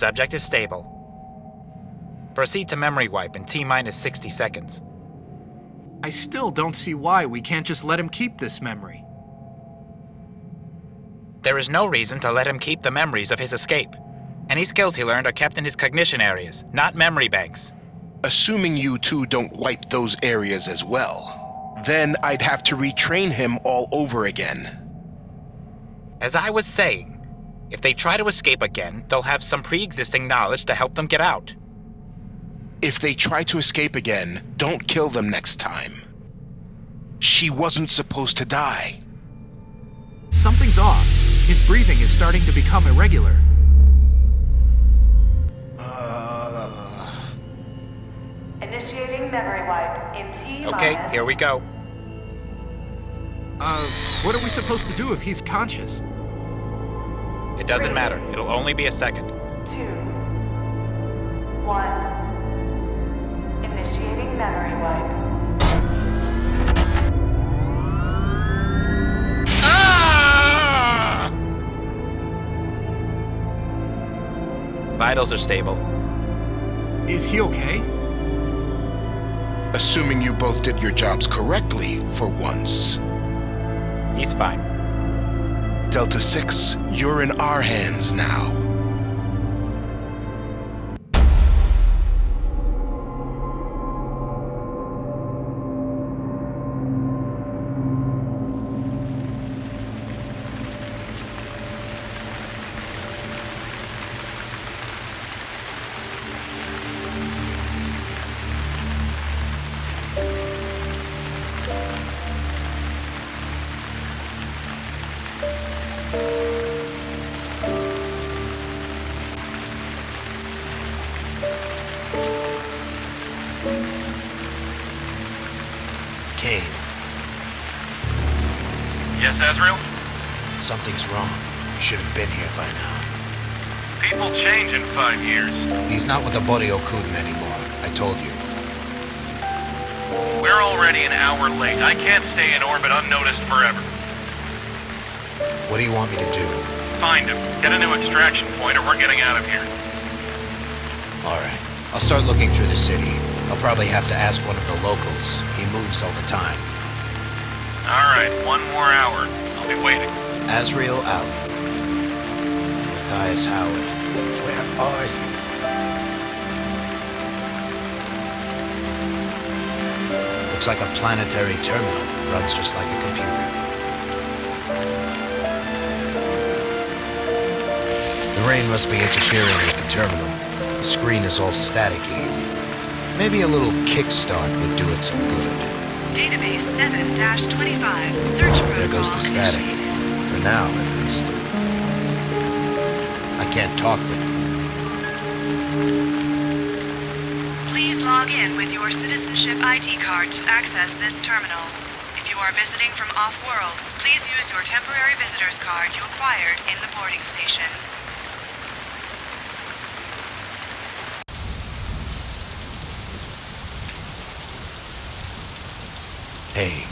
Subject is stable. Proceed to memory wipe in T-minus 60 seconds. I still don't see why we can't just let him keep this memory. There is no reason to let him keep the memories of his escape. Any skills he learned are kept in his cognition areas, not memory banks. Assuming you two don't wipe those areas as well, then I'd have to retrain him all over again. As I was saying, if they try to escape again, they'll have some pre-existing knowledge to help them get out. If they try to escape again, don't kill them next time. She wasn't supposed to die. Something's off. His breathing is starting to become irregular. Initiating memory wipe in T-minus... Okay, here we go. What are we supposed to do if he's conscious? It doesn't matter. It'll only be a second. 2, 1. Initiating memory wipe. Vitals are stable. Is he okay? Assuming you both did your jobs correctly for once. He's fine. Delta 6, you're in our hands now. Kane, Yes, Azrael? something's wrong. He should have been here by now. People change in 5 years. He's not with the Boryokuden anymore. I told you. We're already an hour late. I can't stay in orbit unnoticed forever. What do you want me to do? Find him. Get a new extraction point or we're getting out of here. All right. I'll start looking through the city. I'll probably have to ask one of the locals. He moves all the time. All right, 1 more hour. I'll be waiting. Azrael out. Matthias Howard, where are you? Looks like a planetary terminal. Runs just like a computer. The rain must be interfering with the terminal. The screen is all staticky. Maybe a little kickstart would do it some good. Database 7-25. Search protocol There goes the static. initiated. For now, at least. I can't talk with them. Please log in with your citizenship ID card to access this terminal. If you are visiting from off-world, please use your temporary visitor's card you acquired in the boarding station. Hey.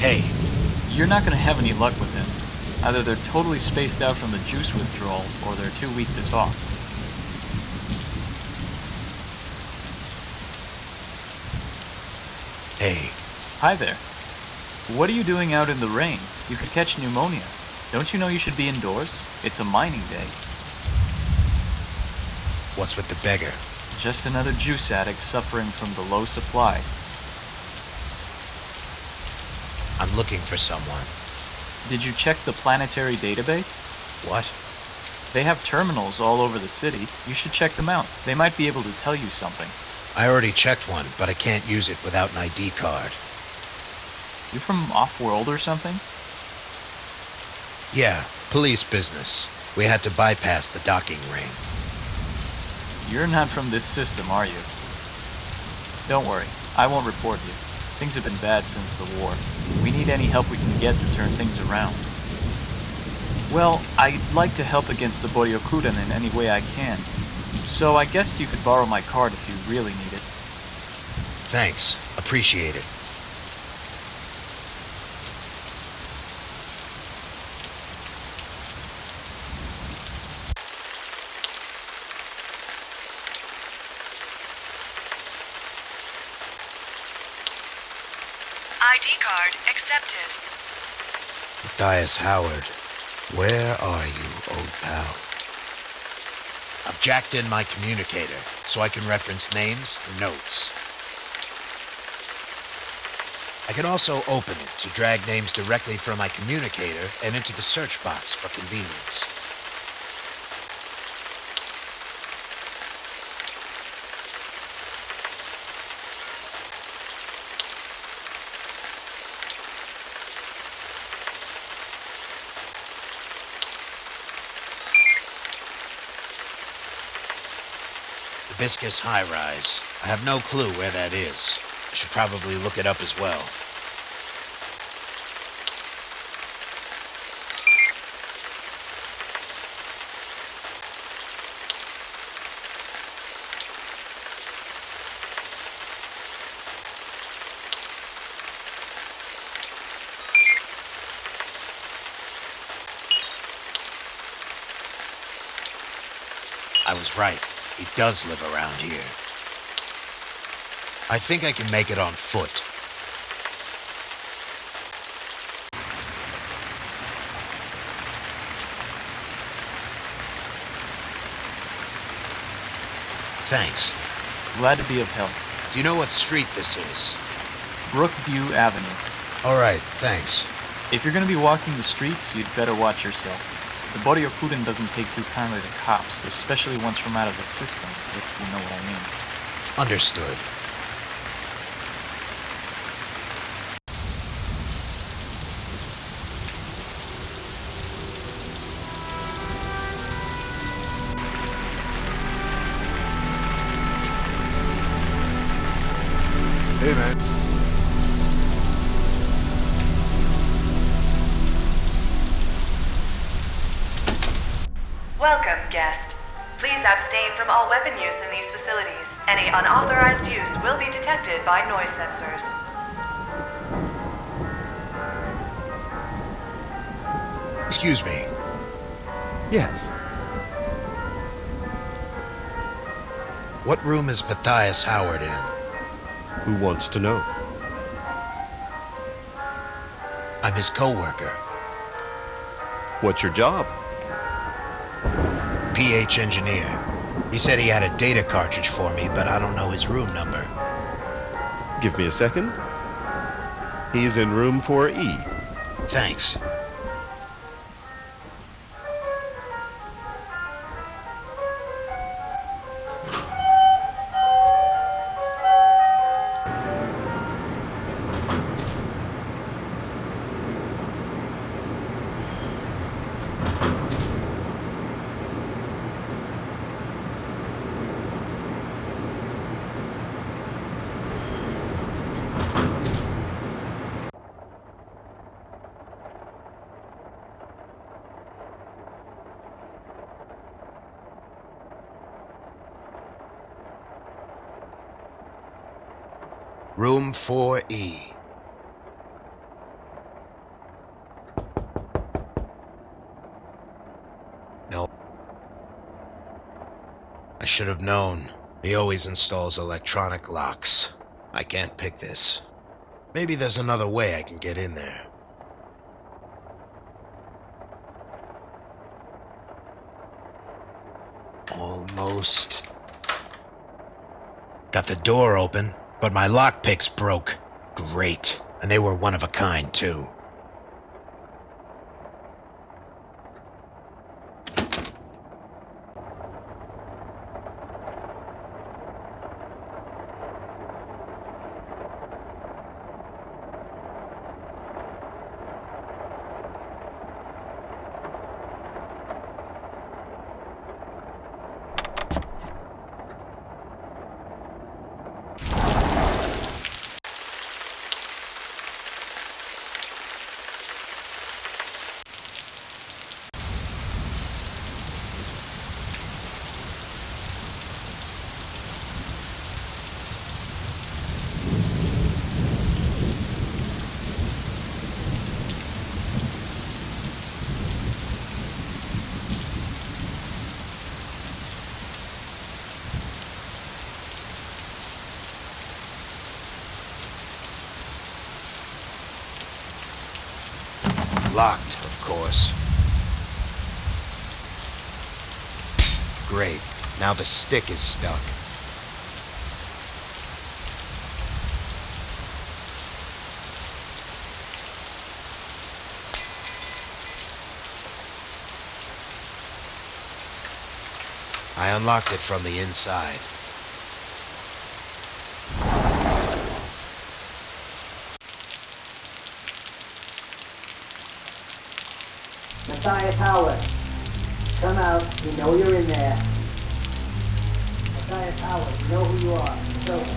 Hey. You're not going to have any luck with him. Either they're totally spaced out from the juice withdrawal, or they're too weak to talk. Hey. Hi there. What are you doing out in the rain? You could catch pneumonia. Don't you know you should be indoors? It's a mining day. What's with the beggar? Just another juice addict suffering from the low supply. I'm looking for someone. Did you check the planetary database? What? They have terminals all over the city. You should check them out. They might be able to tell you something. I already checked one, but I can't use it without an ID card. You from off-world or something? Yeah, police business. We had to bypass the docking ring. You're not from this system, are you? Don't worry. I won't report you. Things have been bad since the war. We need any help we can get to turn things around. Well, I'd like to help against the Boryokuden in any way I can. So I guess you could borrow my card if you really need it. Thanks. Appreciate it. ID card accepted. Matthias Howard, where are you, old pal? I've jacked in my communicator so I can reference names and notes. I can also open it to drag names directly from my communicator and into the search box for convenience. Hibiscus High Rise. I have no clue where that is. I should probably look it up as well. I was right. He does live around here. I think I can make it on foot. Thanks. Glad to be of help. Do you know what street this is? Brookview Avenue. All right, thanks. If you're gonna be walking the streets, you'd better watch yourself. The Boryokuden doesn't take too kindly to cops, especially ones from out of the system, if you know what I mean. Understood. Hey, man. Welcome, guest. Please abstain from all weapon use in these facilities. Any unauthorized use will be detected by noise sensors. Excuse me. Yes. What room is Matthias Howard in? Who wants to know? I'm his co-worker. What's your job? PH engineer. He said he had a data cartridge for me, but I don't know his room number. Give me a second. He's in room 4E. Thanks. Room 4E. No. I should have known. He always installs electronic locks. I can't pick this. Maybe there's another way I can get in there. Almost. Got the door open, but my lockpicks broke. Great. And they were one of a kind, too. Locked, of course. Great. Now the stick is stuck. I unlocked it from the inside. Matthias Howard, come out. We know you're in there. Matthias Howard, we know who you are. It's over.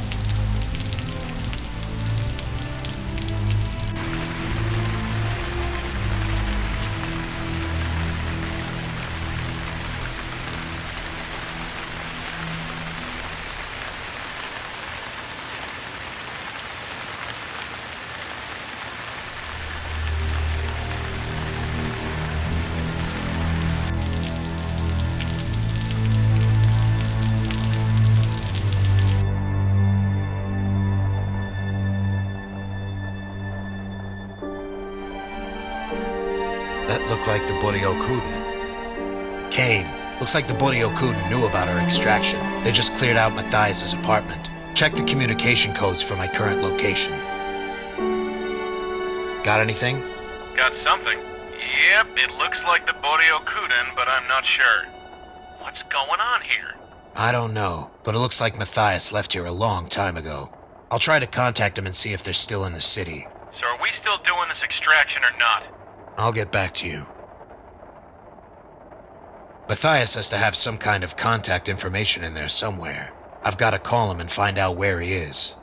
That looked like the Boryokuden. Kane, looks like the Boryokuden knew about our extraction. They just cleared out Matthias's apartment. Check the communication codes for my current location. Got anything? Got something? Yep, it looks like the Boryokuden, but I'm not sure. What's going on here? I don't know, but it looks like Matthias left here a long time ago. I'll try to contact him and see if they're still in the city. So are we still doing this extraction or not? I'll get back to you. Matthias has to have some kind of contact information in there somewhere. I've got to call him and find out where he is.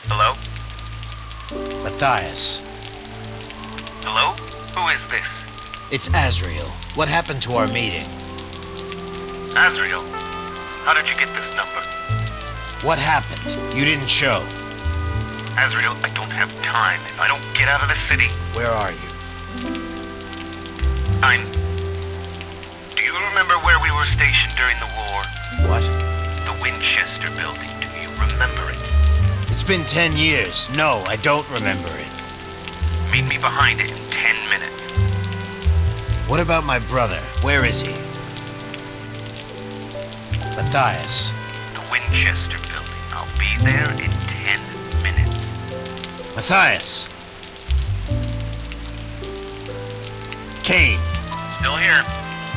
Hello? Matthias. Hello? Who is this? It's Azrael. What happened to our meeting? Azrael? How did you get this number? What happened? You didn't show. Azrael, I don't have time. If I don't get out of the city... Where are you? Do you remember where we were stationed during the war? What? The Winchester building. Do you remember it? It's been 10 years. No, I don't remember it. Meet me behind it in 10 minutes. What about my brother? Where is he? Matthias. The Winchester building. I'll be there in 10 minutes. Matthias. Kane. Still here.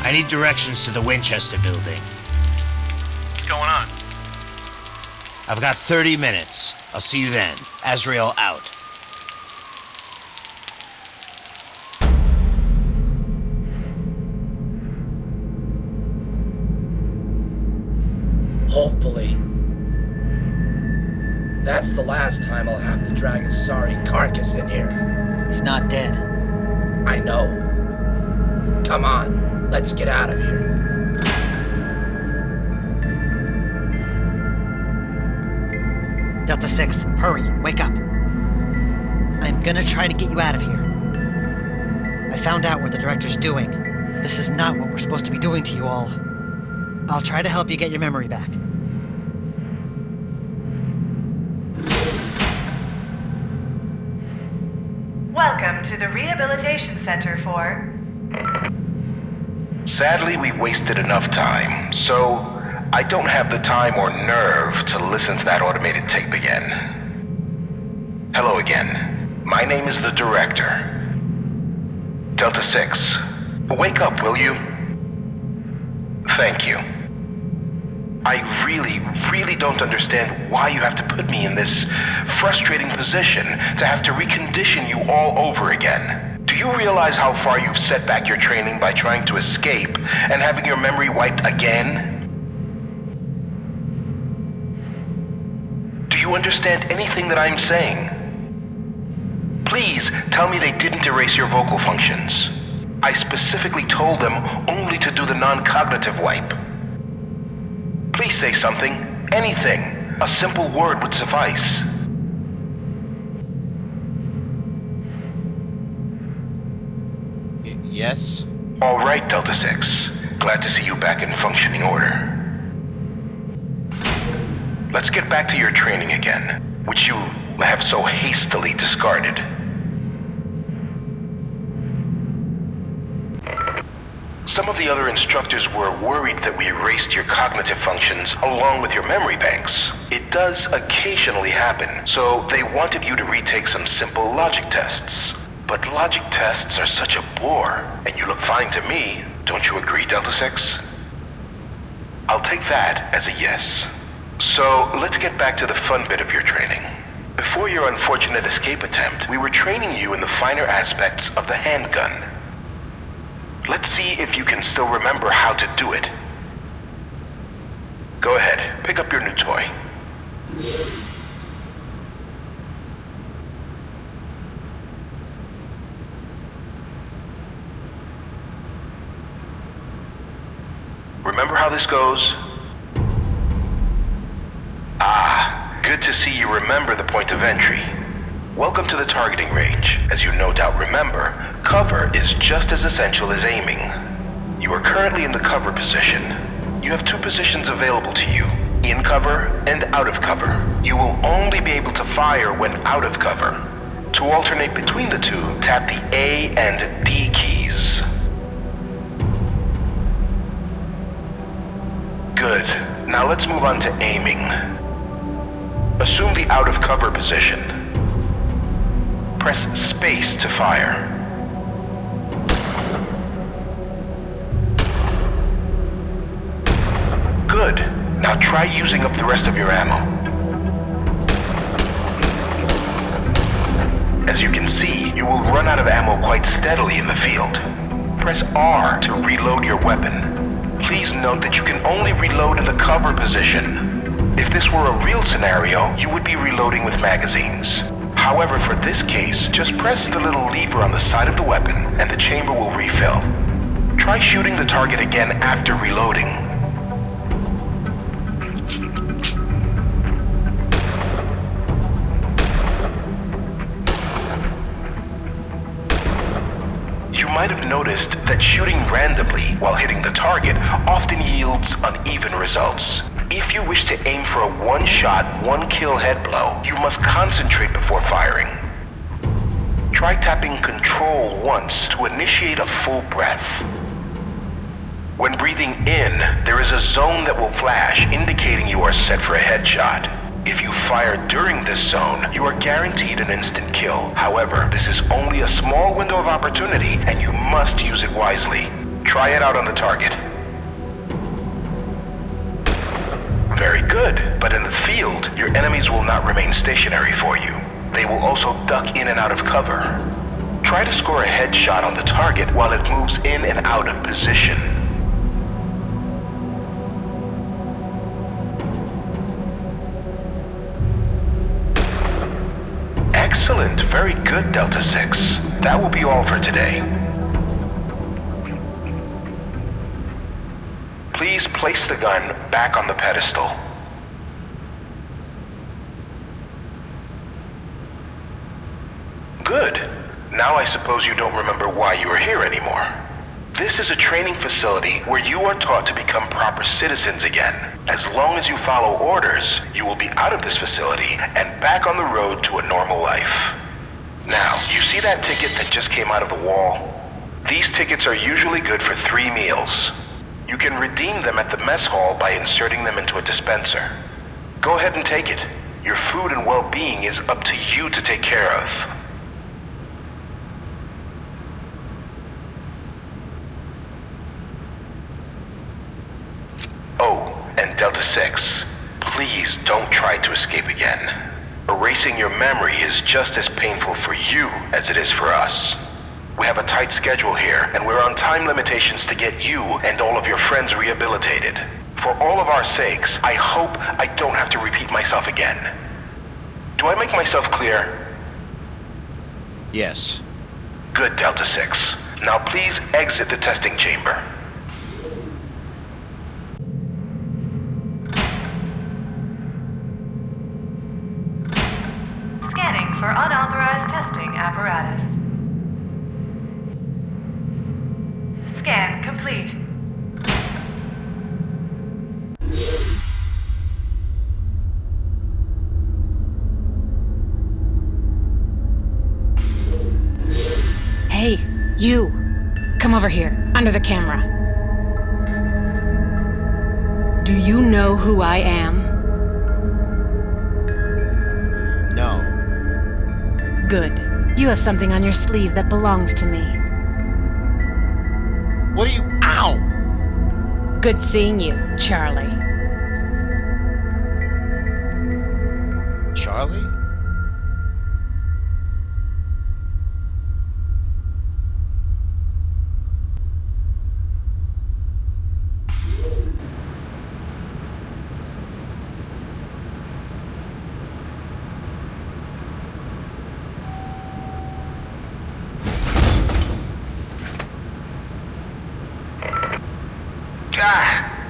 I need directions to the Winchester building. What's going on? I've got 30 minutes. I'll see you then. Azrael out. Hopefully. That's the last time I'll have to drag a sorry carcass in here. He's not dead. I know. Come on, let's get out of here. Delta 6, hurry, wake up. I'm gonna try to get you out of here. I found out what the director's doing. This is not what we're supposed to be doing to you all. I'll try to help you get your memory back. Welcome Welcome to the Rehabilitation Center for... Sadly, we've wasted enough time, so I don't have the time or nerve to listen to that automated tape again. Hello again. My name is the Director. Delta 6. Wake up, will you? Thank you. I really don't understand why you have to put me in this frustrating position to have to recondition you all over again. Do you realize how far you've set back your training by trying to escape and having your memory wiped again? Do you understand anything that I'm saying? Please tell me they didn't erase your vocal functions. I specifically told them only to do the non-cognitive wipe. Please say something, anything. A simple word would suffice. Yes? All right, Delta 6. Glad to see you back in functioning order. Let's get back to your training again, which you have so hastily discarded. Some of the other instructors were worried that we erased your cognitive functions along with your memory banks. It does occasionally happen, so they wanted you to retake some simple logic tests. But logic tests are such a bore, and you look fine to me. Don't you agree, Delta 6? I'll take that as a yes. So let's get back to the fun bit of your training. Before your unfortunate escape attempt, we were training you in the finer aspects of the handgun. Let's see if you can still remember how to do it. Go ahead, pick up your new toy. Remember how this goes? Ah, good to see you remember the point of entry. Welcome to the targeting range. As you no doubt remember, cover is just as essential as aiming. You are currently in the cover position. You have two positions available to you, in cover and out of cover. You will only be able to fire when out of cover. To alternate between the two, tap the A and D keys. Good. Now let's move on to aiming. Assume the out of cover position. Press space to fire. Good. Now try using up the rest of your ammo. As you can see, you will run out of ammo quite steadily in the field. Press R to reload your weapon. Please note that you can only reload in the cover position. If this were a real scenario, you would be reloading with magazines. However, for this case, just press the little lever on the side of the weapon and the chamber will refill. Try shooting the target again after reloading. You might have noticed that shooting randomly while hitting the target often yields uneven results. If you wish to aim for a one-shot, one-kill head blow, you must concentrate before firing. Try tapping Control once to initiate a full breath. When breathing in, there is a zone that will flash indicating you are set for a headshot. If you fire during this zone, you are guaranteed an instant kill. However, this is only a small window of opportunity and you must use it wisely. Try it out on the target. Very good, but in the field, your enemies will not remain stationary for you. They will also duck in and out of cover. Try to score a headshot on the target while it moves in and out of position. Excellent, very good, Delta 6. That will be all for today. Please place the gun back on the pedestal. Good. Now I suppose you don't remember why you are here anymore. This is a training facility where you are taught to become proper citizens again. As long as you follow orders, you will be out of this facility and back on the road to a normal life. Now, you see that ticket that just came out of the wall? These tickets are usually good for 3 meals. You can redeem them at the mess hall by inserting them into a dispenser. Go ahead and take it. Your food and well-being is up to you to take care of. Oh, and Delta 6, please don't try to escape again. Erasing your memory is just as painful for you as it is for us. We have a tight schedule here, and we're on time limitations to get you and all of your friends rehabilitated. For all of our sakes, I hope I don't have to repeat myself again. Do I make myself clear? Yes. Good, Delta 6. Now please exit the testing chamber. Scanning for unauthorized testing apparatus. Scan complete. Hey, you! Come over here, under the camera. Do you know who I am? No. Good. You have something on your sleeve that belongs to me. What are you... Ow! Good seeing you, Charlie. Charlie?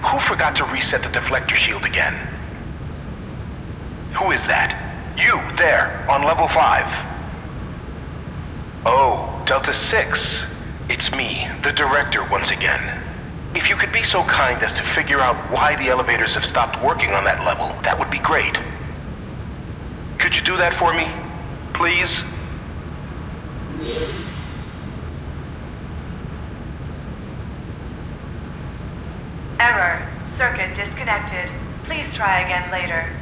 Who forgot to reset the deflector shield again? Who is that? You, there, on level 5. Oh, Delta 6. It's me, the director, once again. If you could be so kind as to figure out why the elevators have stopped working on that level, that would be great. Could you do that for me? Please? Error. Circuit disconnected. Please try again later.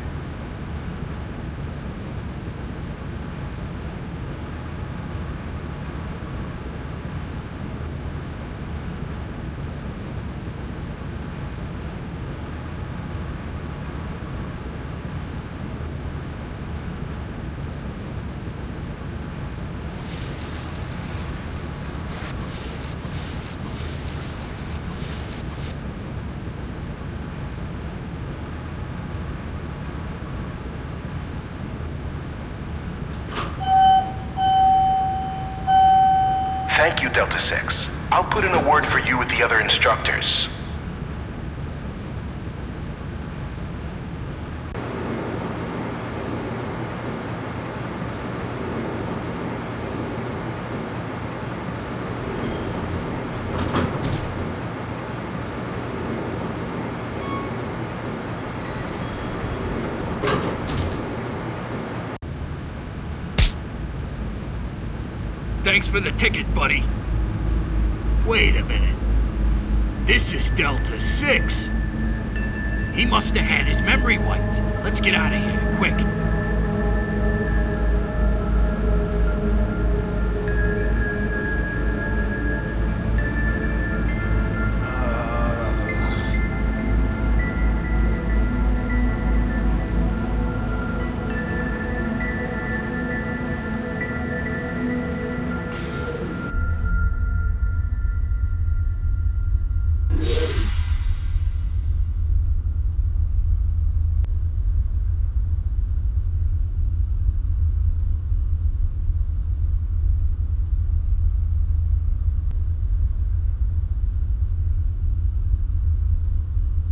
Thank you, Delta 6. I'll put in a word for you with the other instructors. Thanks for the ticket, buddy. Wait a minute. This is Delta 6. He must have had his memory wiped. Let's get out of here, quick.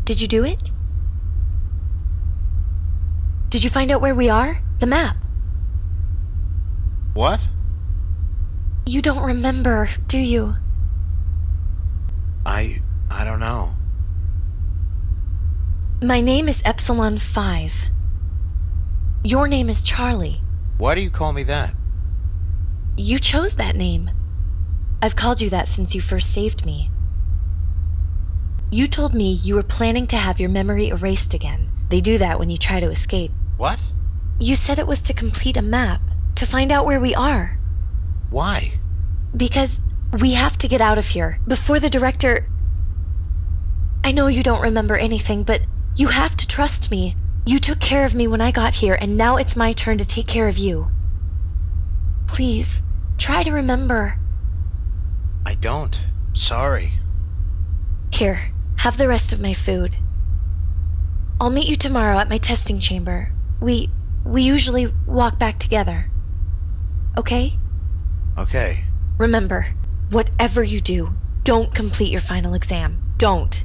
Did you do it? Did you find out where we are? The map. What? You don't remember, do you? I don't know. My name is Epsilon 5. Your name is Charlie. Why do you call me that? You chose that name. I've called you that since you first saved me. You told me you were planning to have your memory erased again. They do that when you try to escape. What? You said it was to complete a map, to find out where we are. Why? Because we have to get out of here before the director... I know you don't remember anything, but you have to trust me. You took care of me when I got here, and now it's my turn to take care of you. Please, try to remember. I don't. Sorry. Here, have the rest of my food. I'll meet you tomorrow at my testing chamber. We usually walk back together. Okay? Okay. Remember, whatever you do, don't complete your final exam. Don't.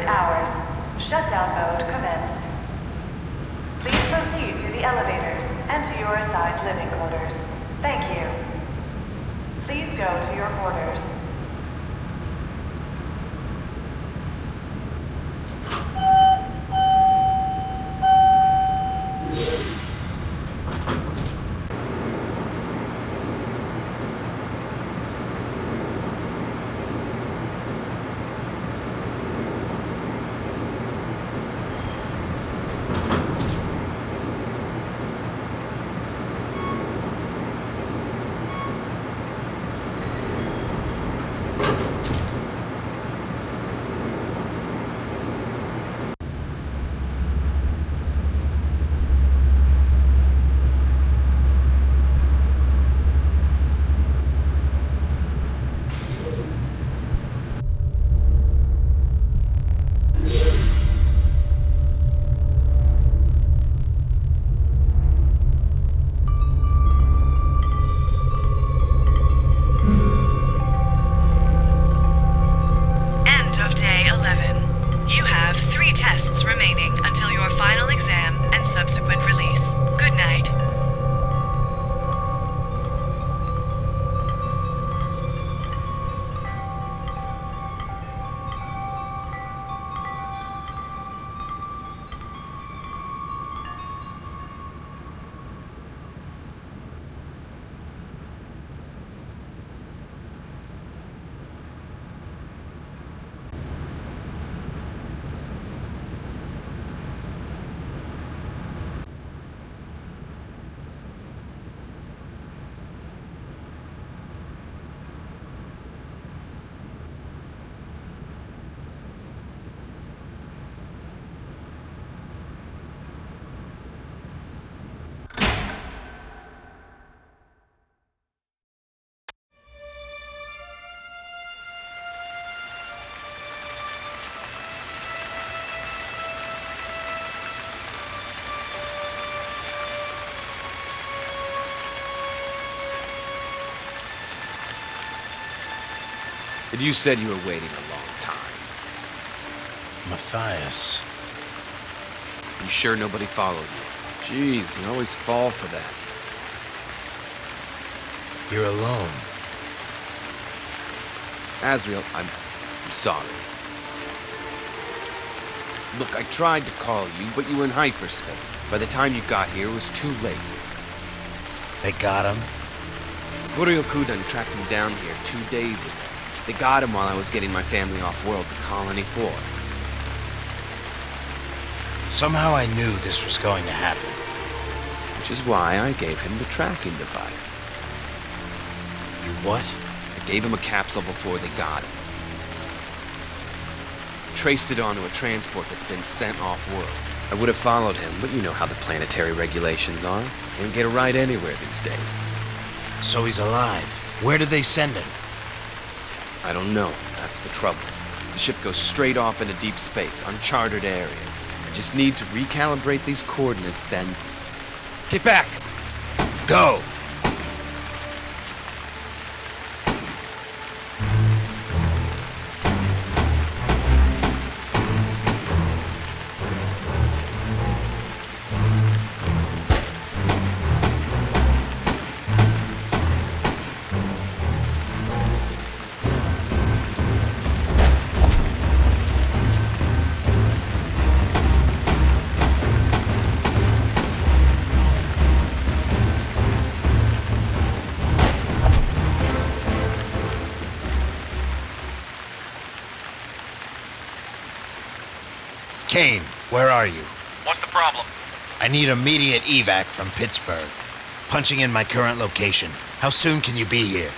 Hours. Shutdown mode commenced. Please proceed to the elevators and to your assigned living quarters. Thank you. Please go to your quarters. But you said you were waiting a long time. Matthias. You sure nobody followed you? Jeez, you always fall for that. You're alone. Azrael, I'm sorry. Look, I tried to call you, but you were in hyperspace. By the time you got here, it was too late. They got him? Buryokudan tracked him down here 2 days ago. They got him while I was getting my family off-world to Colony 4. Somehow I knew this was going to happen. Which is why I gave him the tracking device. You what? I gave him a capsule before they got him. Traced it onto a transport that's been sent off-world. I would have followed him, but you know how the planetary regulations are. Can't get a ride anywhere these days. So he's alive. Where did they send him? I don't know. That's the trouble. The ship goes straight off into deep space, uncharted areas. I just need to recalibrate these coordinates, then... Get back! Go! Kane, where are you? What's the problem? I need immediate evac from Pittsburgh. Punching in my current location. How soon can you be here?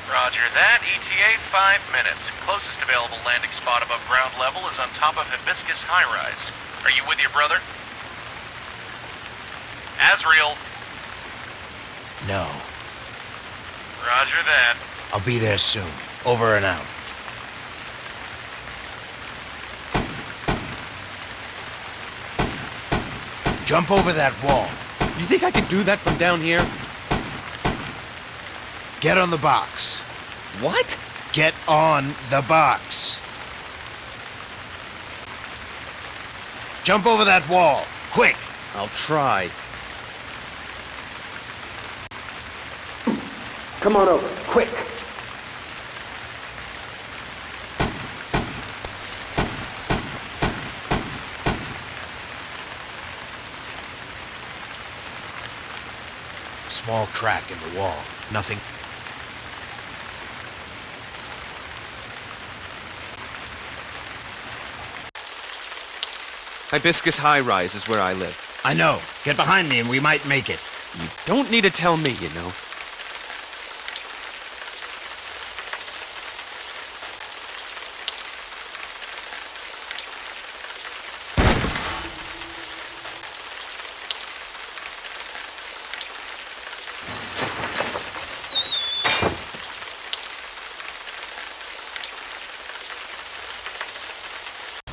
Roger that. ETA 5 minutes. Closest available landing spot above ground level is on top of Hibiscus High Rise. Are you with your brother? Azrael. No. Roger that. I'll be there soon. Over and out. Jump over that wall. You think I could do that from down here? Get on the box. What? Get on the box. Jump over that wall. Quick. I'll try. Come on over, quick. Small crack in the wall. Nothing. Hibiscus High Rise is where I live. I know. Get behind me and we might make it. You don't need to tell me, you know.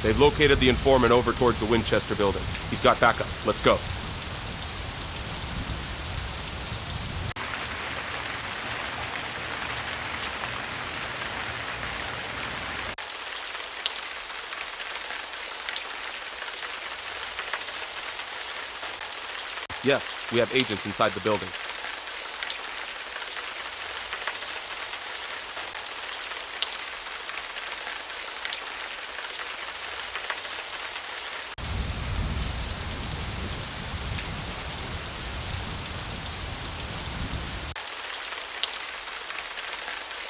They've located the informant over towards the Winchester building. He's got backup. Let's go. Yes, we have agents inside the building.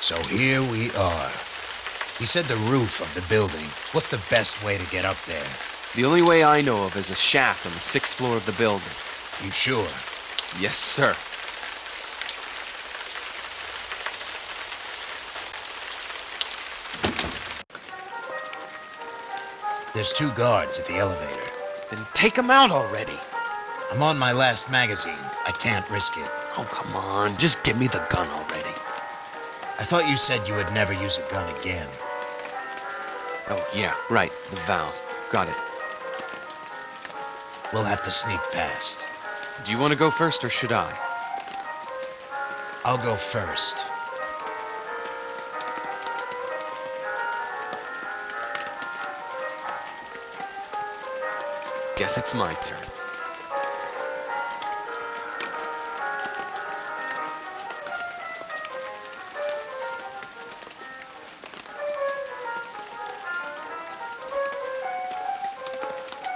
So here we are. He said the roof of the building. What's the best way to get up there? The only way I know of is a shaft on the 6th floor of the building. You sure? Yes, sir. There's 2 guards at the elevator. Then take him out already. I'm on my last magazine. I can't risk it. Oh, come on. Just give me the gun already. I thought you said you would never use a gun again. Oh, yeah, right. The valve. Got it. We'll have to sneak past. Do you want to go first, or should I? I'll go first. Guess it's my turn.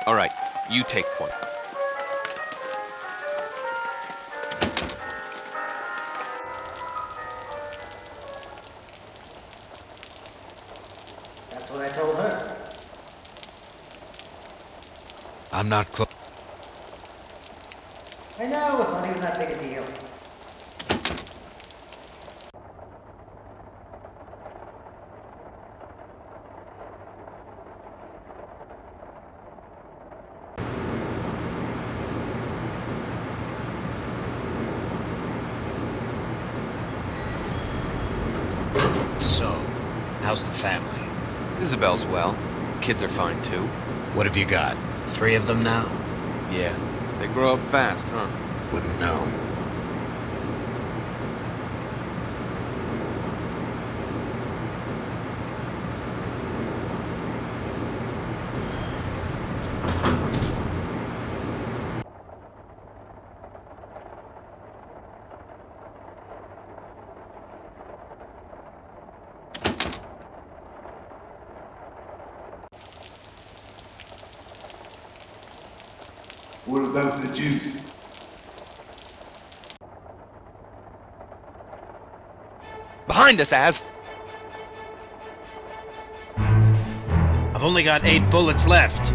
All right, you take point. That's what I told her. I'm not close. I know, it's not even that big a deal. So, how's the family? Isabel's well. The kids are fine, too. What have you got? 3 of them now? Yeah, they grow up fast, huh? Wouldn't know. What about the juice? Behind us, Az! I've only got 8 bullets left.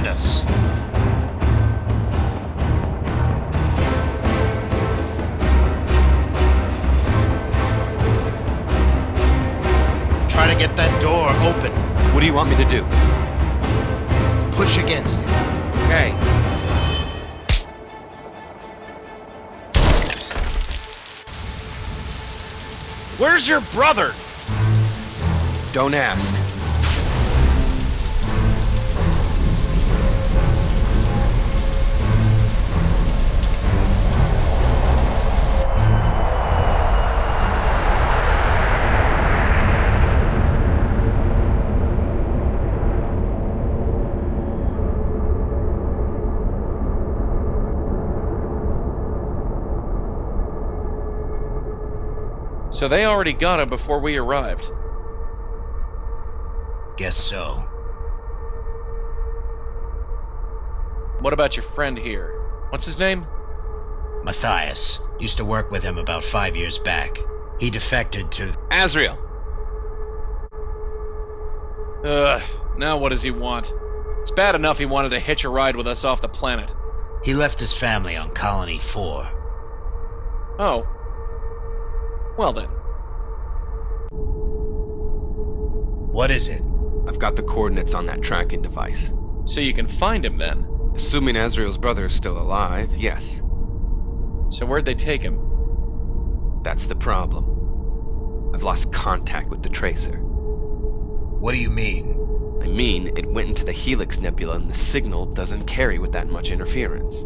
find us. Try to get that door open. What do you want me to do? Push against it. Okay. Where's your brother? Don't ask. So they already got him before we arrived. Guess so. What about your friend here? What's his name? Matthias. Used to work with him about 5 years back. He defected to... Azrael! Now what does he want? It's bad enough he wanted to hitch a ride with us off the planet. He left his family on Colony 4. Oh. Well then. What is it? I've got the coordinates on that tracking device. So you can find him then? Assuming Azrael's brother is still alive, yes. So where'd they take him? That's the problem. I've lost contact with the tracer. What do you mean? I mean, it went into the Helix Nebula and the signal doesn't carry with that much interference.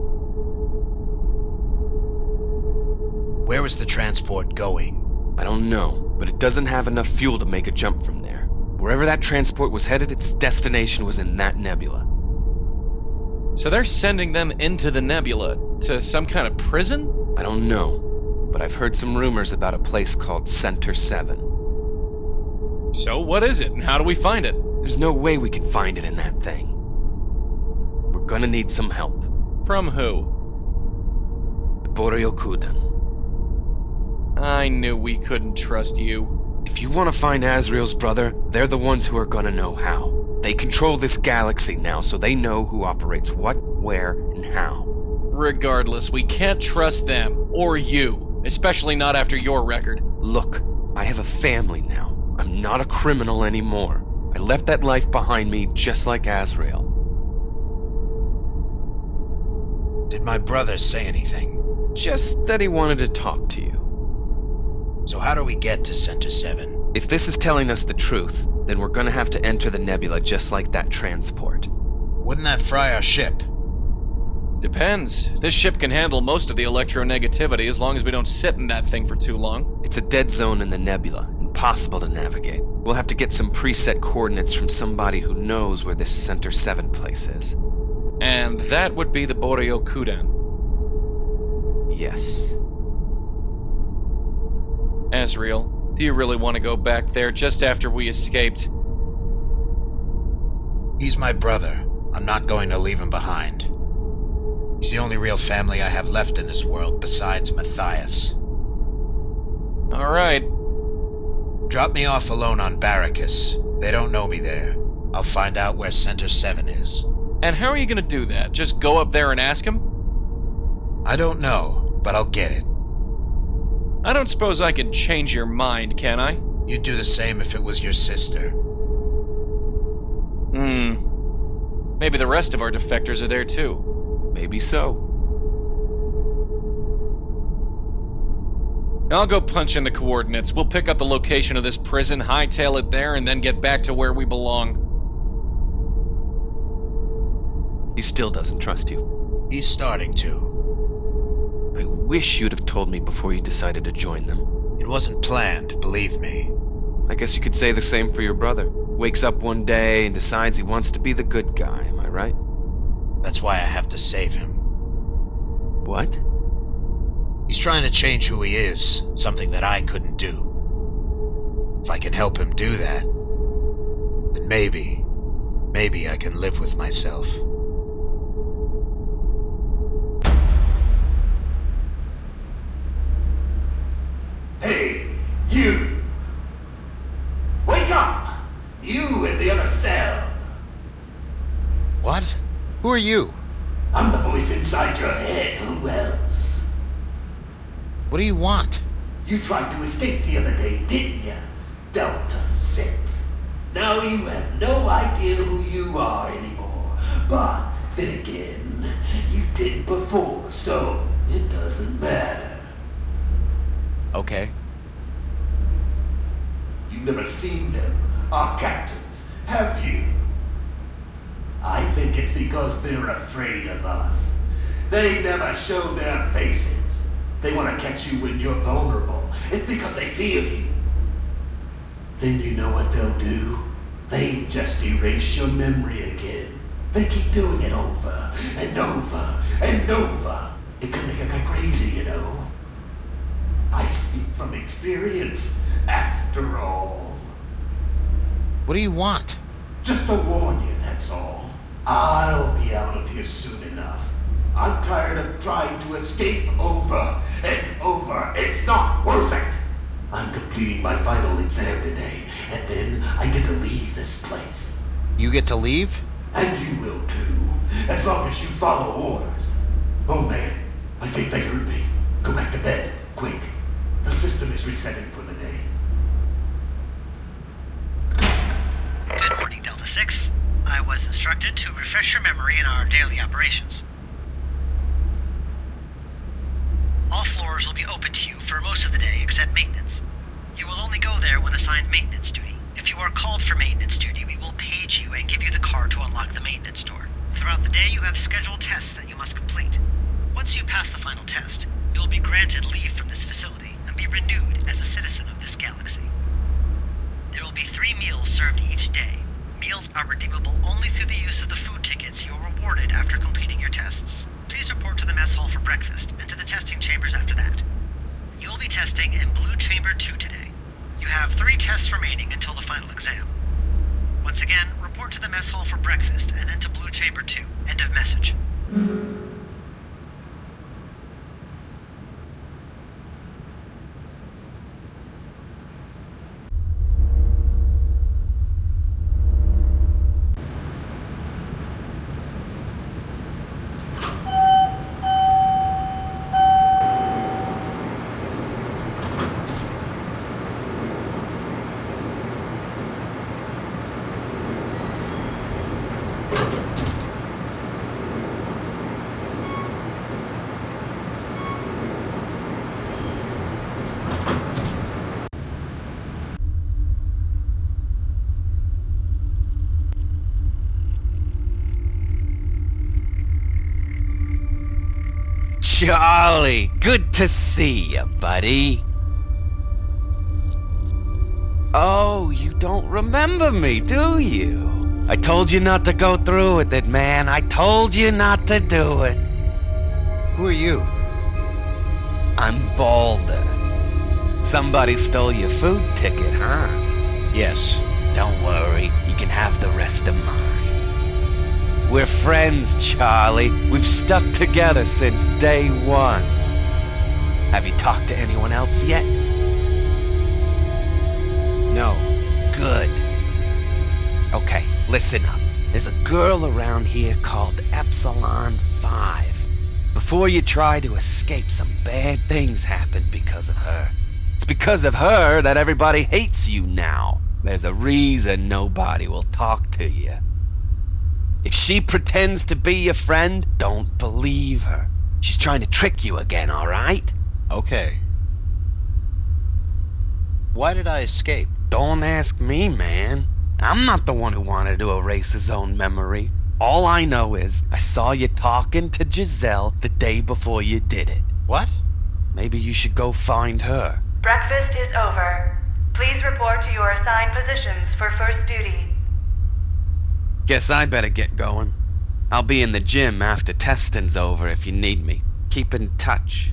Where was the transport going? I don't know, but it doesn't have enough fuel to make a jump from there. Wherever that transport was headed, its destination was in that nebula. So they're sending them into the nebula, to some kind of prison? I don't know, but I've heard some rumors about a place called Center 7. So what is it, and how do we find it? There's no way we can find it in that thing. We're gonna need some help. From who? The Boryokudan. I knew we couldn't trust you. If you want to find Azrael's brother, they're the ones who are gonna know how. They control this galaxy now, so they know who operates what, where, and how. Regardless, we can't trust them, or you. Especially not after your record. Look, I have a family now. I'm not a criminal anymore. I left that life behind me just like Azrael. Did my brother say anything? Just that he wanted to talk to you. So how do we get to Center 7? If this is telling us the truth, then we're gonna have to enter the nebula just like that transport. Wouldn't that fry our ship? Depends. This ship can handle most of the electronegativity as long as we don't sit in that thing for too long. It's a dead zone in the nebula, impossible to navigate. We'll have to get some preset coordinates from somebody who knows where this Center 7 place is. And that would be the Boryokudan. Yes. Azrael, do you really want to go back there just after we escaped? He's my brother. I'm not going to leave him behind. He's the only real family I have left in this world besides Matthias. Alright. Drop me off alone on Barracus. They don't know me there. I'll find out where Center 7 is. And how are you gonna do that? Just go up there and ask him? I don't know, but I'll get it. I don't suppose I can change your mind, can I? You'd do the same if it was your sister. Maybe the rest of our defectors are there too. Maybe so. I'll go punch in the coordinates. We'll pick up the location of this prison, hightail it there, and then get back to where we belong. He still doesn't trust you. He's starting to. I wish you'd have told me before you decided to join them. It wasn't planned, believe me. I guess you could say the same for your brother. Wakes up one day and decides he wants to be the good guy, am I right? That's why I have to save him. What? He's trying to change who he is, something that I couldn't do. If I can help him do that, then maybe I can live with myself. Hey, you! Wake up! You in the other cell! What? Who are you? I'm the voice inside your head. Who else? What do you want? You tried to escape the other day, didn't you? Delta 6. Now you have no idea who you are anymore. But then again, you didn't before, so it doesn't matter. Okay. You've never seen them, our captors, have you? I think it's because they're afraid of us. They never show their faces. They want to catch you when you're vulnerable. It's because they feel you. Then you know what they'll do? They just erase your memory again. They keep doing it over and over and over. It can make a guy crazy, you know. I speak from experience, after all. What do you want? Just to warn you, that's all. I'll be out of here soon enough. I'm tired of trying to escape over and over. It's not worth it. I'm completing my final exam today, and then I get to leave this place. You get to leave? And you will too, as long as you follow orders. Oh man, I think they heard me. Go back to bed, quick. The system is resetting for the day. Good morning, Delta 6. I was instructed to refresh your memory in our daily operations. All floors will be open to you for most of the day except maintenance. You will only go there when assigned maintenance duty. If you are called for maintenance duty, we will page you and give you the card to unlock the maintenance door. Throughout the day, you have scheduled tests that you must complete. Once you pass the final test, you will be granted leave from this facility and be renewed as a citizen of this galaxy. There will be 3 meals served each day. Meals are redeemable only through the use of the food tickets you are rewarded after completing your tests. Please report to the mess hall for breakfast and to the testing chambers after that. You will be testing in Blue Chamber 2 today. You have 3 tests remaining until the final exam. Once again, report to the mess hall for breakfast and then to Blue Chamber 2. End of message. Charlie, good to see you, buddy. Oh, you don't remember me, do you? I told you not to go through with it, man. I told you not to do it. Who are you? I'm Balder. Somebody stole your food ticket, huh? Yes. Don't worry, you can have the rest of mine. We're friends, Charlie. We've stuck together since day 1. Have you talked to anyone else yet? No. Good. Okay, listen up. There's a girl around here called Epsilon 5. Before you try to escape, some bad things happen because of her. It's because of her that everybody hates you now. There's a reason nobody will talk to you. If she pretends to be your friend, don't believe her. She's trying to trick you again, all right? Okay. Why did I escape? Don't ask me, man. I'm not the one who wanted to erase his own memory. All I know is I saw you talking to Giselle the day before you did it. What? Maybe you should go find her. Breakfast is over. Please report to your assigned positions for first duty. Guess I better get going. I'll be in the gym after testing's over if you need me. Keep in touch.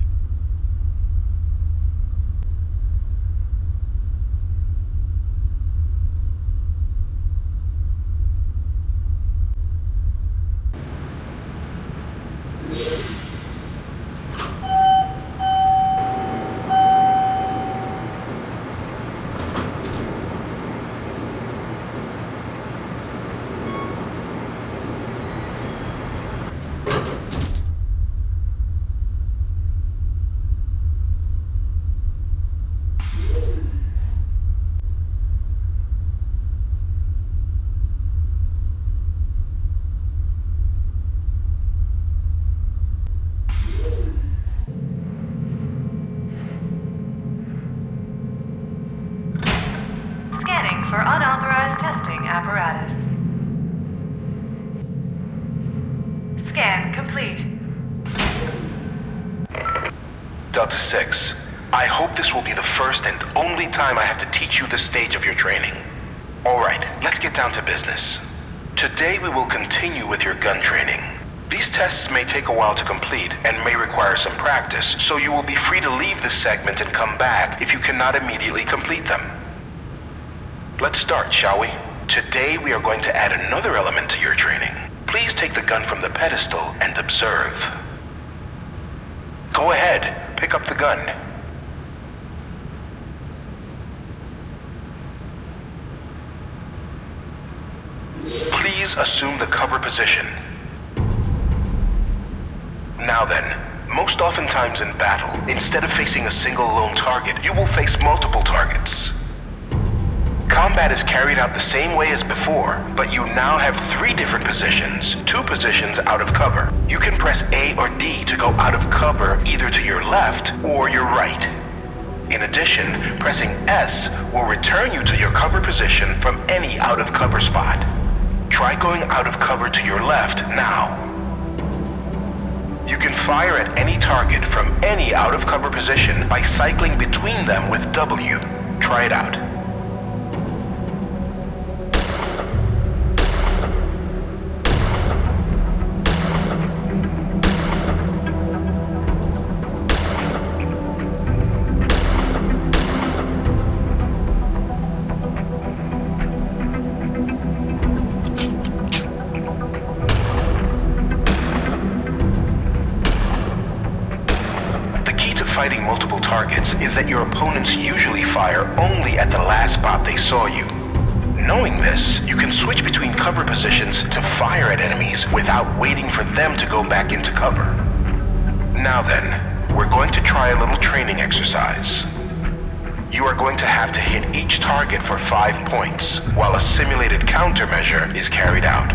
for unauthorized testing apparatus. Scan complete. Delta 6, I hope this will be the first and only time I have to teach you this stage of your training. Alright, let's get down to business. Today we will continue with your gun training. These tests may take a while to complete and may require some practice, so you will be free to leave this segment and come back if you cannot immediately complete them. Let's start, shall we? Today we are going to add another element to your training. Please take the gun from the pedestal and observe. Go ahead, pick up the gun. Please assume the cover position. Now then, most oftentimes in battle, instead of facing a single lone target, you will face multiple targets. Combat is carried out the same way as before, but you now have 3 different positions, 2 positions out of cover. You can press A or D to go out of cover either to your left or your right. In addition, pressing S will return you to your cover position from any out of cover spot. Try going out of cover to your left now. You can fire at any target from any out of cover position by cycling between them with W. Try it out. Fighting multiple targets is that your opponents usually fire only at the last spot they saw you. Knowing this, you can switch between cover positions to fire at enemies without waiting for them to go back into cover. Now then, we're going to try a little training exercise. You are going to have to hit each target for 5 points, while a simulated countermeasure is carried out.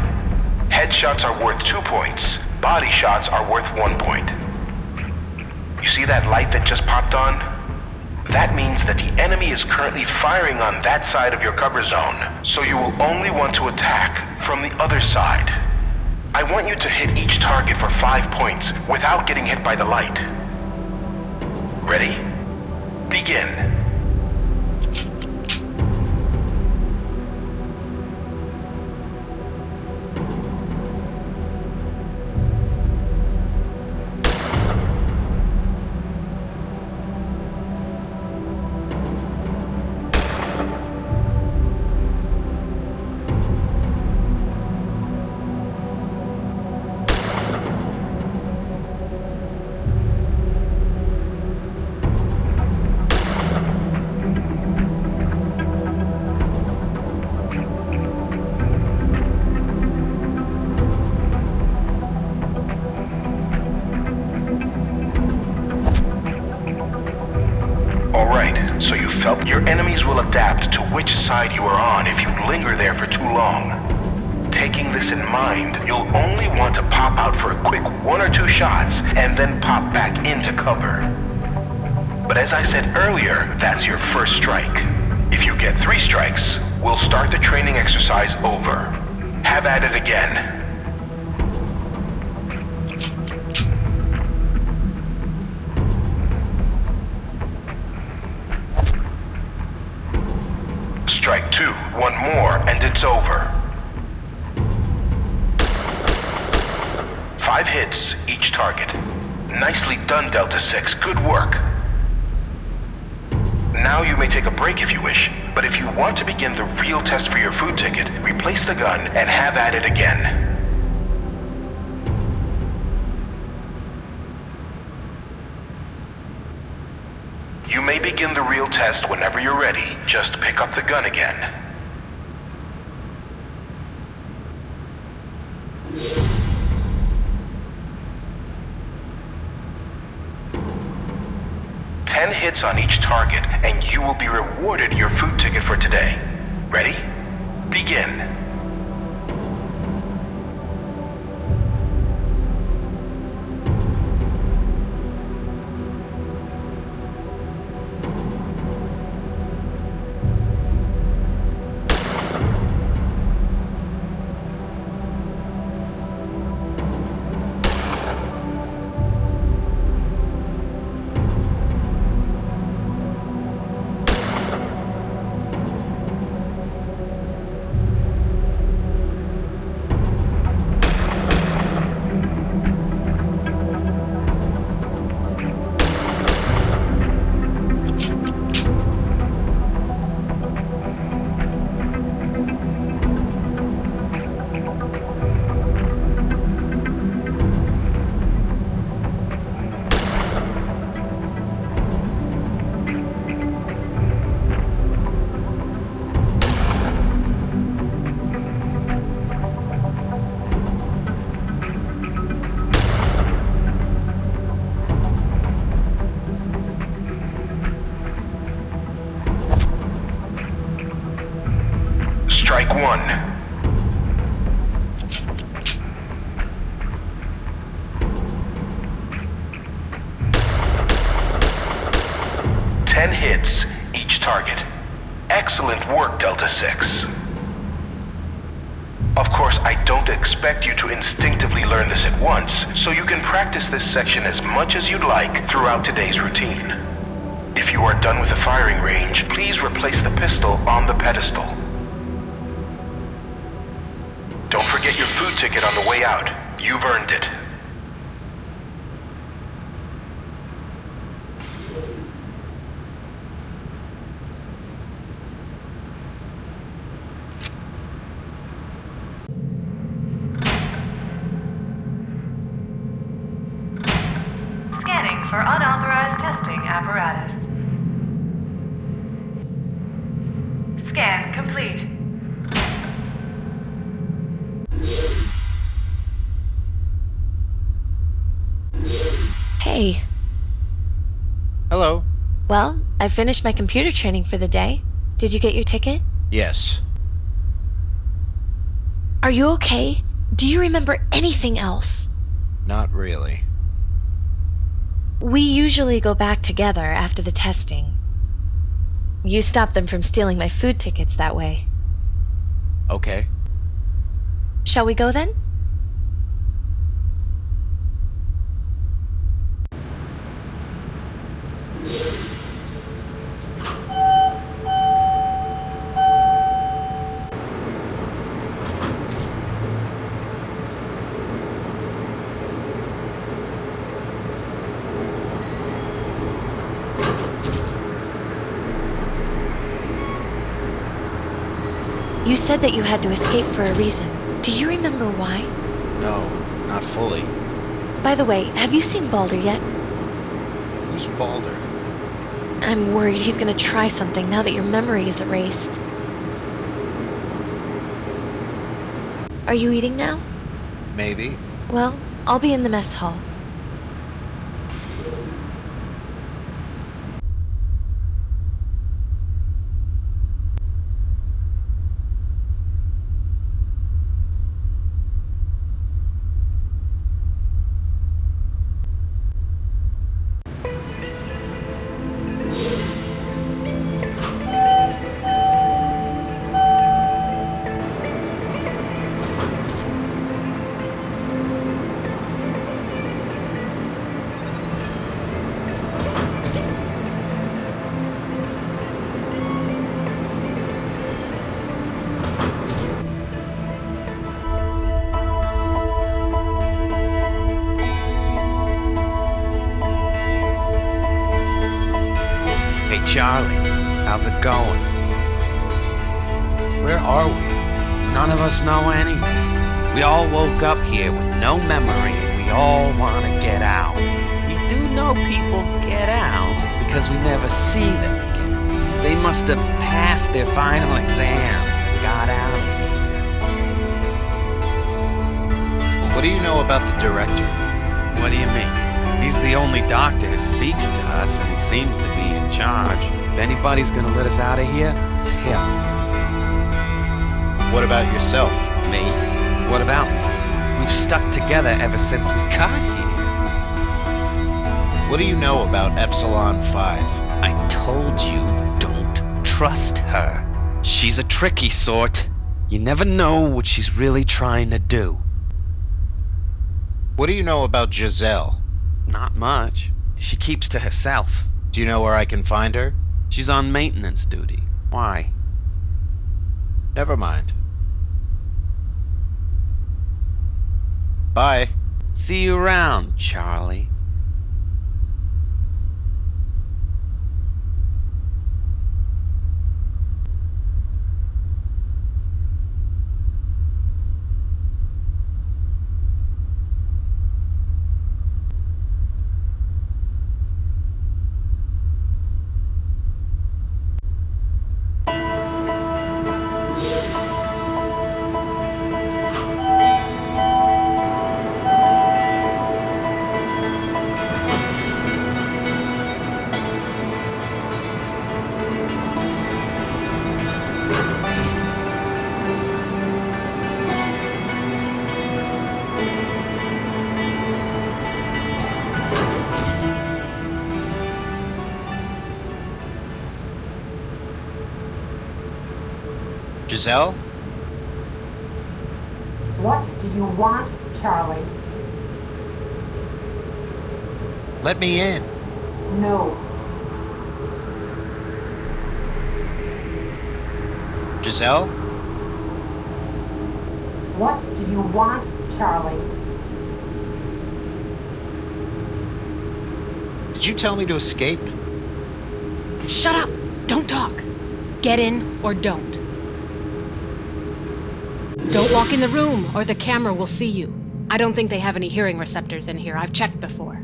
Headshots are worth 2 points, body shots are worth 1 point. You see that light that just popped on? That means that the enemy is currently firing on that side of your cover zone, so you will only want to attack from the other side. I want you to hit each target for 5 points without getting hit by the light. Ready? Begin. So you felt your enemies will adapt to which side you are on if you linger there for too long. Taking this in mind, you'll only want to pop out for a quick 1 or 2 shots and then pop back into cover. But as I said earlier, that's your first strike. If you get 3 strikes, we'll start the training exercise over. Have at it again. Strike 2, 1 more, and it's over. 5 hits, each target. Nicely done, Delta 6, good work. Now you may take a break if you wish, but if you want to begin the real test for your food ticket, replace the gun and have at it again. You may begin the real test whenever you're ready. Just pick up the gun again. Ten hits on each target, and you will be rewarded your food ticket for today. Ready? Begin. Strike one. Ten hits, each target. Excellent work, Delta 6. Of course, I don't expect you to instinctively learn this at once, so you can practice this section as much as you'd like throughout today's routine. If you are done with the firing range, please replace the pistol on the pedestal. Don't forget your food ticket on the way out. You've earned it. Scanning for unauthorized testing apparatus. Scan complete. Hey. Hello. Well, I finished my computer training for the day. Did you get your ticket? Yes. Are you okay? Do you remember anything else? Not really. We usually go back together after the testing. You stopped them from stealing my food tickets that way. Okay. Shall we go then? You said that you had to escape for a reason. Do you remember why? No, not fully. By the way, have you seen Balder yet? Who's Balder? I'm worried he's gonna try something now that your memory is erased. Are you eating now? Maybe. Well, I'll be in the mess hall. Charlie, how's it going? Where are we? None of us know anything. We all woke up here with no memory and we all want to get out. We do know people get out because we never see them again. They must have passed their final exams and got out of here. What do you know about the director? What do you mean? He's the only doctor who speaks to us, and he seems to be in charge. If anybody's gonna let us out of here, it's him. What about yourself? Me? What about me? We've stuck together ever since we got here. What do you know about Epsilon 5? I told you, don't trust her. She's a tricky sort. You never know what she's really trying to do. What do you know about Giselle? Not much. She keeps to herself. Do you know where I can find her? She's on maintenance duty. Why? Never mind. Bye. See you around, Charlie. Giselle? What do you want, Charlie? Let me in. No. Giselle? What do you want, Charlie? Did you tell me to escape? Shut up! Don't talk! Get in or don't. Don't walk in the room or the camera will see you. I don't think they have any hearing receptors in here. I've checked before.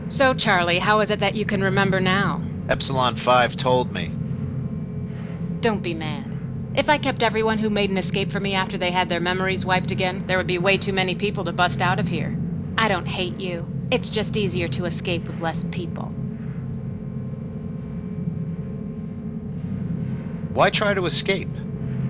So, Charlie, how is it that you can remember now? Epsilon 5 told me. Don't be mad. If I kept everyone who made an escape from me after they had their memories wiped again, there would be way too many people to bust out of here. I don't hate you. It's just easier to escape with less people. Why try to escape?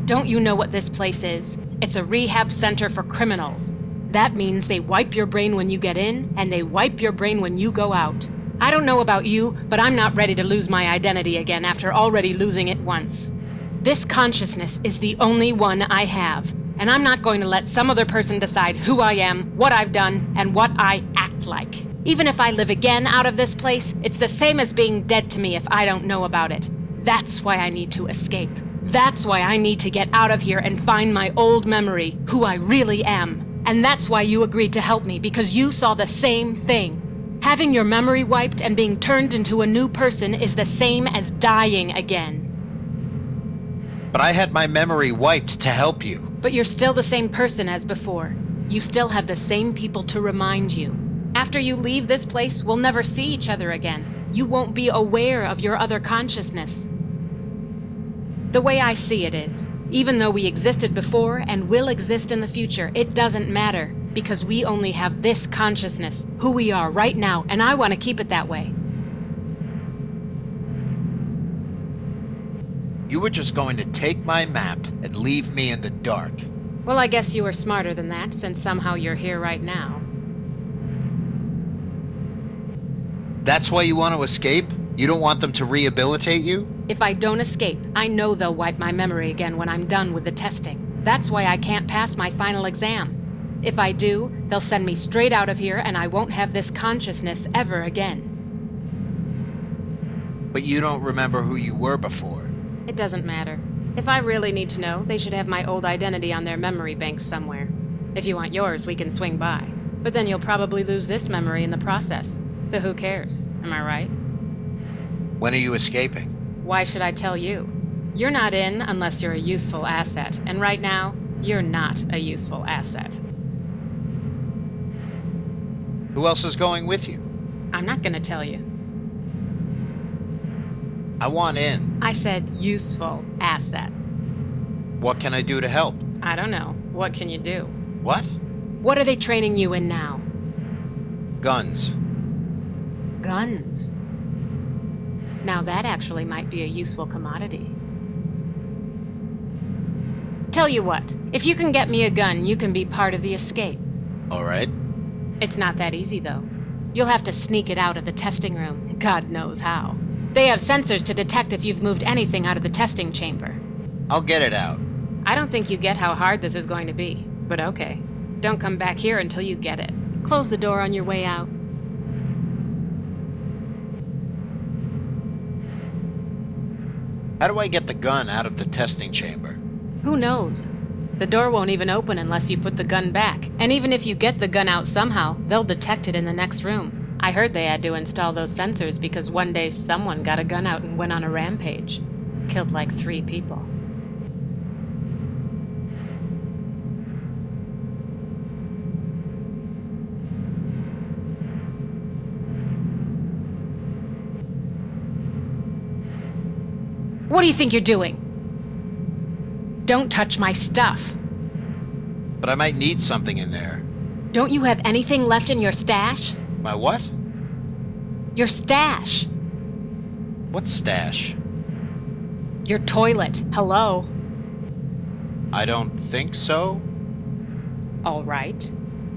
Don't you know what this place is? It's a rehab center for criminals. That means they wipe your brain when you get in, and they wipe your brain when you go out. I don't know about you, but I'm not ready to lose my identity again after already losing it once. This consciousness is the only one I have, and I'm not going to let some other person decide who I am, what I've done, and what I act like. Even if I live again out of this place, it's the same as being dead to me if I don't know about it. That's why I need to escape. That's why I need to get out of here and find my old memory, who I really am. And that's why you agreed to help me, because you saw the same thing. Having your memory wiped and being turned into a new person is the same as dying again. But I had my memory wiped to help you. But you're still the same person as before. You still have the same people to remind you. After you leave this place, we'll never see each other again. You won't be aware of your other consciousness. The way I see it is, even though we existed before and will exist in the future, it doesn't matter, because we only have this consciousness, who we are right now, and I want to keep it that way. You were just going to take my map and leave me in the dark. Well, I guess you were smarter than that, since somehow you're here right now. That's why you want to escape? You don't want them to rehabilitate you? If I don't escape, I know they'll wipe my memory again when I'm done with the testing. That's why I can't pass my final exam. If I do, they'll send me straight out of here and I won't have this consciousness ever again. But you don't remember who you were before. It doesn't matter. If I really need to know, they should have my old identity on their memory banks somewhere. If you want yours, we can swing by. But then you'll probably lose this memory in the process. So who cares? Am I right? When are you escaping? Why should I tell you? You're not in unless you're a useful asset, and right now, you're not a useful asset. Who else is going with you? I'm not gonna tell you. I want in. I said useful asset. What can I do to help? I don't know. What can you do? What? What are they training you in now? Guns. Guns? Now that actually might be a useful commodity. Tell you what, if you can get me a gun, you can be part of the escape. All right. It's not that easy, though. You'll have to sneak it out of the testing room. God knows how. They have sensors to detect if you've moved anything out of the testing chamber. I'll get it out. I don't think you get how hard this is going to be, but okay. Don't come back here until you get it. Close the door on your way out. How do I get the gun out of the testing chamber? Who knows? The door won't even open unless you put the gun back. And even if you get the gun out somehow, they'll detect it in the next room. I heard they had to install those sensors because one day someone got a gun out and went on a rampage. Killed like 3 people. What do you think you're doing? Don't touch my stuff. But I might need something in there. Don't you have anything left in your stash? My what? Your stash. What stash? Your toilet. Hello? I don't think so. All right.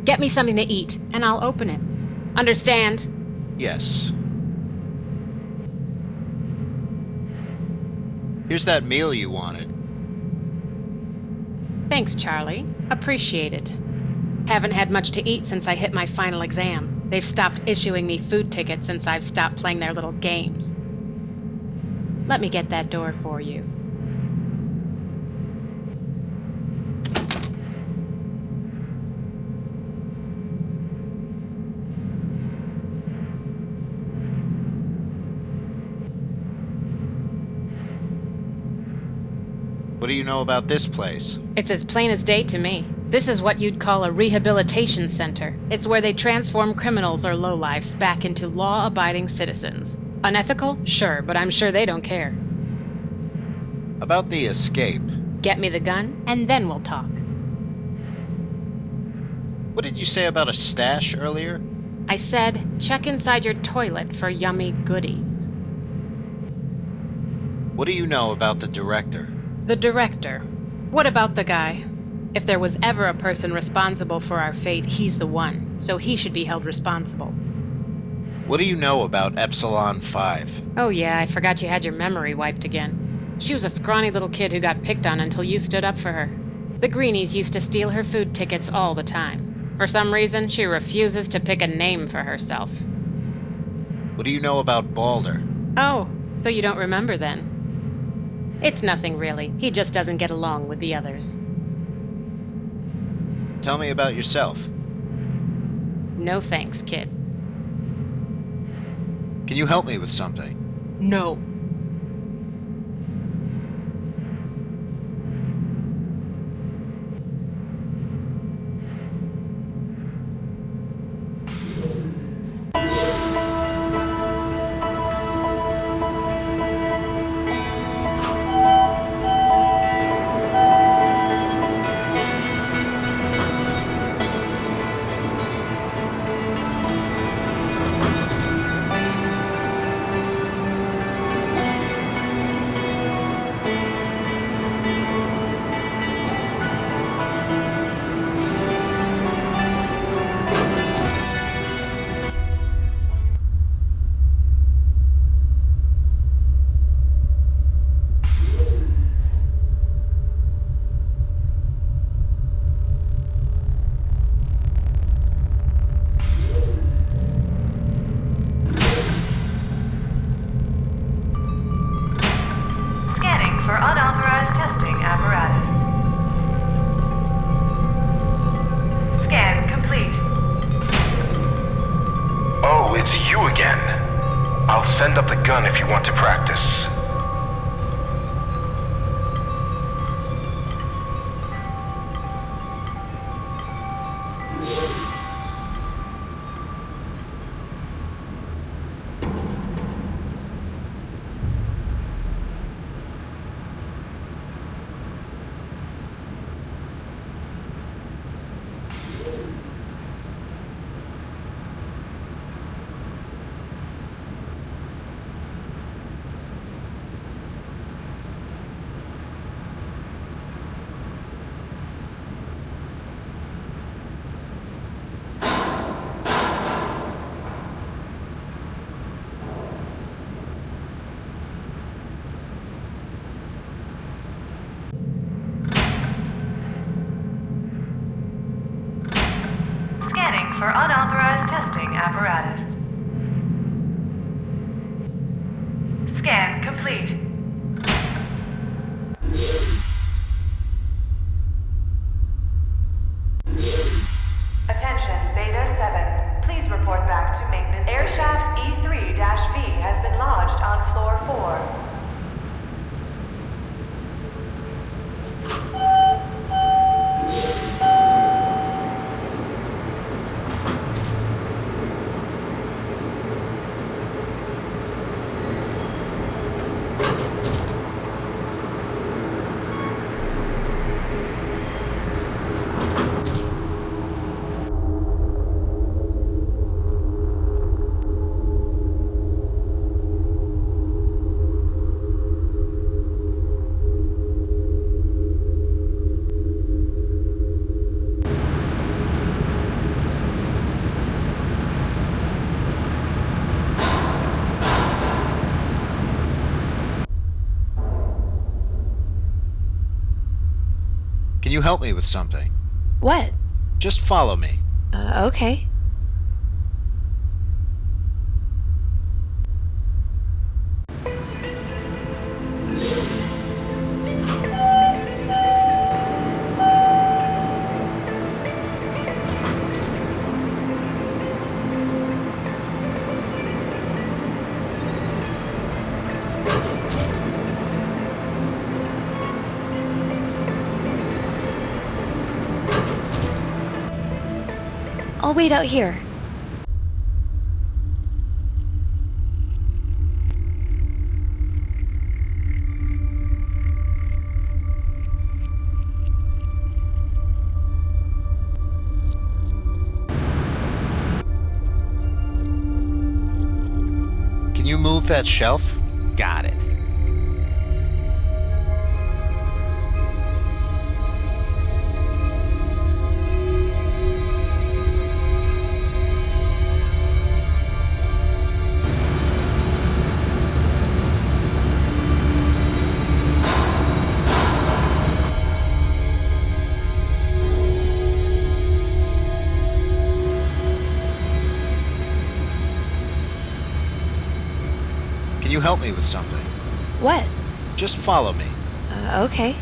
Get me something to eat, and I'll open it. Understand? Yes. Here's that meal you wanted. Thanks, Charlie. Appreciated. Haven't had much to eat since I hit my final exam. They've stopped issuing me food tickets since I've stopped playing their little games. Let me get that door for you. What do you know about this place? It's as plain as day to me. This is what you'd call a rehabilitation center. It's where they transform criminals or lowlifes back into law-abiding citizens. Unethical? Sure, but I'm sure they don't care. About the escape. Get me the gun, and then we'll talk. What did you say about a stash earlier? I said, check inside your toilet for yummy goodies. What do you know about the director? The director. What about the guy? If there was ever a person responsible for our fate, he's the one, so he should be held responsible. What do you know about Epsilon 5? Oh yeah, I forgot you had your memory wiped again. She was a scrawny little kid who got picked on until you stood up for her. The greenies used to steal her food tickets all the time. For some reason, she refuses to pick a name for herself. What do you know about Balder? Oh, so you don't remember then? It's nothing really. He just doesn't get along with the others. Tell me about yourself. No thanks, kid. Can you help me with something? No. For unauthorized testing apparatus. Scan complete. Oh, it's you again. I'll send up the gun if you want to practice. Scanning for unauthorized testing apparatus. Scan complete. Attention, Beta 7. Please report back to maintenance. Airshaft E3-V has been lodged on floor 4. Can you help me with something? What? Just follow me. Okay. I'll wait out here. Can you move that shelf? Got it. Can you help me with something? What? Just follow me. Okay.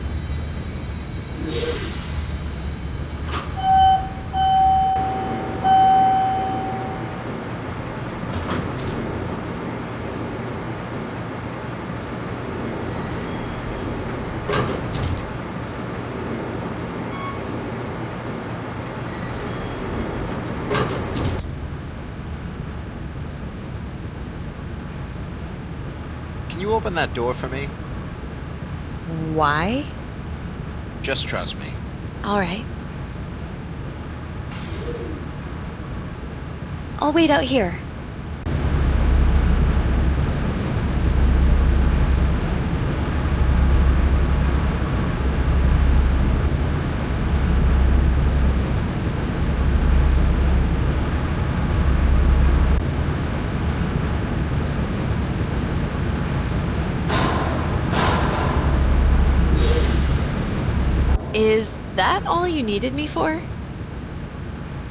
Can you open that door for me? Why? Just trust me. All right. I'll wait out here. Is that all you needed me for?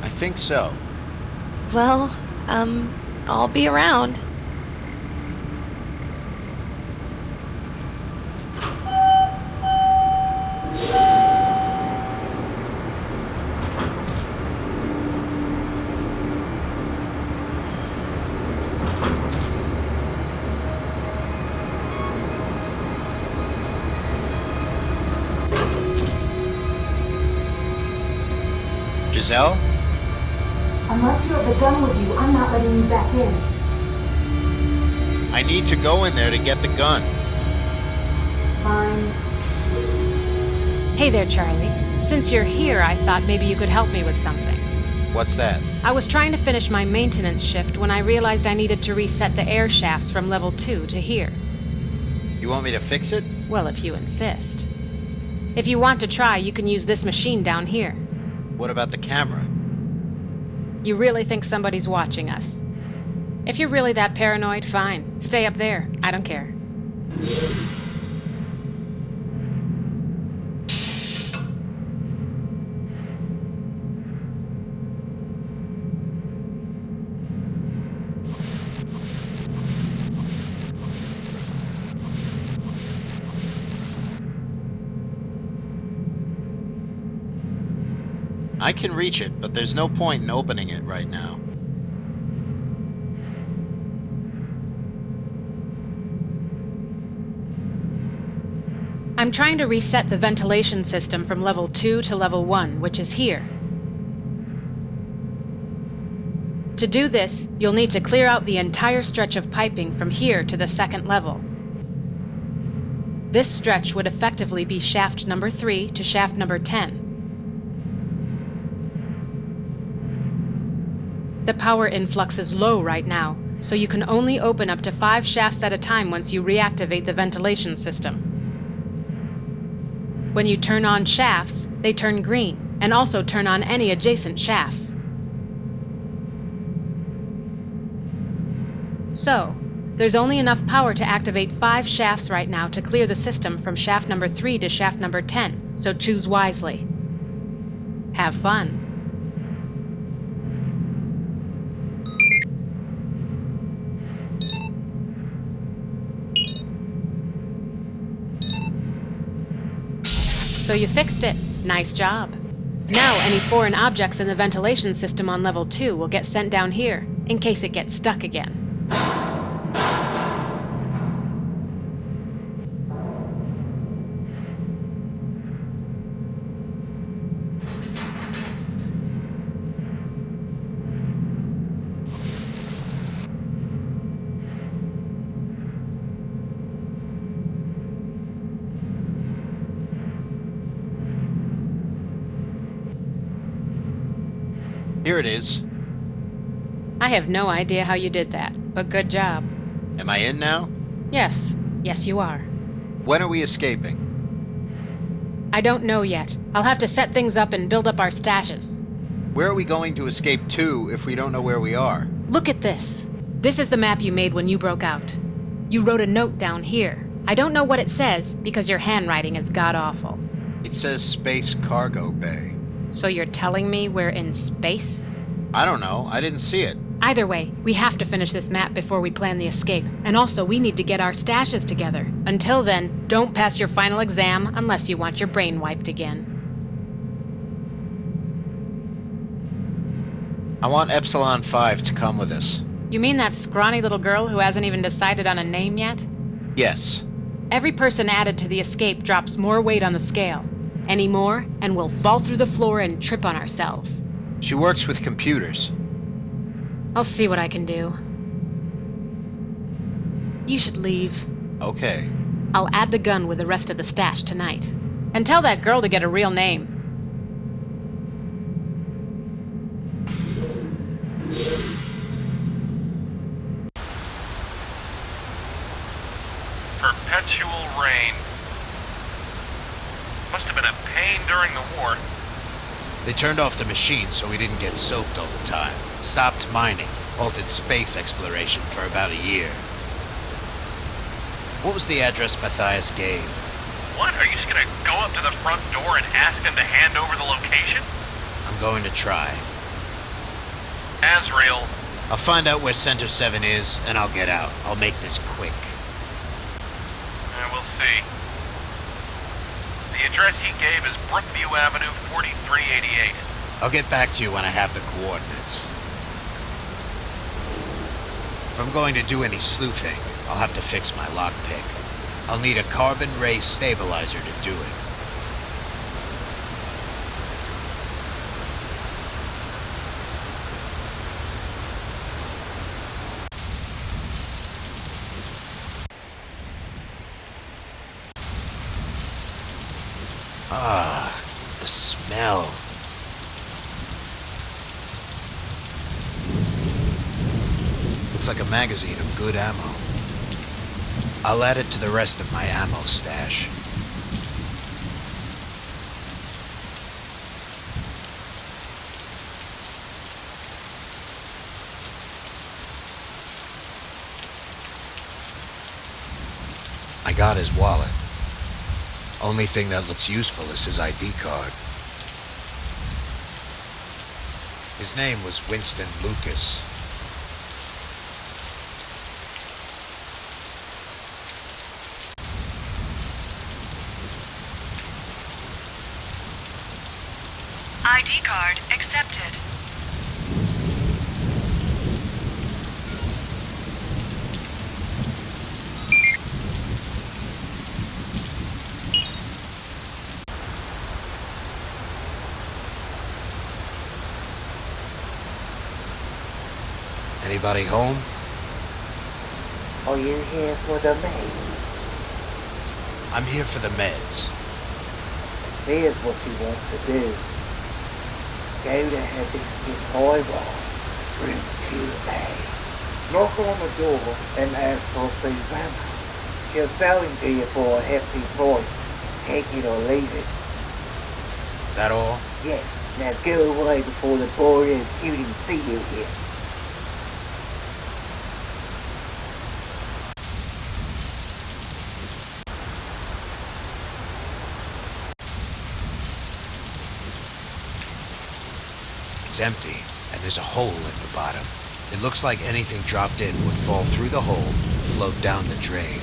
I think so. Well, I'll be around. Giselle? Unless you have the gun with you, I'm not letting you back in. I need to go in there to get the gun. Fine. Hey there, Charlie. Since you're here, I thought maybe you could help me with something. What's that? I was trying to finish my maintenance shift when I realized I needed to reset the air shafts from level 2 to here. You want me to fix it? Well, if you insist. If you want to try, you can use this machine down here. What about the camera? You really think somebody's watching us? If you're really that paranoid, fine. Stay up there. I don't care. I can reach it, but there's no point in opening it right now. I'm trying to reset the ventilation system from level 2 to level 1, which is here. To do this, you'll need to clear out the entire stretch of piping from here to the second level. This stretch would effectively be shaft number 3 to shaft number 10. The power influx is low right now, so you can only open up to 5 shafts at a time once you reactivate the ventilation system. When you turn on shafts, they turn green, and also turn on any adjacent shafts. So, There's only enough power to activate 5 shafts right now to clear the system from shaft number 3 to shaft number 10, so choose wisely. Have fun. So you fixed it. Nice job. Now any foreign objects in the ventilation system on level 2 will get sent down here, in case it gets stuck again. Here it is. I have no idea how you did that, but good job. Am I in now? Yes. Yes, you are. When are we escaping? I don't know yet. I'll have to set things up and build up our stashes. Where are we going to escape to if we don't know where we are? Look at this. This is the map you made when you broke out. You wrote a note down here. I don't know what it says because your handwriting is god-awful. It says Space Cargo Bay. So you're telling me we're in space? I don't know. I didn't see it. Either way, we have to finish this map before we plan the escape. And also, we need to get our stashes together. Until then, don't pass your final exam unless you want your brain wiped again. I want Epsilon 5 to come with us. You mean that scrawny little girl who hasn't even decided on a name yet? Yes. Every person added to the escape drops more weight on the scale. Any more, and we'll fall through the floor and trip on ourselves. She works with computers. I'll see what I can do. You should leave. Okay. I'll add the gun with the rest of the stash tonight. And tell that girl to get a real name. Perpetual rain. Must have been a pain during the war. They turned off the machine so we didn't get soaked all the time. Stopped mining. Halted space exploration for about a year. What was the address Matthias gave? What? Are you just gonna go up to the front door and ask him to hand over the location? I'm going to try. Azrael. I'll find out where Center 7 is, and I'll get out. I'll make this quick. We'll see. The address he gave is Brookview Avenue, 4388. I'll get back to you when I have the coordinates. If I'm going to do any sleuthing, I'll have to fix my lockpick. I'll need a carbon ray stabilizer to do it. Ah, the smell. Looks like a magazine of good ammo. I'll add it to the rest of my ammo stash. I got his wallet. Only thing that looks useful is his ID card. His name was Winston Lucas. ID card accepted. Anybody home? Are you here for the meds? I'm here for the meds. Here's what you want to do. Go to Hibiscus Highway, room 2A. Knock on the door and ask for Susanna. She'll sell him to you for a hefty price. Take it or leave it. Is that all? Yes. Now go away before the boy and cutie see you here. It's empty, and there's a hole in the bottom. It looks like anything dropped in would fall through the hole and float down the drain.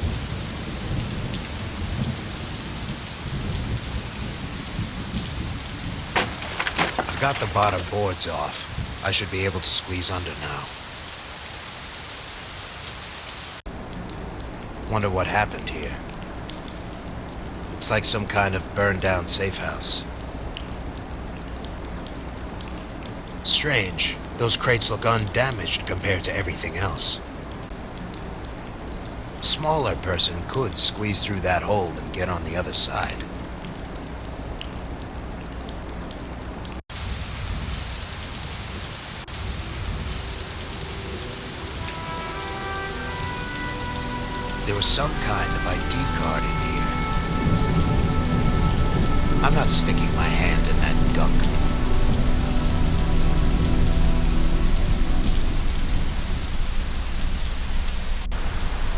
I've got the bottom boards off. I should be able to squeeze under now. Wonder what happened here. It's like some kind of burned-down safe house. Strange. Those crates look undamaged compared to everything else. A smaller person could squeeze through that hole and get on the other side. There was some kind of ID card in here. I'm not sticking my hand in that gunk.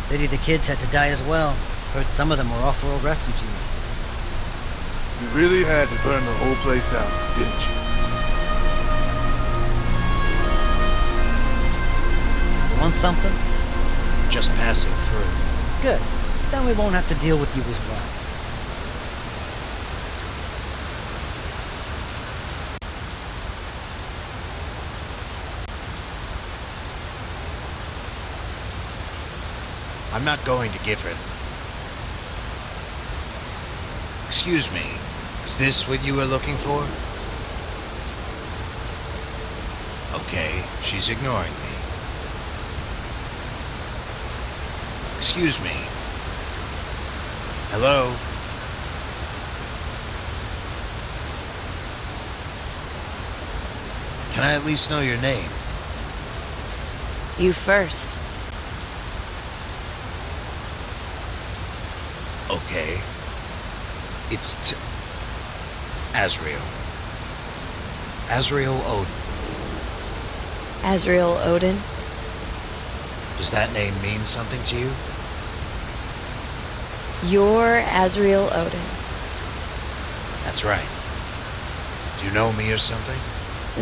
Pity the kids had to die as well. Heard some of them were off-world refugees. You really had to burn the whole place down, didn't you? You want something? Just passing through. Good. Then we won't have to deal with you as well. I'm not going to give her... Excuse me, is this what you were looking for? Okay, she's ignoring me. Excuse me. Hello? Can I at least know your name? You first. Okay. It's Azrael. Azrael Odin. Azrael Odin? Does that name mean something to you? You're Azrael Odin. That's right. Do you know me or something?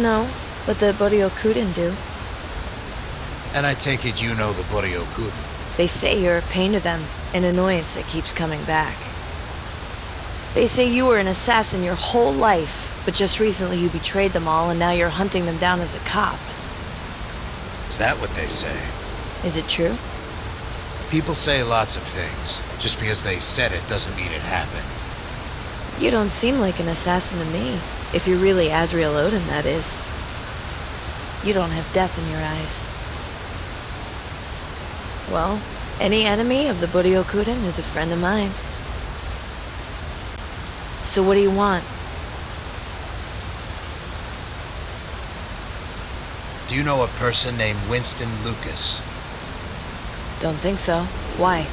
No, but the Boryokuden do. And I take it you know the Boryokuden. They say you're a pain to them, an annoyance that keeps coming back. They say you were an assassin your whole life, but just recently you betrayed them all and now you're hunting them down as a cop. Is that what they say? Is it true? People say lots of things. Just because they said it doesn't mean it happened. You don't seem like an assassin to me. If you're really Azrael Odin, that is. You don't have death in your eyes. Well, any enemy of the Boryokuden is a friend of mine. So what do you want? Do you know a person named Winston Lucas? Don't think so. Why?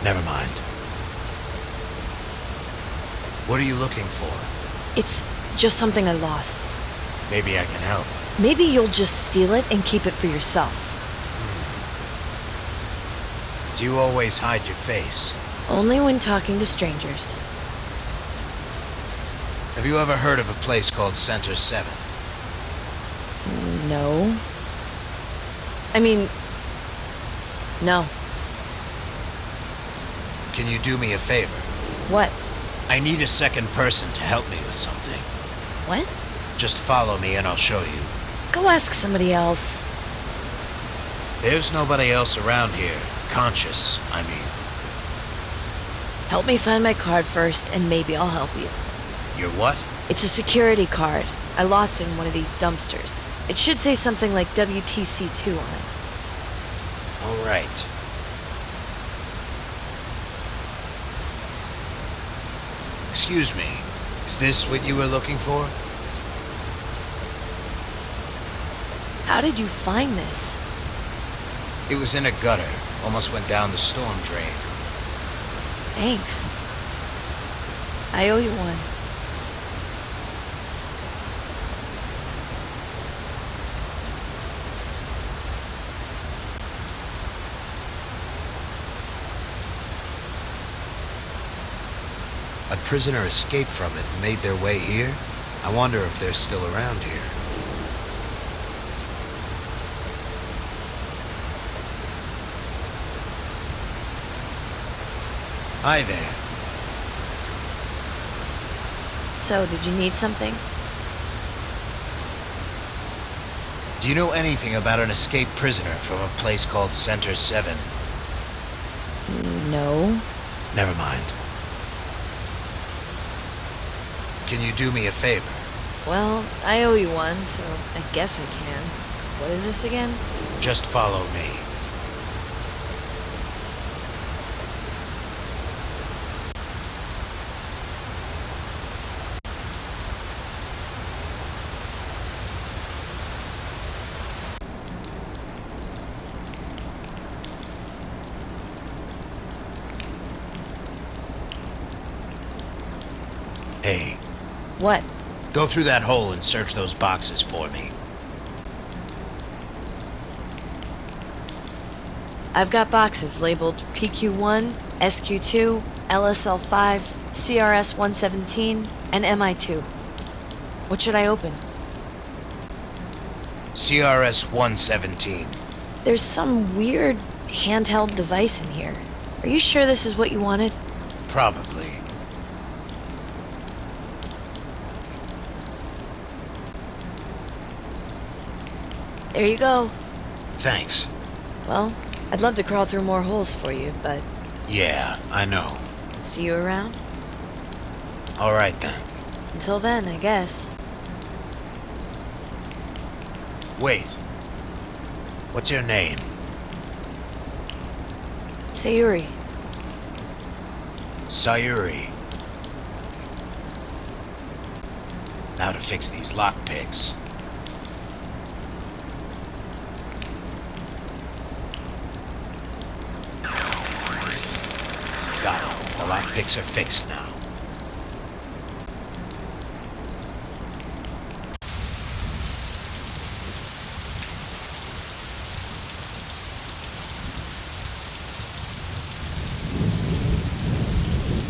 Never mind. What are you looking for? It's just something I lost. Maybe I can help. Maybe you'll just steal it and keep it for yourself. Do you always hide your face? Only when talking to strangers. Have you ever heard of a place called Center 7? No. I mean, no. Can you do me a favor? What? I need a second person to help me with something. What? Just follow me and I'll show you. Go ask somebody else. There's nobody else around here. Conscious, I mean. Help me find my card first, and maybe I'll help you. Your what? It's a security card. I lost it in one of these dumpsters. It should say something like WTC2 on it. All right. Excuse me. Is this what you were looking for? How did you find this? It was in a gutter. Almost went down the storm drain. Thanks. I owe you one. A prisoner escaped from it and made their way here? I wonder if they're still around here. Hi there. So, did you need something? Do you know anything about an escaped prisoner from a place called Center 7? No. Never mind. Can you do me a favor? Well, I owe you one, so I guess I can. What is this again? Just follow me. Hey. What? Go through that hole and search those boxes for me. I've got boxes labeled PQ1, SQ2, LSL5, CRS-117, and MI2. What should I open? CRS-117. There's some weird handheld device in here. Are you sure this is what you wanted? Probably. There you go. Thanks. Well, I'd love to crawl through more holes for you, but... Yeah, I know. See you around? All right then. Until then, I guess. Wait. What's your name? Sayuri. Sayuri. Now to fix these lockpicks. Got it. The lockpicks are fixed now.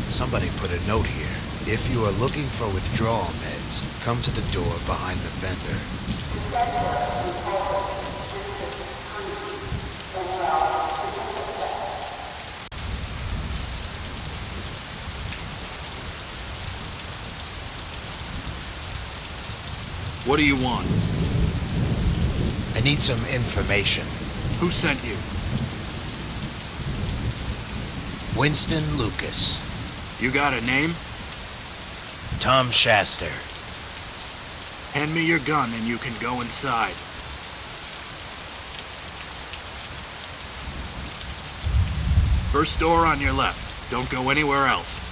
Somebody put a note here. If you are looking for withdrawal meds, come to the door behind the vendor. What do you want? I need some information. Who sent you? Winston Lucas. You got a name? Tom Shaster. Hand me your gun and you can go inside. First door on your left. Don't go anywhere else.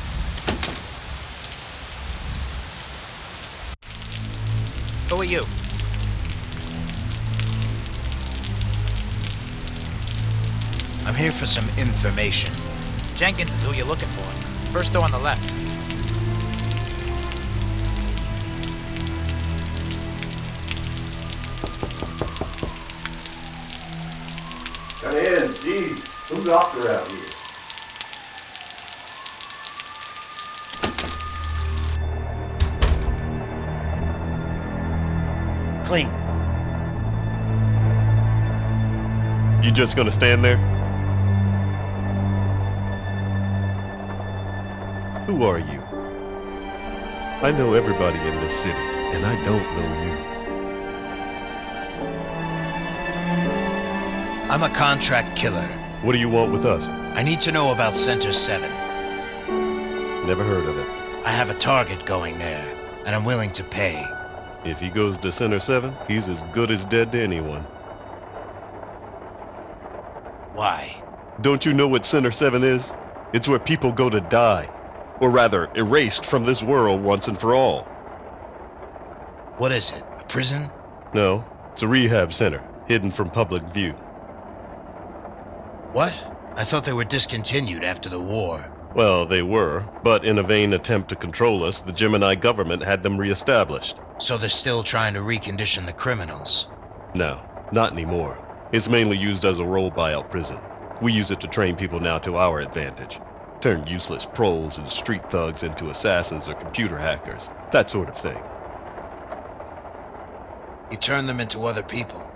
Who are you? I'm here for some information. Jenkins is who you're looking for. First door on the left. Come in, geez. Who's doctor out here? Clean. You just gonna stand there? Who are you? I know everybody in this city, and I don't know you. I'm a contract killer. What do you want with us? I need to know about Center 7. Never heard of it. I have a target going there, and I'm willing to pay. If he goes to Center 7, he's as good as dead to anyone. Why? Don't you know what Center 7 is? It's where people go to die. Or rather, erased from this world once and for all. What is it? A prison? No, it's a rehab center, hidden from public view. What? I thought they were discontinued after the war. Well, they were, but in a vain attempt to control us, the Gemini government had them reestablished. So they're still trying to recondition the criminals? No, not anymore. It's mainly used as a role buyout prison. We use it to train people now to our advantage. Turn useless proles and street thugs into assassins or computer hackers. That sort of thing. You turn them into other people?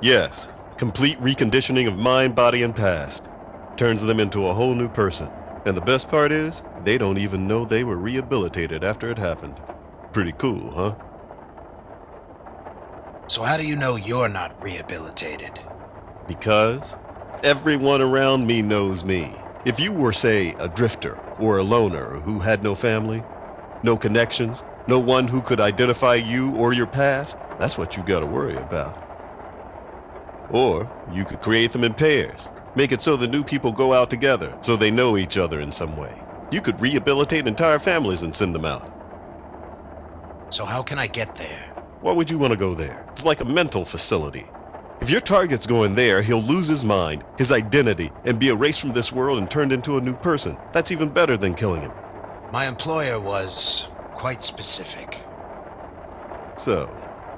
Yes. Complete reconditioning of mind, body, and past. Turns them into a whole new person. And the best part is, they don't even know they were rehabilitated after it happened. Pretty cool, huh? So how do you know you're not rehabilitated? Because everyone around me knows me. If you were, say, a drifter or a loner who had no family, no connections, no one who could identify you or your past, that's what you gotta worry about. Or you could create them in pairs. Make it so the new people go out together, so they know each other in some way. You could rehabilitate entire families and send them out. So how can I get there? Why would you want to go there? It's like a mental facility. If your target's going there, he'll lose his mind, his identity, and be erased from this world and turned into a new person. That's even better than killing him. My employer was quite specific. So,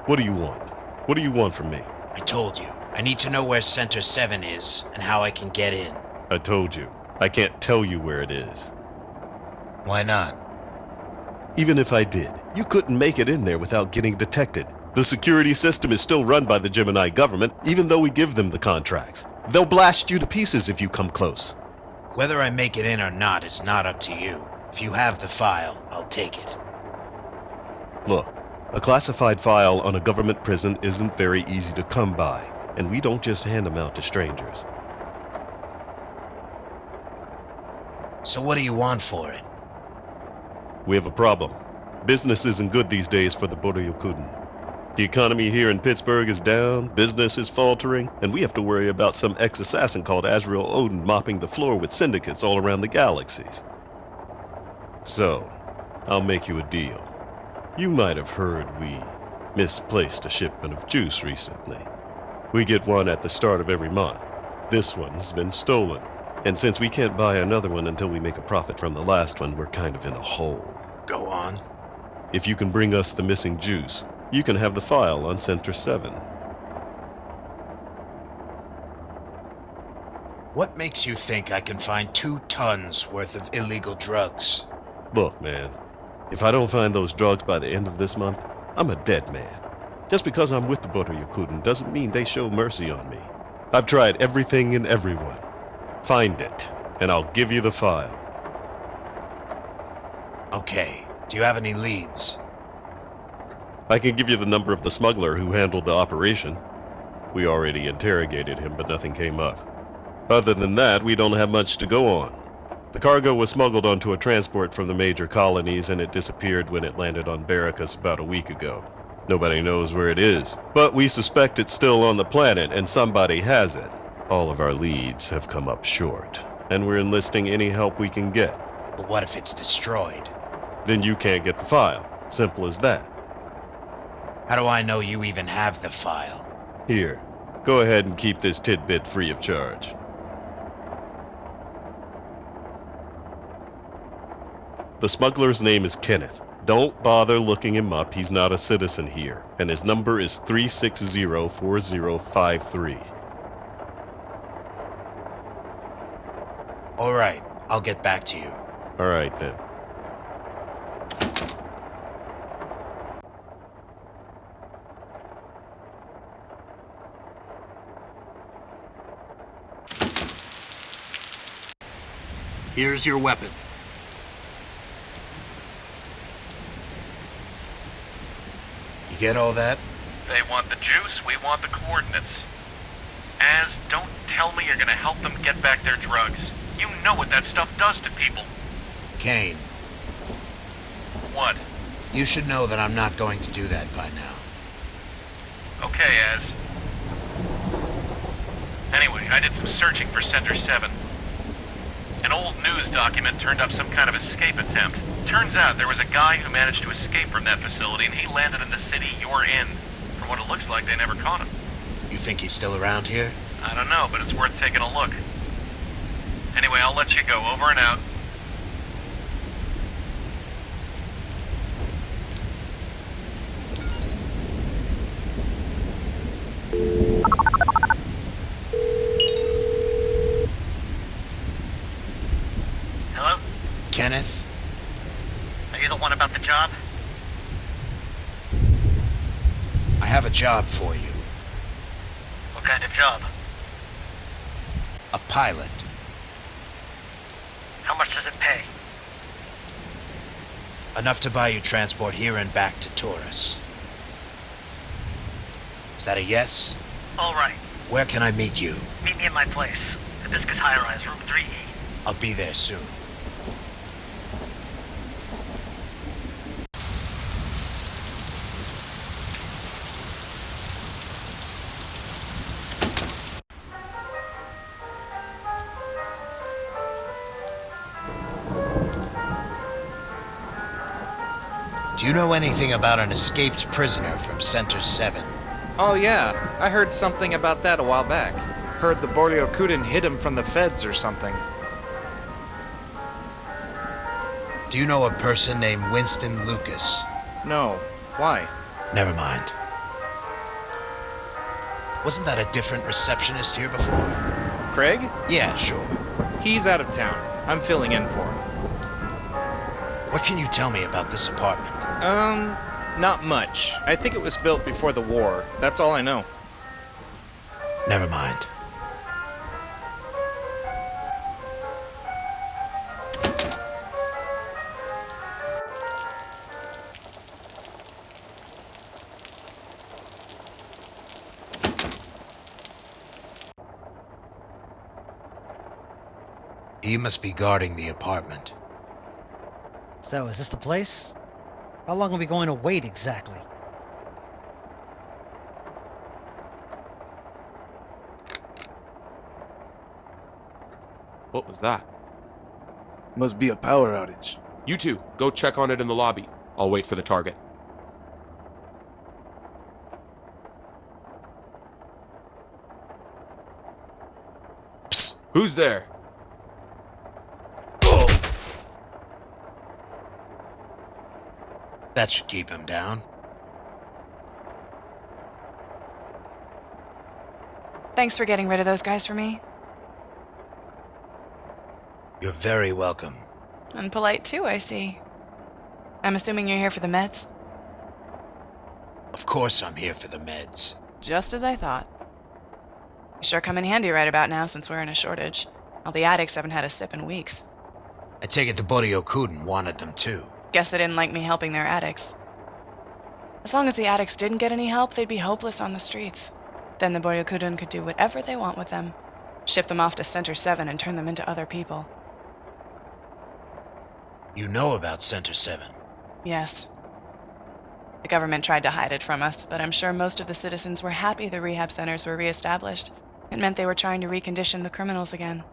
what do you want? What do you want from me? I told you. I need to know where Center 7 is and how I can get in. I told you. I can't tell you where it is. Why not? Even if I did, you couldn't make it in there without getting detected. The security system is still run by the Gemini government, even though we give them the contracts. They'll blast you to pieces if you come close. Whether I make it in or not is not up to you. If you have the file, I'll take it. Look, a classified file on a government prison isn't very easy to come by, and we don't just hand them out to strangers. So what do you want for it? We have a problem. Business isn't good these days for the Boryokuden. The economy here in Pittsburgh is down, business is faltering, and we have to worry about some ex-assassin called Azrael Odin mopping the floor with syndicates all around the galaxies. So, I'll make you a deal. You might have heard we misplaced a shipment of juice recently. We get one at the start of every month. This one's been stolen. And since we can't buy another one until we make a profit from the last one, we're kind of in a hole. Go on. If you can bring us the missing juice, you can have the file on Center 7. What makes you think I can find 2 tons worth of illegal drugs? Look, man, if I don't find those drugs by the end of this month, I'm a dead man. Just because I'm with the Boryokuden doesn't mean they show mercy on me. I've tried everything and everyone. Find it, and I'll give you the file. Okay. Do you have any leads? I can give you the number of the smuggler who handled the operation. We already interrogated him, but nothing came up. Other than that, we don't have much to go on. The cargo was smuggled onto a transport from the major colonies, and it disappeared when it landed on Barracus about a week ago. Nobody knows where it is, but we suspect it's still on the planet, and somebody has it. All of our leads have come up short, and we're enlisting any help we can get. But what if it's destroyed? Then you can't get the file. Simple as that. How do I know you even have the file? Here, go ahead and keep this tidbit free of charge. The smuggler's name is Kenneth. Don't bother looking him up. He's not a citizen here, and his number is 3604053. All right, I'll get back to you. All right, then. Here's your weapon. You get all that? They want the juice, we want the coordinates. Az, don't tell me you're gonna help them get back their drugs. You know what that stuff does to people. Kane. What? You should know that I'm not going to do that by now. Okay, Az. Anyway, I did some searching for Center 7. An old news document turned up some kind of escape attempt. Turns out there was a guy who managed to escape from that facility, and he landed in the city you're in. From what it looks like, they never caught him. You think he's still around here? I don't know, but it's worth taking a look. Anyway, I'll let you go. Over and out. Hello? Kenneth? Are you the one about the job? I have a job for you. What kind of job? A pilot. How much does it pay? Enough to buy you transport here and back to Taurus. Is that a yes? All right. Where can I meet you? Meet me at my place. Hibiscus High-Rise, room 3E. I'll be there soon. Do you know anything about an escaped prisoner from Center 7? Oh yeah, I heard something about that a while back. Heard the Boryokuden hid him from the feds or something. Do you know a person named Winston Lucas? No. Why? Never mind. Wasn't that a different receptionist here before? Craig? Yeah, sure. He's out of town. I'm filling in for him. What can you tell me about this apartment? Not much. I think it was built before the war. That's all I know. Never mind. You must be guarding the apartment. So, is this the place? How long are we going to wait exactly? What was that? Must be a power outage. You two, go check on it in the lobby. I'll wait for the target. Psst! Who's there? That should keep him down. Thanks for getting rid of those guys for me. You're very welcome. And polite too, I see. I'm assuming you're here for the meds? Of course I'm here for the meds. Just as I thought. You sure come in handy right about now since we're in a shortage. All the addicts haven't had a sip in weeks. I take it the Boryokuden wanted them too. Guess they didn't like me helping their addicts. As long as the addicts didn't get any help, they'd be hopeless on the streets. Then the Boryokuden could do whatever they want with them. Ship them off to Center 7 and turn them into other people. You know about Center 7? Yes. The government tried to hide it from us, but I'm sure most of the citizens were happy the rehab centers were reestablished. It meant they were trying to recondition the criminals again.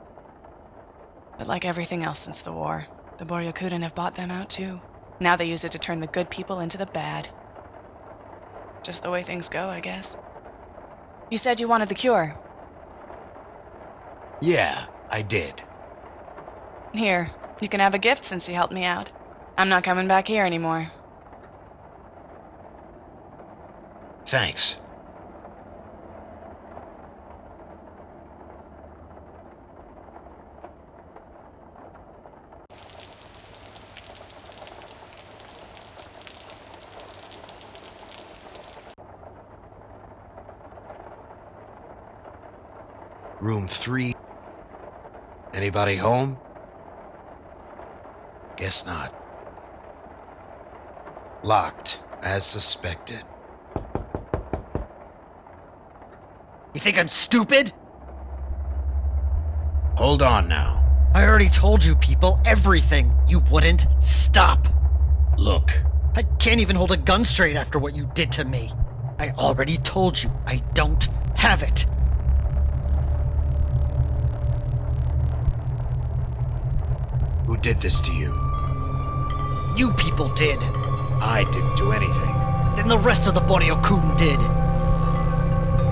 But like everything else since the war, the Boryokuden have bought them out too. Now they use it to turn the good people into the bad. Just the way things go, I guess. You said you wanted the cure. Yeah, I did. Here, you can have a gift since you helped me out. I'm not coming back here anymore. Thanks. Room 3. Anybody home? Guess not. Locked, as suspected. You think I'm stupid? Hold on now. I already told you people everything. You wouldn't stop. Look. I can't even hold a gun straight after what you did to me. I already told you I don't have it. Who did this to you? You people did. I didn't do anything. Then the rest of the Boryokuden did.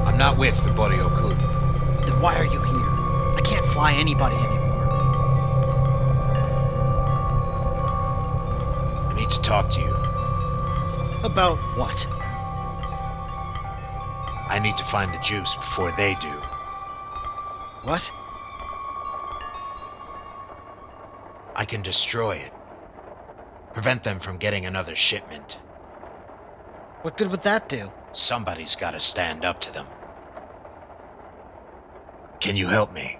I'm not with the Boryokuden. Then why are you here? I can't fly anybody anymore. I need to talk to you. About what? I need to find the juice before they do. What? I can destroy it. Prevent them from getting another shipment. What good would that do? Somebody's gotta stand up to them. Can you help me?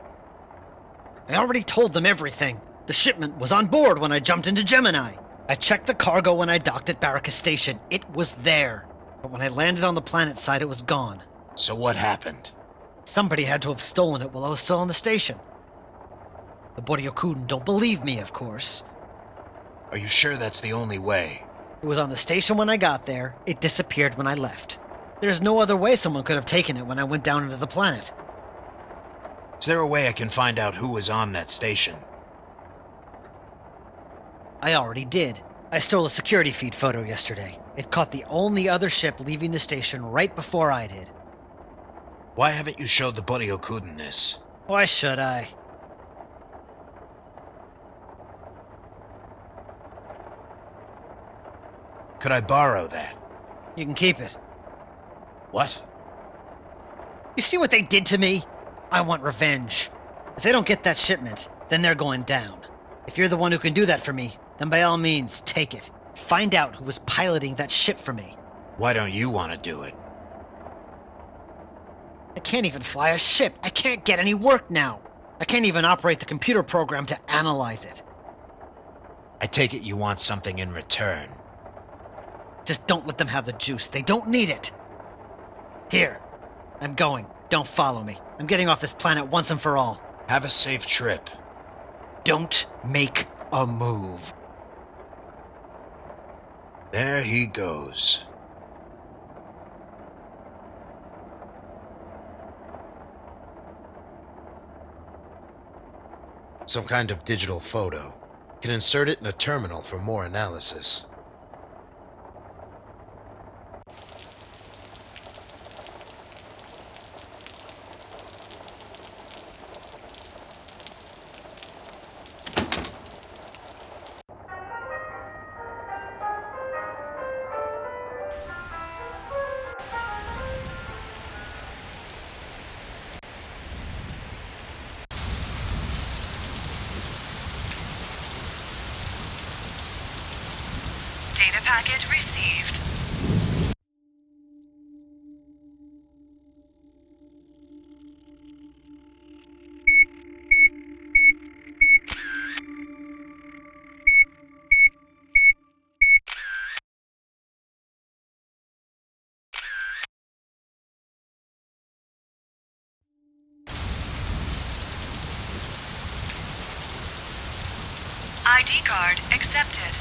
I already told them everything. The shipment was on board when I jumped into Gemini. I checked the cargo when I docked at Barracus Station. It was there. But when I landed on the planet side, it was gone. So what happened? Somebody had to have stolen it while I was still on the station. The Boryokuden don't believe me, of course. Are you sure that's the only way? It was on the station when I got there. It disappeared when I left. There's no other way someone could have taken it when I went down into the planet. Is there a way I can find out who was on that station? I already did. I stole a security feed photo yesterday. It caught the only other ship leaving the station right before I did. Why haven't you showed the Boryokuden this? Why should I? Could I borrow that? You can keep it. What? You see what they did to me? I want revenge. If they don't get that shipment, then they're going down. If you're the one who can do that for me, then by all means, take it. Find out who was piloting that ship for me. Why don't you want to do it? I can't even fly a ship. I can't get any work now. I can't even operate the computer program to analyze it. I take it you want something in return. Just don't let them have the juice. They don't need it. Here. I'm going. Don't follow me. I'm getting off this planet once and for all. Have a safe trip. Don't make a move. There he goes. Some kind of digital photo. Can insert it in a terminal for more analysis. Data packet received. ID card accepted.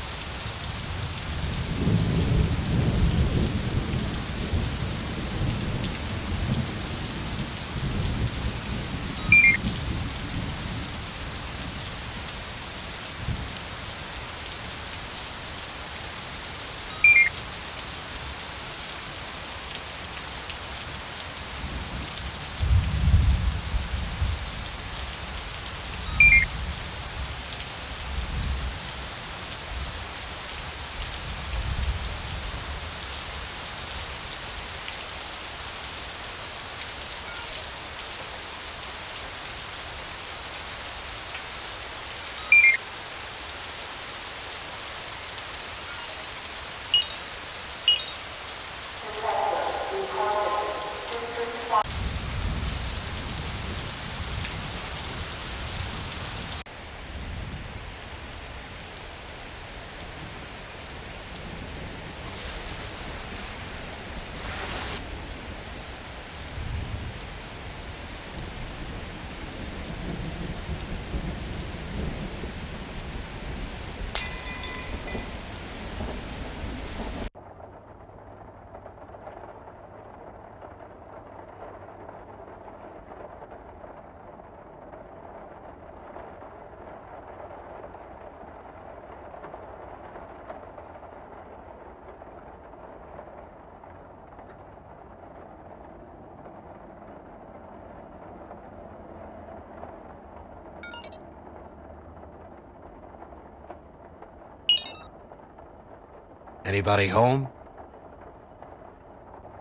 Anybody home?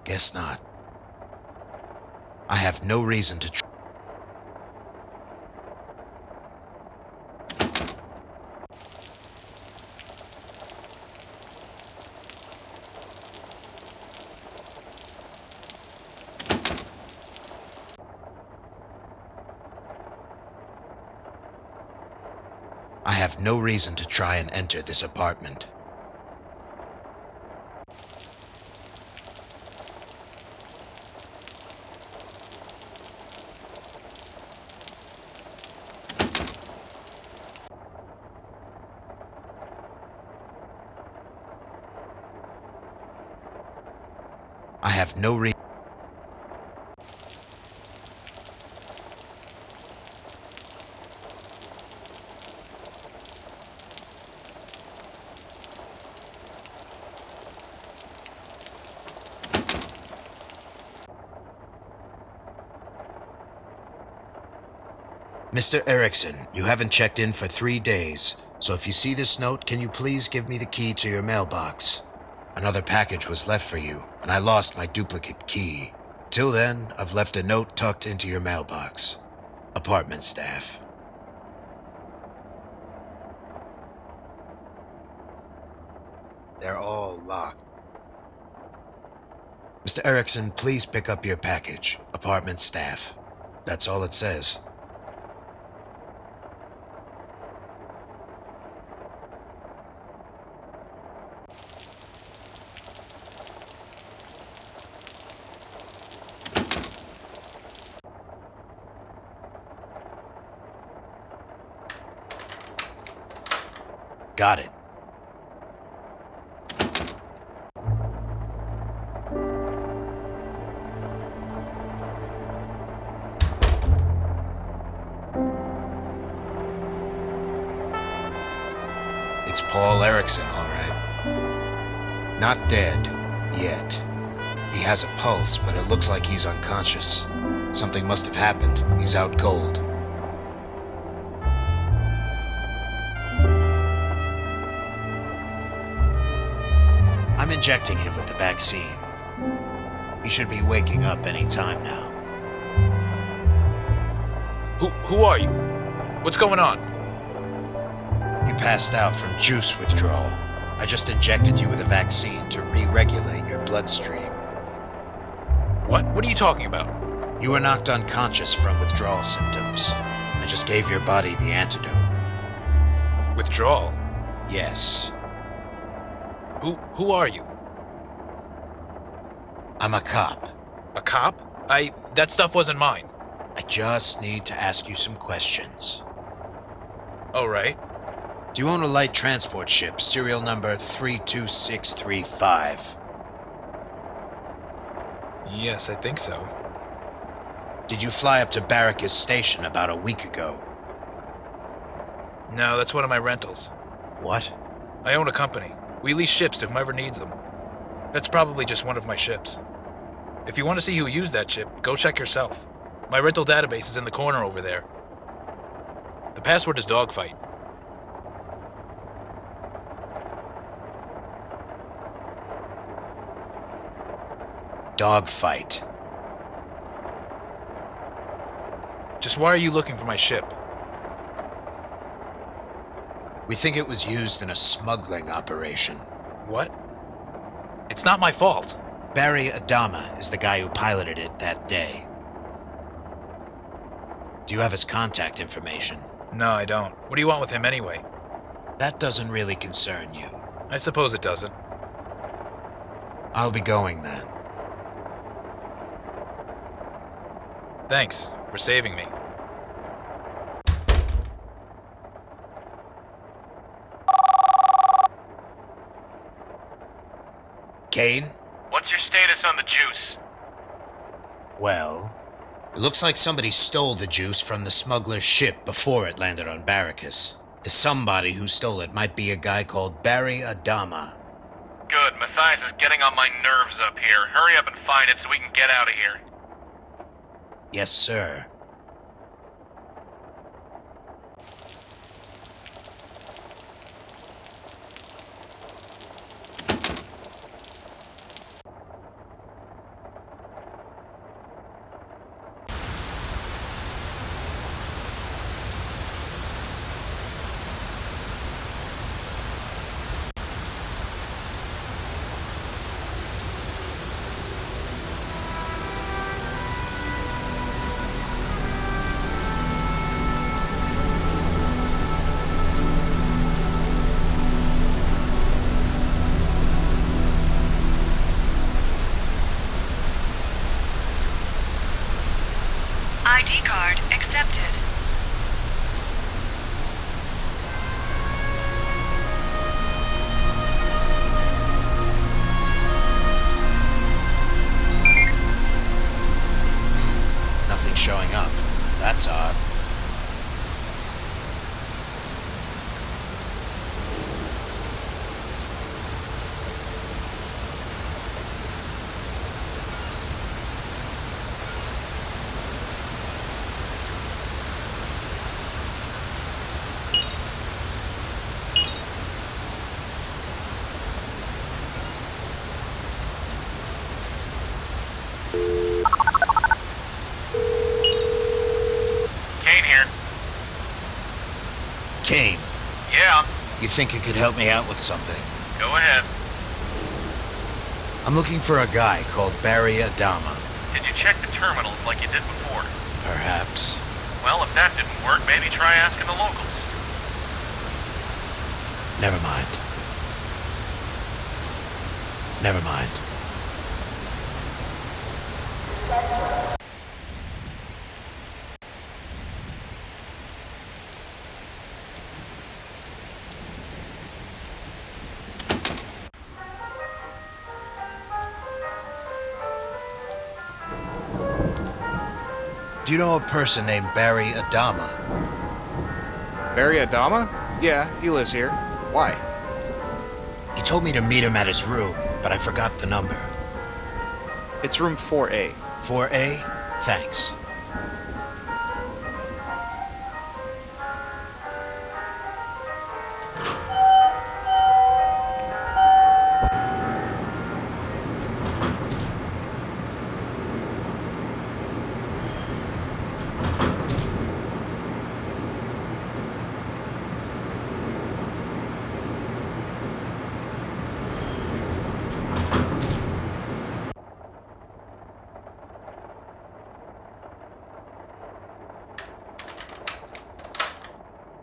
Guess not. I have no reason to I have no reason to try and enter this apartment. I have no reason. Mr. Erickson, you haven't checked in for 3 days, so if you see this note, can you please give me the key to your mailbox? Another package was left for you, and I lost my duplicate key. Till then, I've left a note tucked into your mailbox. Apartment staff. They're all locked. Mr. Erickson, please pick up your package. Apartment staff. That's all it says. Got it. It's Paul Erickson, all right. Not dead, yet. He has a pulse, but it looks like he's unconscious. Something must have happened. He's out cold. I'm injecting him with the vaccine. He should be waking up any time now. Who are you? What's going on? You passed out from juice withdrawal. I just injected you with a vaccine to re-regulate your bloodstream. What? What are you talking about? You were knocked unconscious from withdrawal symptoms. I just gave your body the antidote. Withdrawal? Yes. Who are you? I'm a cop. A cop? That stuff wasn't mine. I just need to ask you some questions. All right. Do you own a light transport ship, serial number 32635? Yes, I think so. Did you fly up to Barracus Station about a week ago? No, that's one of my rentals. What? I own a company. We lease ships to whomever needs them. That's probably just one of my ships. If you want to see who used that ship, go check yourself. My rental database is in the corner over there. The password is Dogfight. Dogfight. Just why are you looking for my ship? We think it was used in a smuggling operation. What? It's not my fault. Barry Adama is the guy who piloted it that day. Do you have his contact information? No, I don't. What do you want with him anyway? That doesn't really concern you. I suppose it doesn't. I'll be going then. Thanks for saving me. Kane? What's your status on the juice? Well, it looks like somebody stole the juice from the smuggler's ship before it landed on Barracus. The somebody who stole it might be a guy called Barry Adama. Good. Matthias is getting on my nerves up here. Hurry up and find it so we can get out of here. Yes, sir. accepted. Nothing showing up. That's odd. Kane. Yeah? You think you could help me out with something? Go ahead. I'm looking for a guy called Barry Adama. Did you check the terminals like you did before? Perhaps. Well, if that didn't work, maybe try asking the locals. Never mind. Never mind. Do you know a person named Barry Adama? Barry Adama? Yeah, he lives here. Why? He told me to meet him at his room, but I forgot the number. It's room 4A. 4A? Thanks.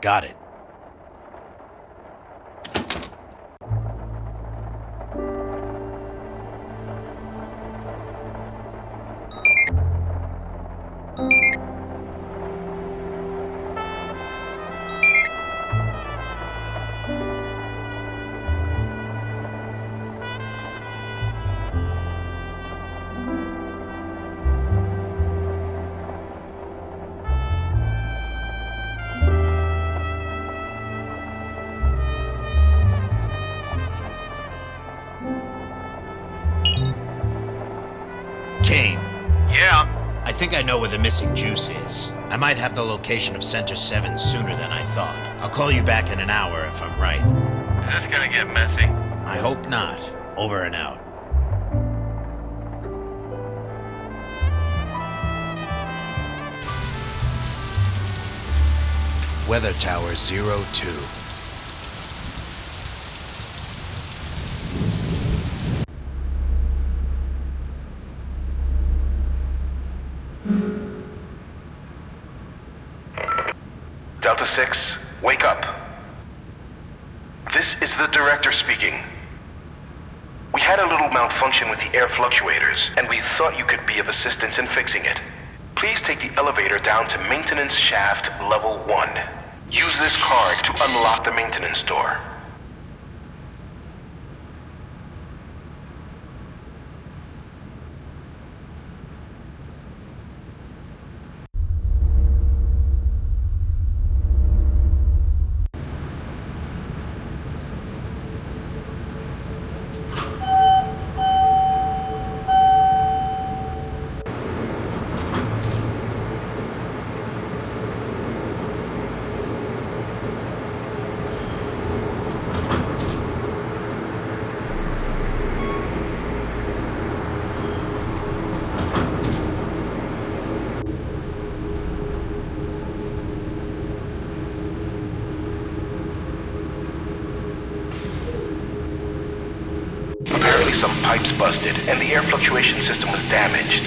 Got it. Kane. Yeah? I think I know where the missing juice is. I might have the location of Center 7 sooner than I thought. I'll call you back in an hour if I'm right. Is this gonna get messy? I hope not. Over and out. Weather Tower 02. Delta 6, wake up. This is the director speaking. We had a little malfunction with the air fluctuators, and we thought you could be of assistance in fixing it. Please take the elevator down to maintenance shaft level 1. Use this card to unlock the maintenance door. Some pipes busted, and the air fluctuation system was damaged.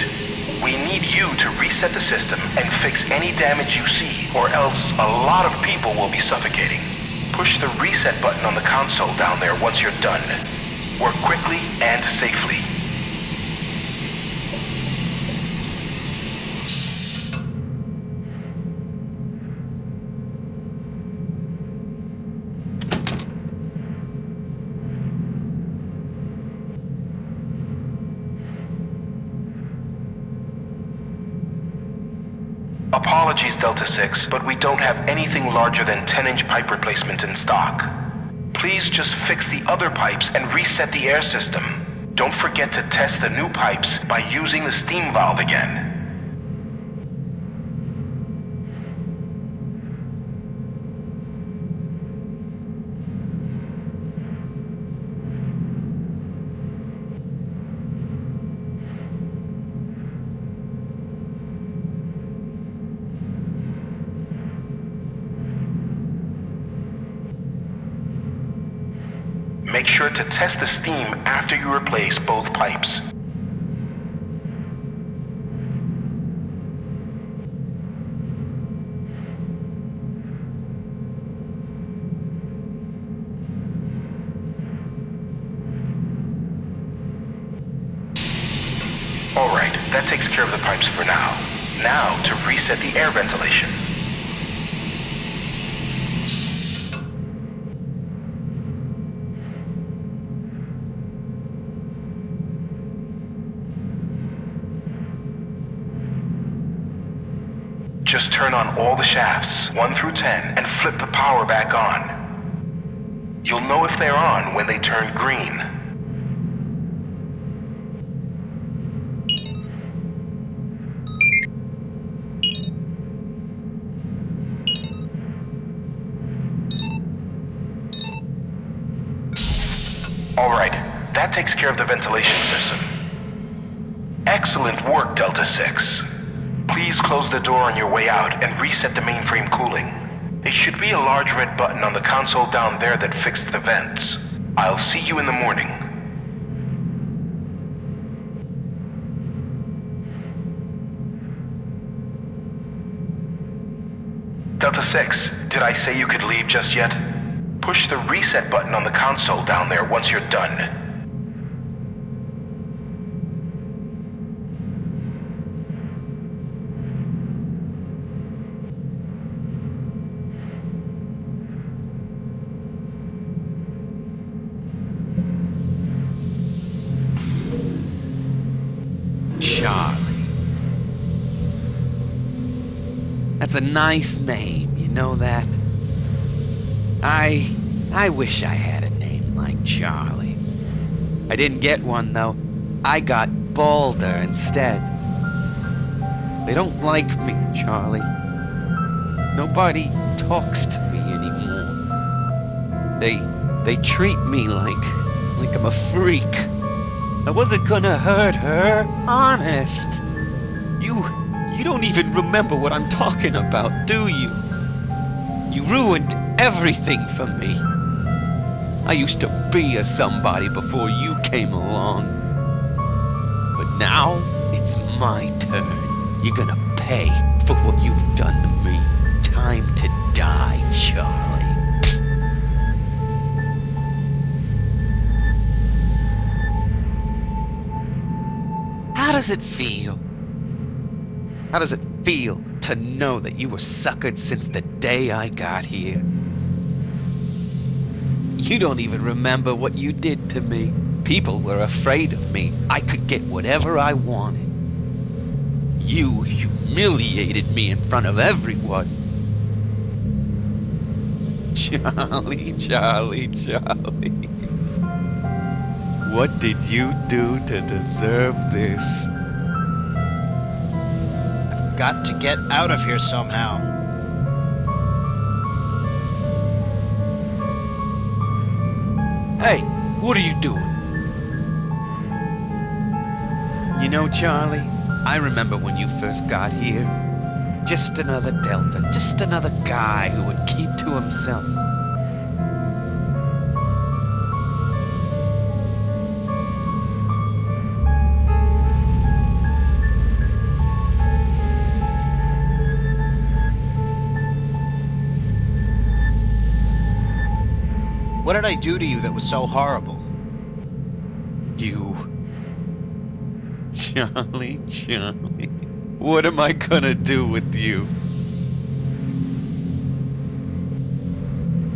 We need you to reset the system and fix any damage you see, or else a lot of people will be suffocating. Push the reset button on the console down there once you're done. Work quickly and safely. Apologies, Delta 6, but we don't have anything larger than 10-inch pipe replacement in stock. Please just fix the other pipes and reset the air system. Don't forget to test the new pipes by using the steam valve again. Make sure to test the steam after you replace both pipes. Alright, that takes care of the pipes for now. Now to reset the air ventilation. Just turn on all the shafts, 1 through 10, and flip the power back on. You'll know if they're on when they turn green. Alright, that takes care of the ventilation system. Excellent work, Delta 6. Please close the door on your way out and reset the mainframe cooling. There should be a large red button on the console down there that fixed the vents. I'll see you in the morning. Delta 6, did I say you could leave just yet? Push the reset button on the console down there once you're done. That's a nice name, you know that? I wish I had a name like Charlie. I didn't get one, though. I got Balder instead. They don't like me, Charlie. Nobody talks to me anymore. They treat me like I'm a freak. I wasn't gonna hurt her, honest. You don't even remember what I'm talking about, do you? You ruined everything for me. I used to be a somebody before you came along. But now, it's my turn. You're gonna pay for what you've done to me. Time to die, Charlie. How does it feel? How does it feel to know that you were suckered since the day I got here? You don't even remember what you did to me. People were afraid of me. I could get whatever I wanted. You humiliated me in front of everyone. Charlie. What did you do to deserve this? Got to get out of here somehow. Hey, what are you doing? You know, Charlie, I remember when you first got here. Just another Delta, just another guy who would keep to himself. What did I do to you that was so horrible? You... Charlie, what am I gonna do with you?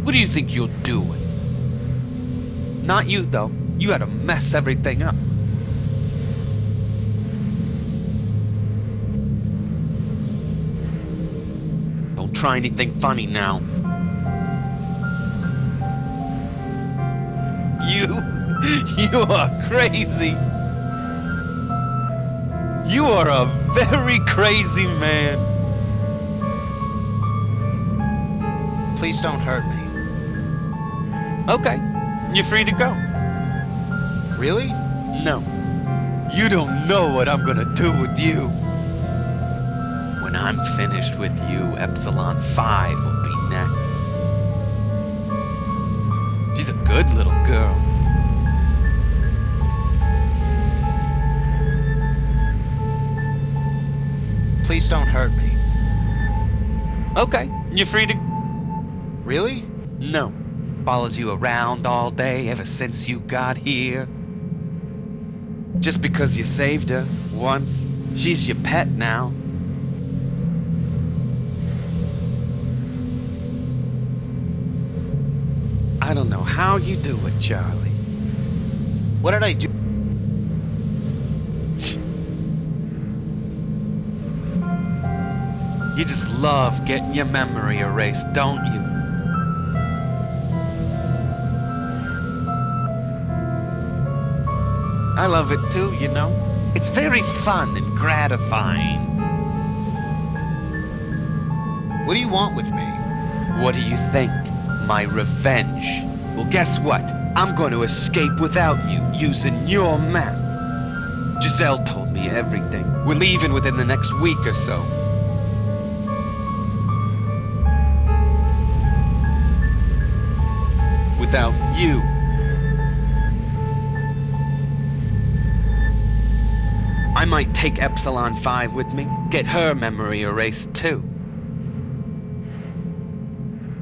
What do you think you're doing? Not you, though. You had to mess everything up. Don't try anything funny now. You are crazy. You are a very crazy man. Please don't hurt me. Okay, you're free to go. Really? No. You don't know what I'm gonna do with you. When I'm finished with you, Epsilon 5 will be next. She's a good little girl. Please don't hurt me. Okay, you're free to... Really? No. Follows you around all day ever since you got here. Just because you saved her once, she's your pet now. I don't know how you do it, Charlie. What did I do? You just love getting your memory erased, don't you? I love it too, you know? It's very fun and gratifying. What do you want with me? What do you think? My revenge. Well, guess what? I'm going to escape without you, using your map. Giselle told me everything. We're leaving within the next week or so. Without you. I might take Epsilon 5 with me, get her memory erased too.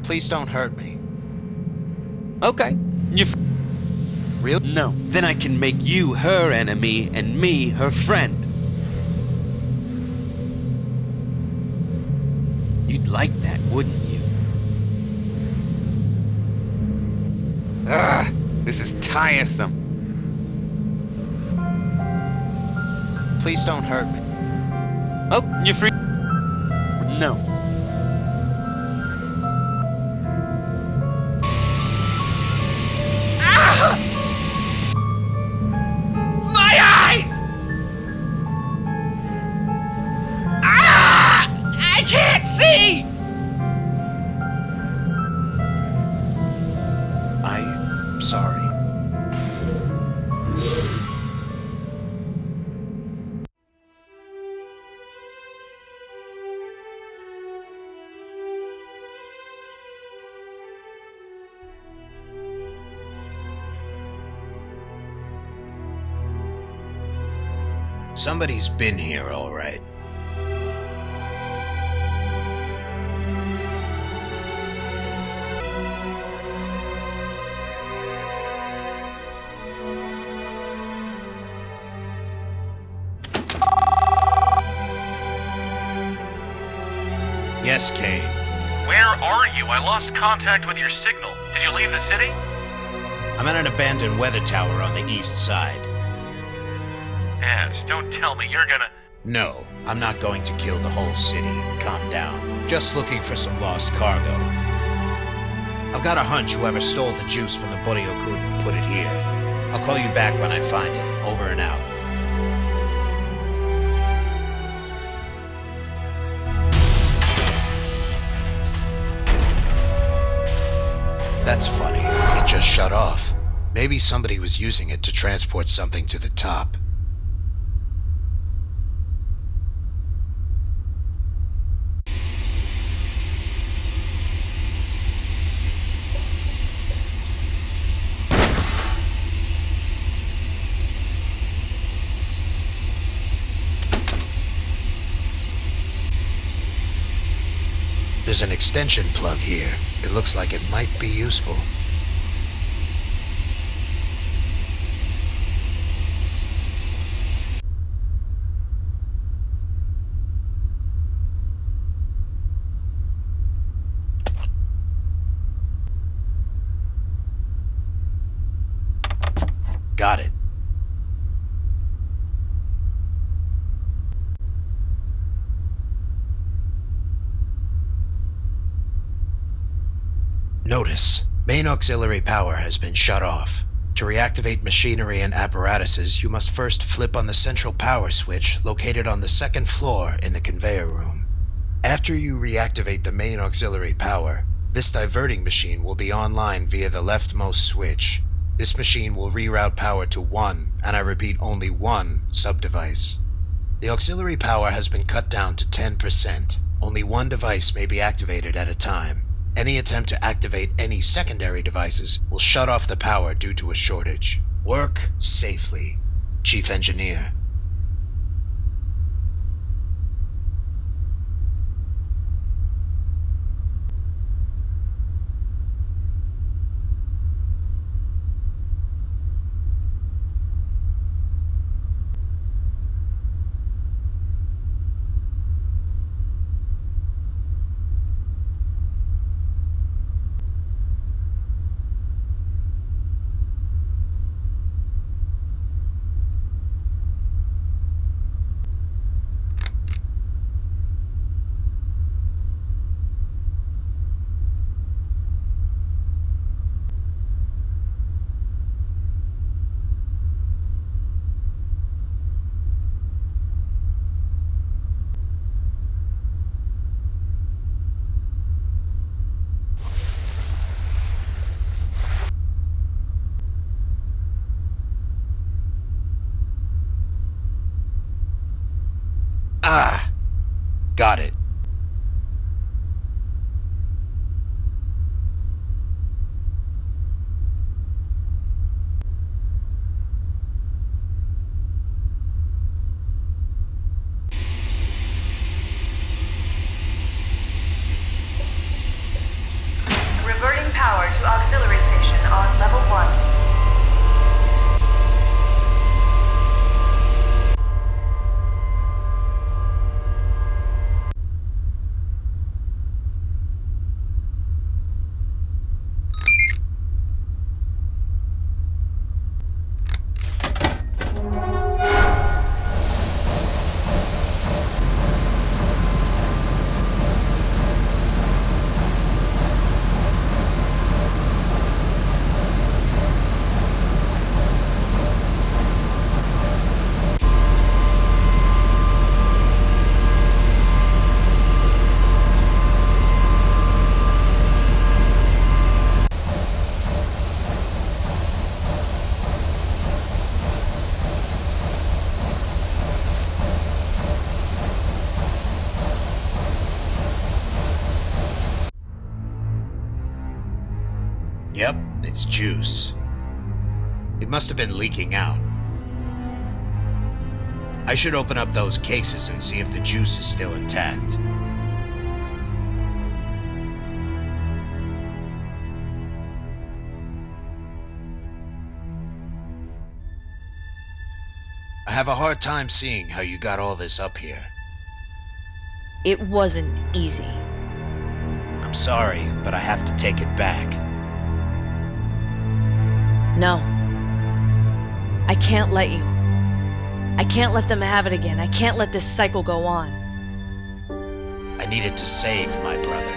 Please don't hurt me. Okay, you Really? No, then I can make you her enemy and me her friend. You'd like that, wouldn't you? Ugh, this is tiresome. Please don't hurt me. Oh, you're free. No. Ah! My eyes! Ah! I can't see! I'm sorry. Somebody's been here, all right. Yes, Kane. Where are you? I lost contact with your signal. Did you leave the city? I'm at an abandoned weather tower on the east side. Abs, don't tell me you're gonna... No, I'm not going to kill the whole city. Calm down. Just looking for some lost cargo. I've got a hunch whoever stole the juice from the Boryokuden put it here. I'll call you back when I find it. Over and out. That's funny. It just shut off. Maybe somebody was using it to transport something to the top. There's an extension plug here. It looks like it might be useful. Got it. Notice, main auxiliary power has been shut off. To reactivate machinery and apparatuses, you must first flip on the central power switch located on the second floor in the conveyor room. After you reactivate the main auxiliary power, this diverting machine will be online via the leftmost switch. This machine will reroute power to one, and I repeat only one, sub-device. The auxiliary power has been cut down to 10%. Only one device may be activated at a time. Any attempt to activate any secondary devices will shut off the power due to a shortage. Work safely. Chief Engineer. Got it. Reverting power to auxiliary station on level 1. Yep, it's juice. It must have been leaking out. I should open up those cases and see if the juice is still intact. I have a hard time seeing how you got all this up here. It wasn't easy. I'm sorry, but I have to take it back. No. I can't let you. I can't let them have it again. I can't let this cycle go on. I needed to save my brother.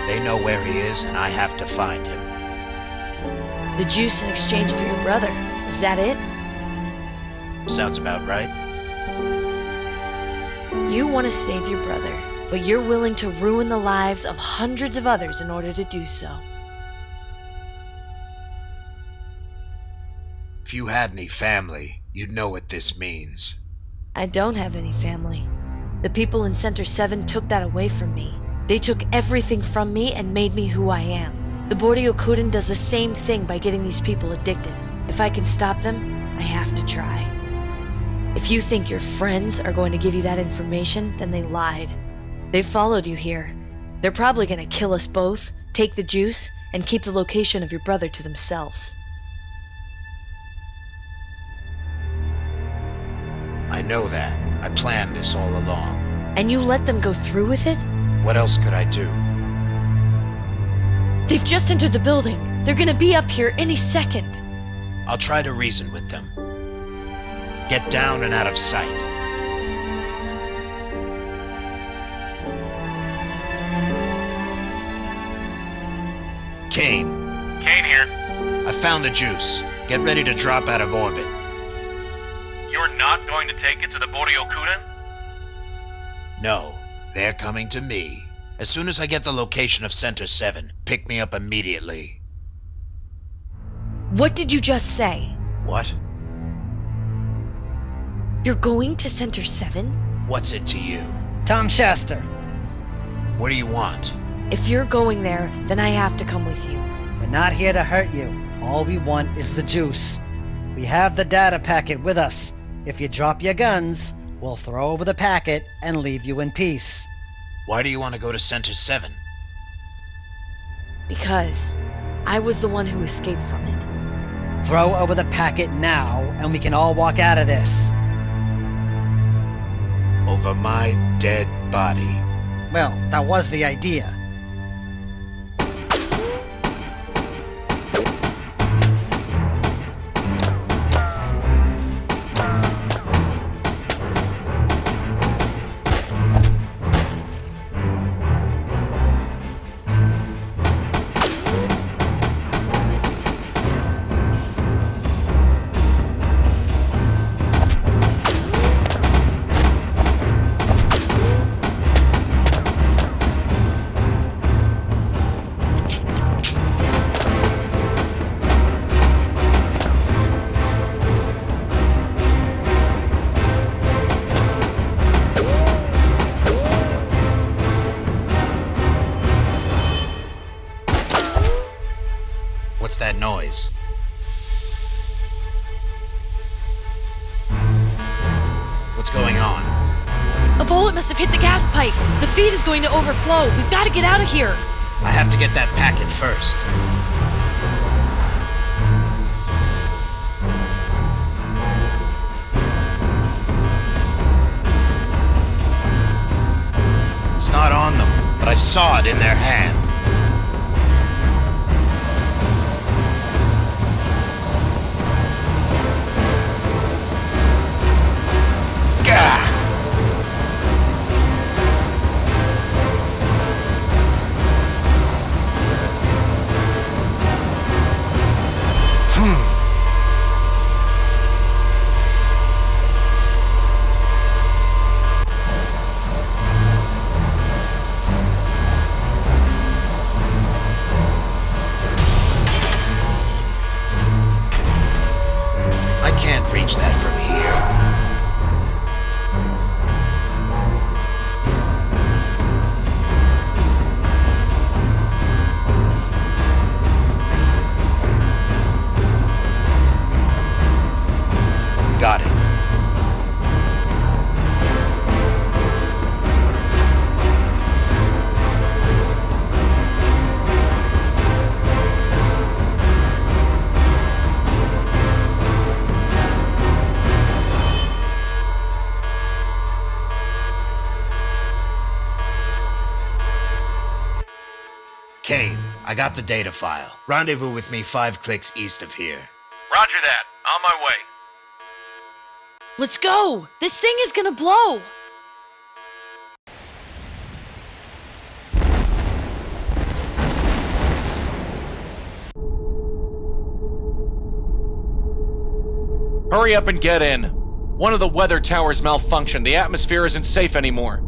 They know where he is, and I have to find him. The juice in exchange for your brother. Is that it? Sounds about right. You want to save your brother, but you're willing to ruin the lives of hundreds of others in order to do so. If you had any family, you'd know what this means. I don't have any family. The people in Center 7 took that away from me. They took everything from me and made me who I am. The Bordeaux-Kuden does the same thing by getting these people addicted. If I can stop them, I have to try. If you think your friends are going to give you that information, then they lied. They followed you here. They're probably going to kill us both, take the juice, and keep the location of your brother to themselves. I know that. I planned this all along. And you let them go through with it? What else could I do? They've just entered the building. They're gonna be up here any second. I'll try to reason with them. Get down and out of sight. Kane. found the juice. Get ready to drop out of orbit. You're not going to take it to the Boryokuden? No, they're coming to me. As soon as I get the location of Center 7, pick me up immediately. What did you just say? What? You're going to Center 7? What's it to you? Tom Shasta. What do you want? If you're going there, then I have to come with you. We're not here to hurt you. All we want is the juice. We have the data packet with us. If you drop your guns, we'll throw over the packet and leave you in peace. Why do you want to go to Center 7? Because I was the one who escaped from it. Throw over the packet now, and we can all walk out of this. Over my dead body. Well, that was the idea. What's that noise? What's going on? A bullet must have hit the gas pipe. The feed is going to overflow. We've got to get out of here. I have to get that packet first. It's not on them, but I saw it in their hand. Got it. Kane, I got the data file. Rendezvous with me 5 clicks east of here. Roger that. On my way. Let's go! This thing is gonna blow! Hurry up and get in. One of the weather towers malfunctioned. The atmosphere isn't safe anymore.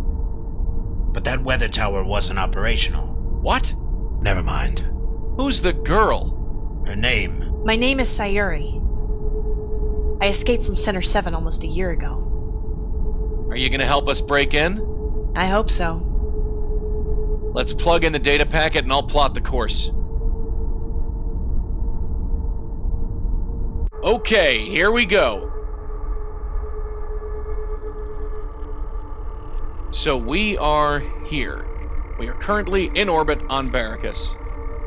But that weather tower wasn't operational. What? Never mind. Who's the girl? Her name? My name is Sayuri. I escaped from Center 7 almost a year ago. Are you gonna help us break in? I hope so. Let's plug in the data packet and I'll plot the course. Okay, here we go. So we are here. We are currently in orbit on Barracus.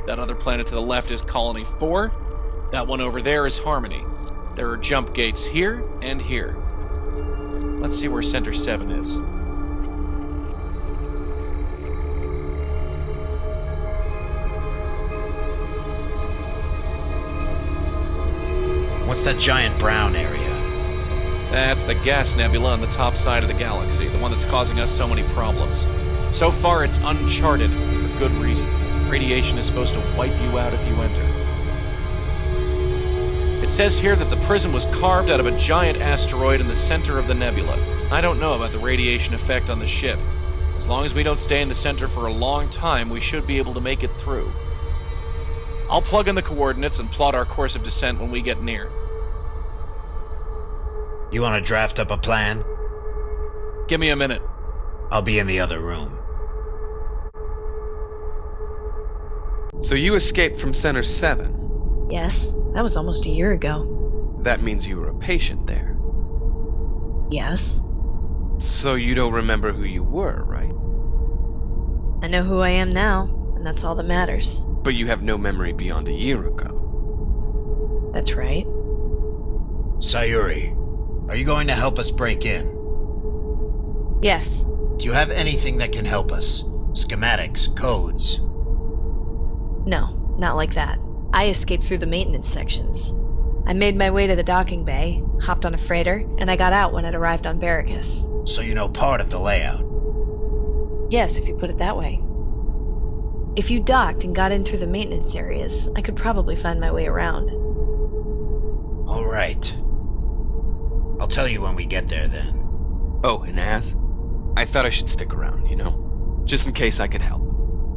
That other planet to the left is Colony 4. That one over there is Harmony. There are jump gates here and here. Let's see where Center 7 is. What's that giant brown area? That's the gas nebula on the top side of the galaxy, the one that's causing us so many problems. So far, it's uncharted, and for good reason. Radiation is supposed to wipe you out if you enter. It says here that the prison was carved out of a giant asteroid in the center of the nebula. I don't know about the radiation effect on the ship. As long as we don't stay in the center for a long time, we should be able to make it through. I'll plug in the coordinates and plot our course of descent when we get near. You want to draft up a plan? Give me a minute. I'll be in the other room. So you escaped from Center 7? Yes, that was almost a year ago. That means you were a patient there. Yes. So you don't remember who you were, right? I know who I am now, and that's all that matters. But you have no memory beyond a year ago. That's right. Sayuri, are you going to help us break in? Yes. Do you have anything that can help us? Schematics, codes? No, not like that. I escaped through the maintenance sections. I made my way to the docking bay, hopped on a freighter, and I got out when it arrived on Barracus. So you know part of the layout? Yes, if you put it that way. If you docked and got in through the maintenance areas, I could probably find my way around. All right. I'll tell you when we get there, then. Oh, and Az? I thought I should stick around, you know? Just in case I could help.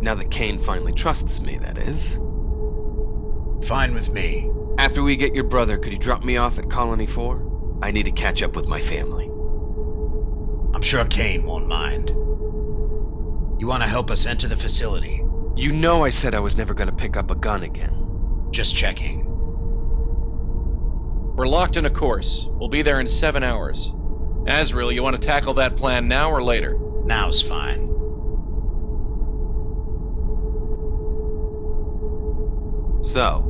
Now that Kane finally trusts me, that is. Fine with me. After we get your brother, could you drop me off at Colony 4? I need to catch up with my family. I'm sure Kane won't mind. You want to help us enter the facility? You know I said I was never going to pick up a gun again. Just checking. We're locked in a course. We'll be there in 7 hours. Azrael, you want to tackle that plan now or later? Now's fine. So,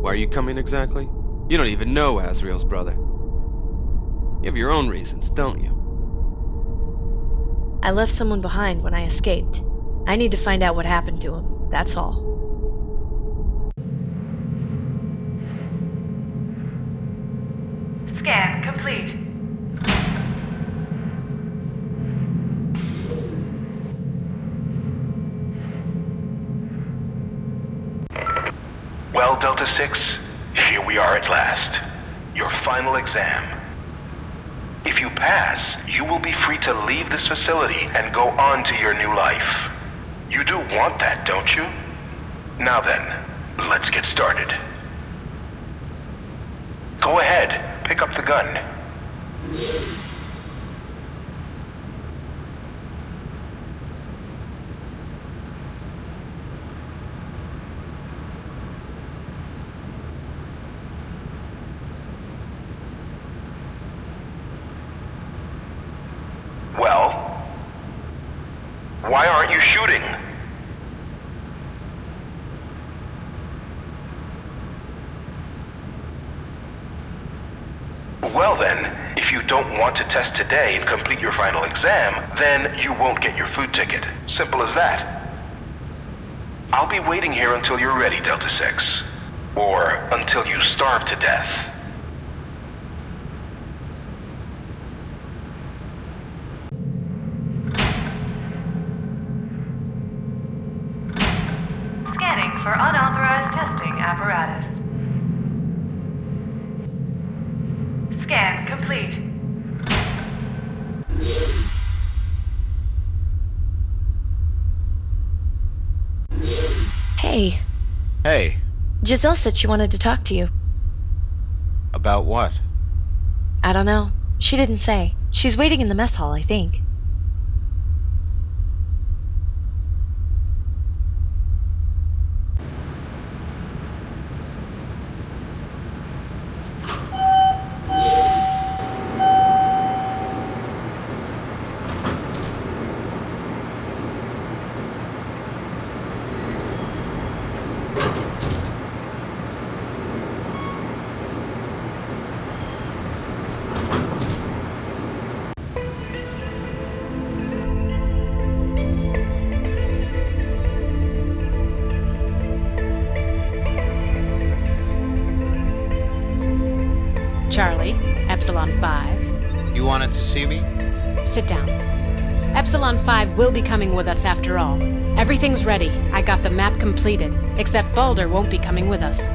why are you coming exactly? You don't even know Azrael's brother. You have your own reasons, don't you? I left someone behind when I escaped. I need to find out what happened to him, that's all. Scan complete. Well, Delta 6, here we are at last. Your final exam. If you pass, you will be free to leave this facility and go on to your new life. You do want that, don't you? Now then, let's get started. Go ahead, pick up the gun. Well, why aren't you shooting? Well then, if you don't want to test today and complete your final exam, then you won't get your food ticket. Simple as that. I'll be waiting here until you're ready, Delta 6. Or until you starve to death. Scanning for unauthorized testing apparatus. Scan complete. Hey. Hey. Giselle said she wanted to talk to you. About what? I don't know. She didn't say. She's waiting in the mess hall, I think. Charlie, Epsilon 5. You wanted to see me? Sit down. Epsilon 5 will be coming with us after all. Everything's ready. I got the map completed. Except Balder won't be coming with us.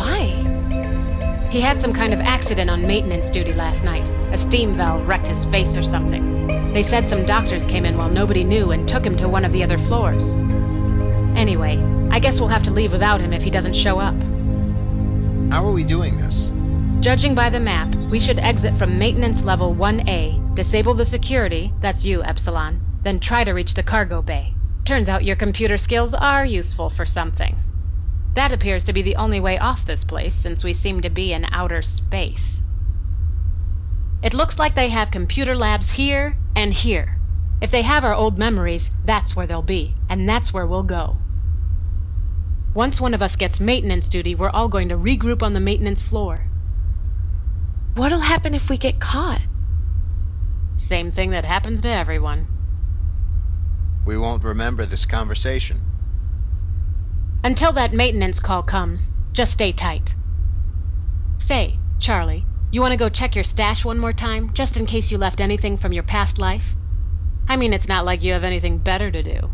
Why? He had some kind of accident on maintenance duty last night. A steam valve wrecked his face or something. They said some doctors came in while nobody knew and took him to one of the other floors. Anyway, I guess we'll have to leave without him if he doesn't show up. How are we doing this? Judging by the map, we should exit from maintenance level 1A, disable the security, that's you, Epsilon, then try to reach the cargo bay. Turns out your computer skills are useful for something. That appears to be the only way off this place, since we seem to be in outer space. It looks like they have computer labs here and here. If they have our old memories, that's where they'll be, and that's where we'll go. Once one of us gets maintenance duty, we're all going to regroup on the maintenance floor. What'll happen if we get caught? Same thing that happens to everyone. We won't remember this conversation. Until that maintenance call comes, just stay tight. Say, Charlie, you want to go check your stash one more time, just in case you left anything from your past life? I mean, it's not like you have anything better to do.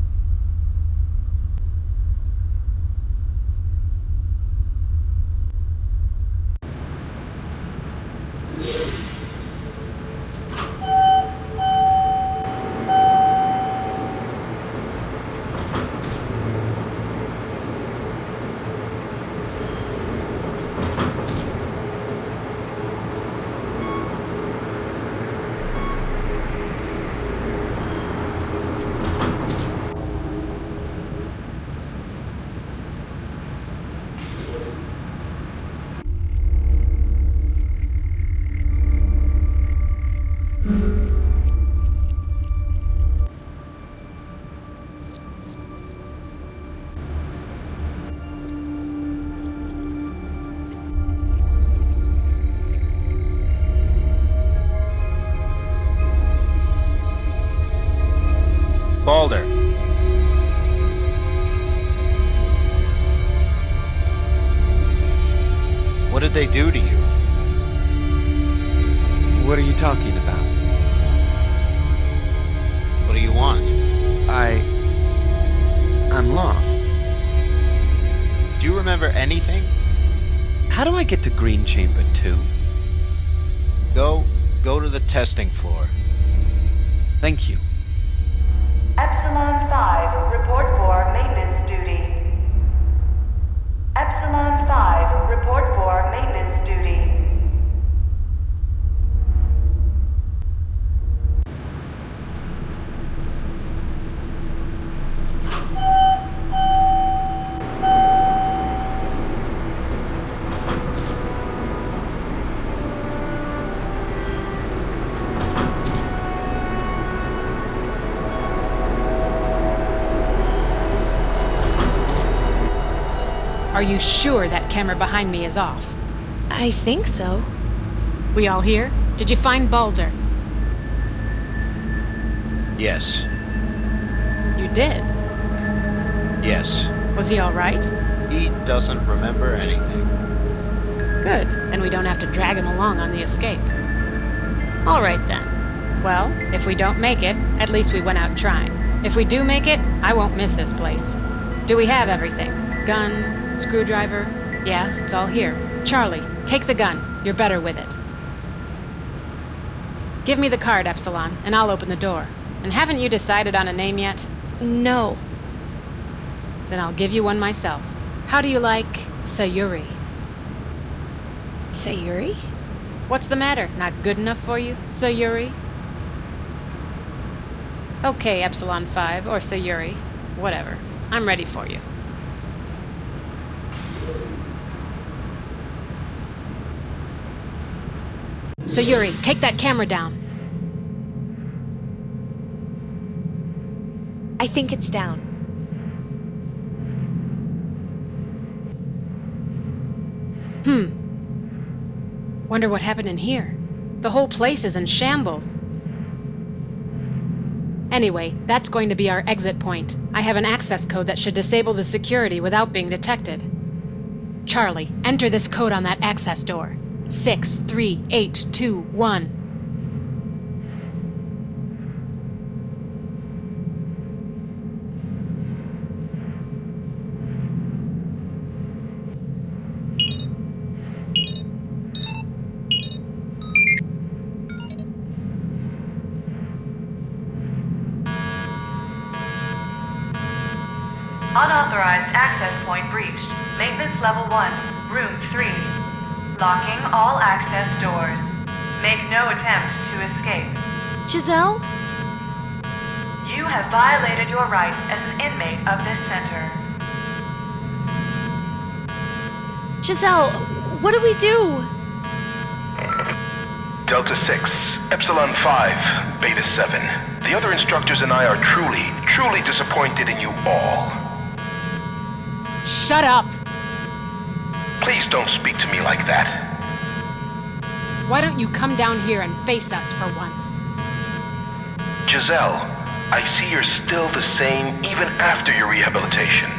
Balder. What did they do to you? What are you talking about? What do you want? I'm lost. Do you remember anything? How do I get to Green Chamber 2? Go to the testing floor. Thank you. Epsilon 5, report for maintenance duty. Epsilon 5, report for maintenance duty. Are you sure that camera behind me is off? I think so. We all here? Did you find Balder? Yes. You did? Yes. Was he all right? He doesn't remember anything. Good. Then we don't have to drag him along on the escape. All right, then. Well, if we don't make it, at least we went out trying. If we do make it, I won't miss this place. Do we have everything? Gun? Screwdriver? Yeah, it's all here. Charlie, take the gun. You're better with it. Give me the card, Epsilon, and I'll open the door. And haven't you decided on a name yet? No. Then I'll give you one myself. How do you like Sayuri? Sayuri? What's the matter? Not good enough for you, Sayuri? Okay, Epsilon 5, or Sayuri. Whatever. I'm ready for you. Sayuri, take that camera down. I think it's down. Wonder what happened in here. The whole place is in shambles. Anyway, that's going to be our exit point. I have an access code that should disable the security without being detected. Charlie, enter this code on that access door. 63821. Unauthorized access point breached. Maintenance level 1, room 3. Locking all access doors. Make no attempt to escape. Giselle? You have violated your rights as an inmate of this center. Giselle, what do we do? Delta 6, Epsilon 5, Beta 7. The other instructors and I are truly disappointed in you all. Shut up! Please don't speak to me like that. Why don't you come down here and face us for once? Giselle, I see you're still the same even after your rehabilitation.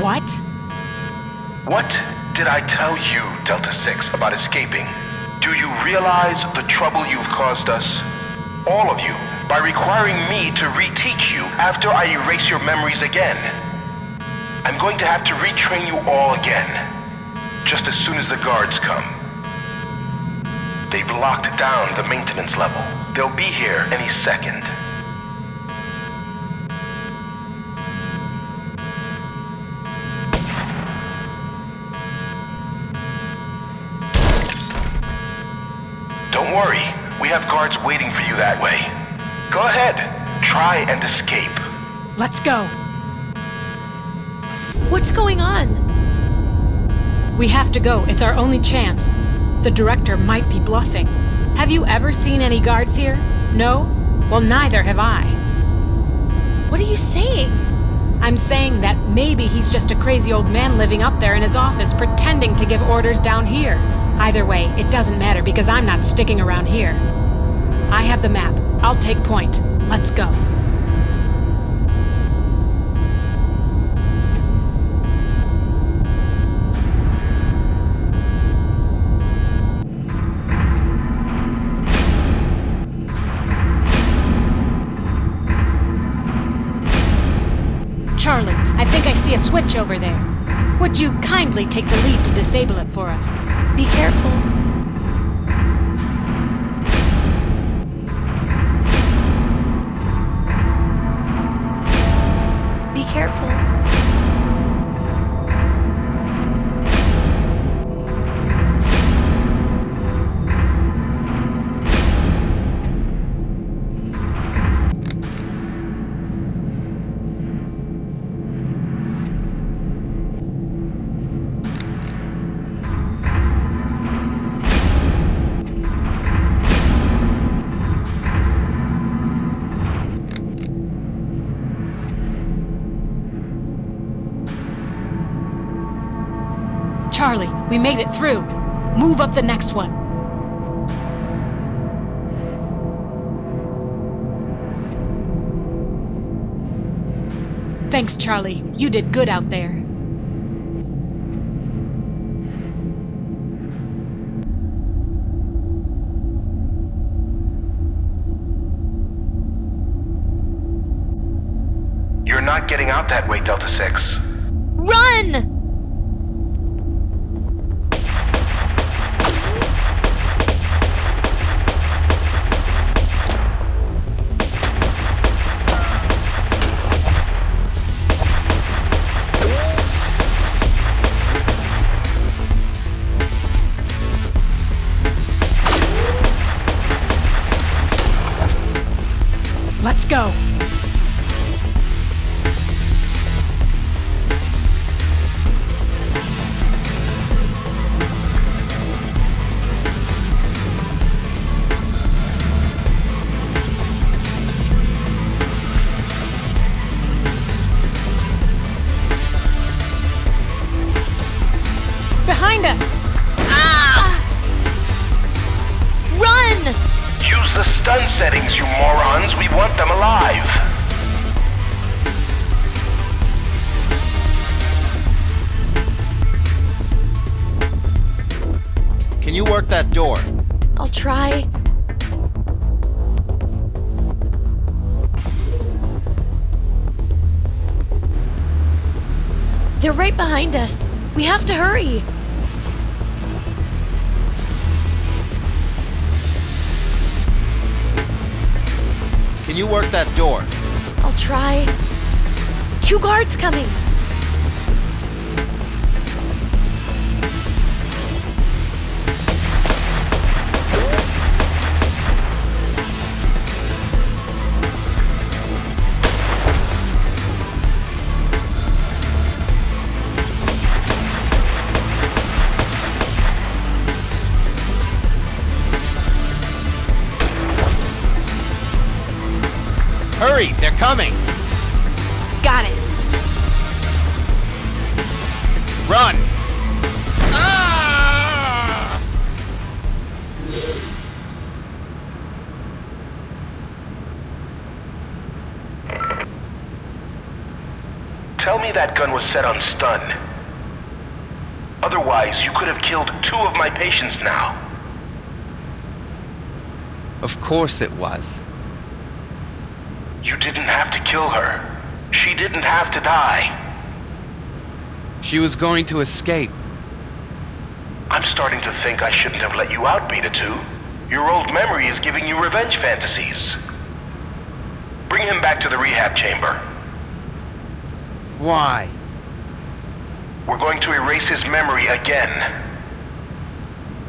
What? What did I tell you, Delta 6, about escaping? Do you realize the trouble you've caused us? All of you, by requiring me to reteach you after I erase your memories again. I'm going to have to retrain you all again, just as soon as the guards come. They've locked down the maintenance level. They'll be here any second. Don't worry, we have guards waiting for you that way. Go ahead, try and escape. Let's go. What's going on? We have to go. It's our only chance. The director might be bluffing. Have you ever seen any guards here? No? Well, neither have I. What are you saying? I'm saying that maybe he's just a crazy old man living up there in his office pretending to give orders down here. Either way, it doesn't matter because I'm not sticking around here. I have the map. I'll take point. Let's go. Charlie, I think I see a switch over there. Would you kindly take the lead to disable it for us? Be careful. Be careful. Charlie, we made it through. Move up the next one. Thanks, Charlie. You did good out there. You're not getting out that way, Delta 6. Run! Let's go. Behind us! Run! Use the stun settings, you morons. We want them alive. Can you work that door? I'll try. They're right behind us. We have to hurry. Can you work that door? I'll try. 2 guards coming! Hurry, they're coming! Got it. Run! Tell me that gun was set on stun. Otherwise, you could have killed 2 of my patients now. Of course it was. You didn't have to kill her. She didn't have to die. She was going to escape. I'm starting to think I shouldn't have let you out, Beta 2. Your old memory is giving you revenge fantasies. Bring him back to the rehab chamber. Why? We're going to erase his memory again.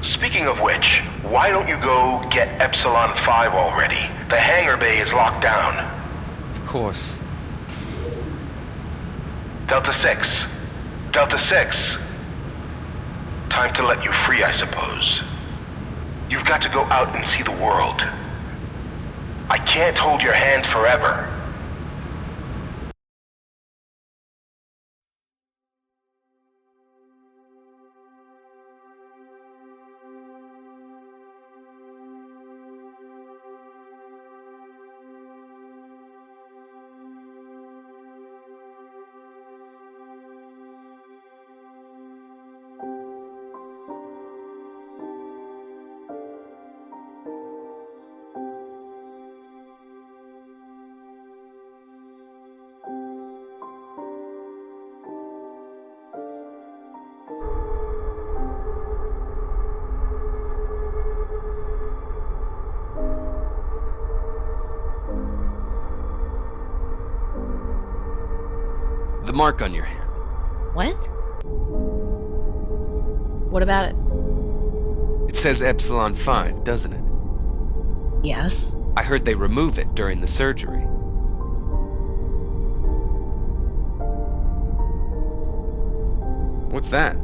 Speaking of which, why don't you go get Epsilon 5 already? The hangar bay is locked down. Of course. Delta 6. Delta 6. Time to let you free, I suppose. You've got to go out and see the world. I can't hold your hand forever. The mark on your hand. What? What about it? It says Epsilon 5, doesn't it? Yes. I heard they remove it during the surgery. What's that?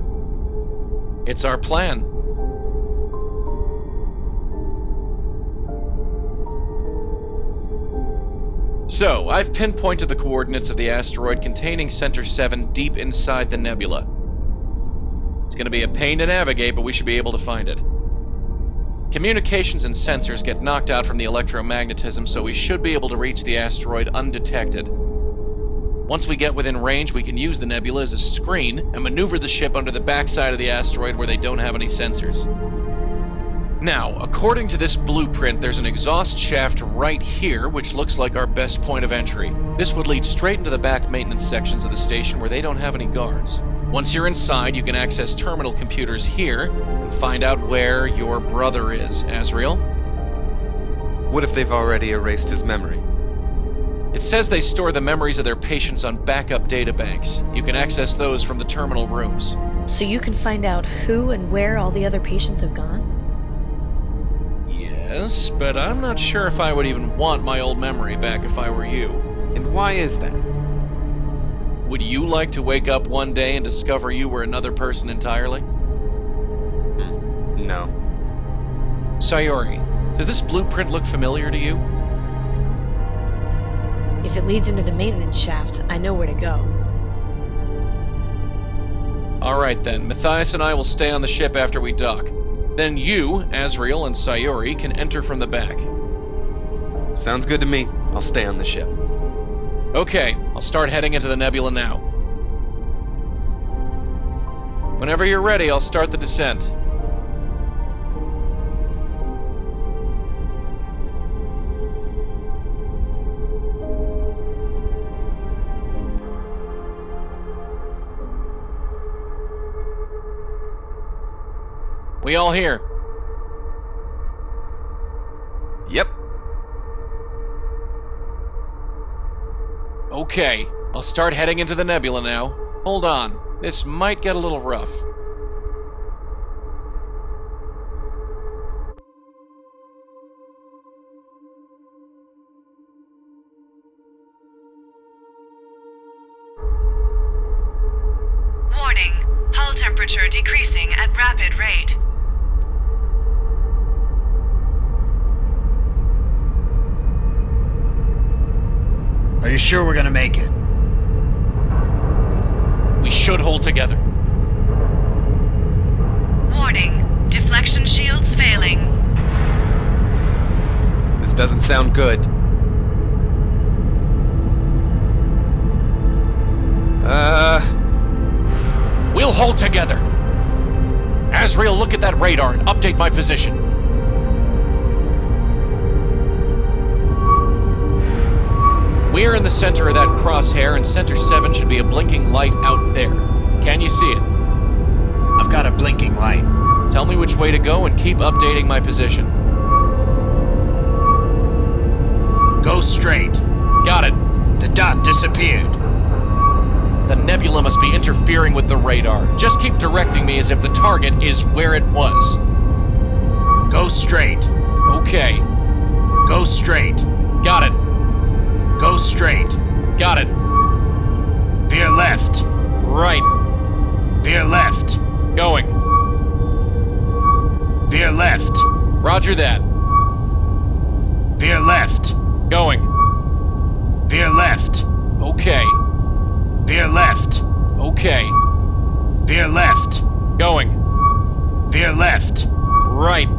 It's our plan. So, I've pinpointed the coordinates of the asteroid containing Center 7 deep inside the nebula. It's going to be a pain to navigate, but we should be able to find it. Communications and sensors get knocked out from the electromagnetism, so we should be able to reach the asteroid undetected. Once we get within range, we can use the nebula as a screen and maneuver the ship under the backside of the asteroid where they don't have any sensors. Now, according to this blueprint, there's an exhaust shaft right here, which looks like our best point of entry. This would lead straight into the back maintenance sections of the station where they don't have any guards. Once you're inside, you can access terminal computers here and find out where your brother is, Azrael. What if they've already erased his memory? It says they store the memories of their patients on backup databanks. You can access those from the terminal rooms. So you can find out who and where all the other patients have gone? Yes, but I'm not sure if I would even want my old memory back if I were you. And why is that? Would you like to wake up one day and discover you were another person entirely? No. Sayori, does this blueprint look familiar to you? If it leads into the maintenance shaft, I know where to go. Alright then, Matthias and I will stay on the ship after we dock. Then you, Azrael, and Sayori can enter from the back. Sounds good to me. I'll stay on the ship. Okay, I'll start heading into the nebula now. Whenever you're ready, I'll start the descent. We all here? Yep. Okay, I'll start heading into the nebula now. Hold on. This might get a little rough. Warning. Hull temperature decreasing at rapid rate. Are you sure we're gonna make it? We should hold together. Warning. Deflection shields failing. This doesn't sound good. We'll hold together. Azrael, look at that radar and update my position. We're in the center of that crosshair, and Center 7 should be a blinking light out there. Can you see it? I've got a blinking light. Tell me which way to go and keep updating my position. Go straight. Got it. The dot disappeared. The nebula must be interfering with the radar. Just keep directing me as if the target is where it was. Go straight. Okay. Go straight. Got it. Go straight. Got it. Veer left. Right. Veer left. Going. Veer left. Roger that. Veer left. Going. Veer left. Okay. Veer left. Okay. Veer left. Going. Veer left. Right.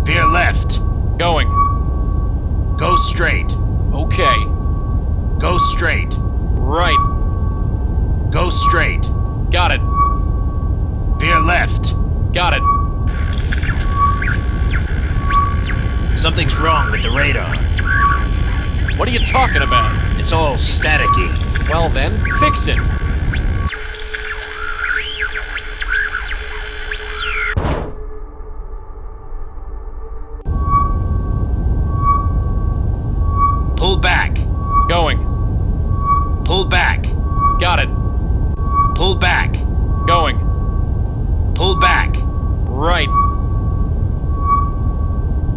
Veer left. Going. Go straight. Okay. Go straight. Right. Go straight. Got it. Veer left. Got it. Something's wrong with the radar. What are you talking about? It's all staticky. Well then, fix it. Pull back. Going. Pull back. Got it. Pull back. Going. Pull back. Right.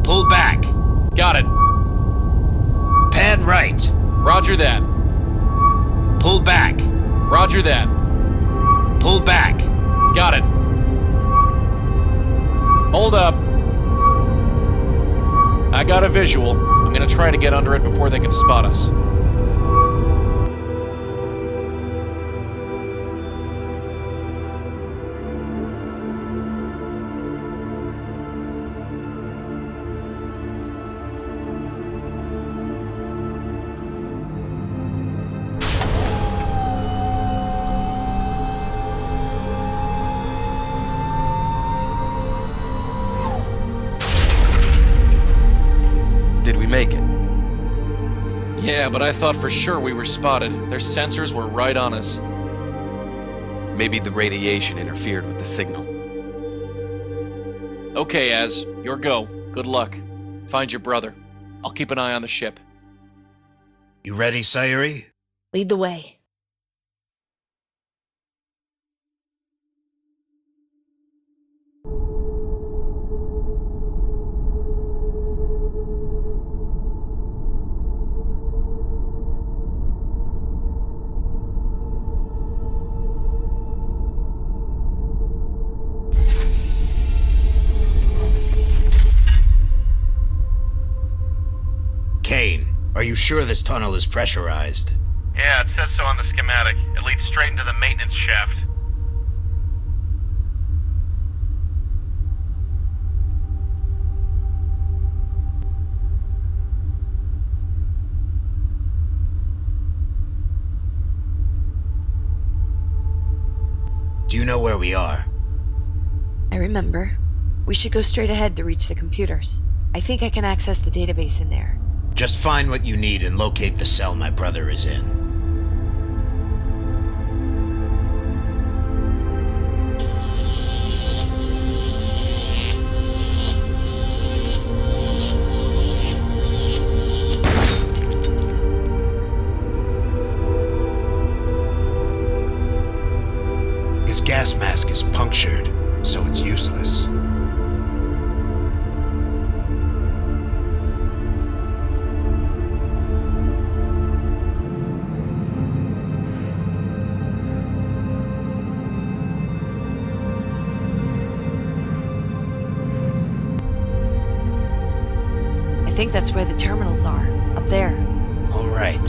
Pull back. Got it. Pan right. Roger that. Pull back. Roger that. Pull back. Got it. Hold up. I got a visual. I'm gonna try to get under it before they can spot us. Did we make it? Yeah, but I thought for sure we were spotted. Their sensors were right on us. Maybe the radiation interfered with the signal. Okay, Az, your go. Good luck. Find your brother. I'll keep an eye on the ship. You ready, Sayuri? Lead the way. Kane, are you sure this tunnel is pressurized? Yeah, it says so on the schematic. It leads straight into the maintenance shaft. Do you know where we are? I remember. We should go straight ahead to reach the computers. I think I can access the database in there. Just find what you need and locate the cell my brother is in. think that's where the terminals are, up there. All right.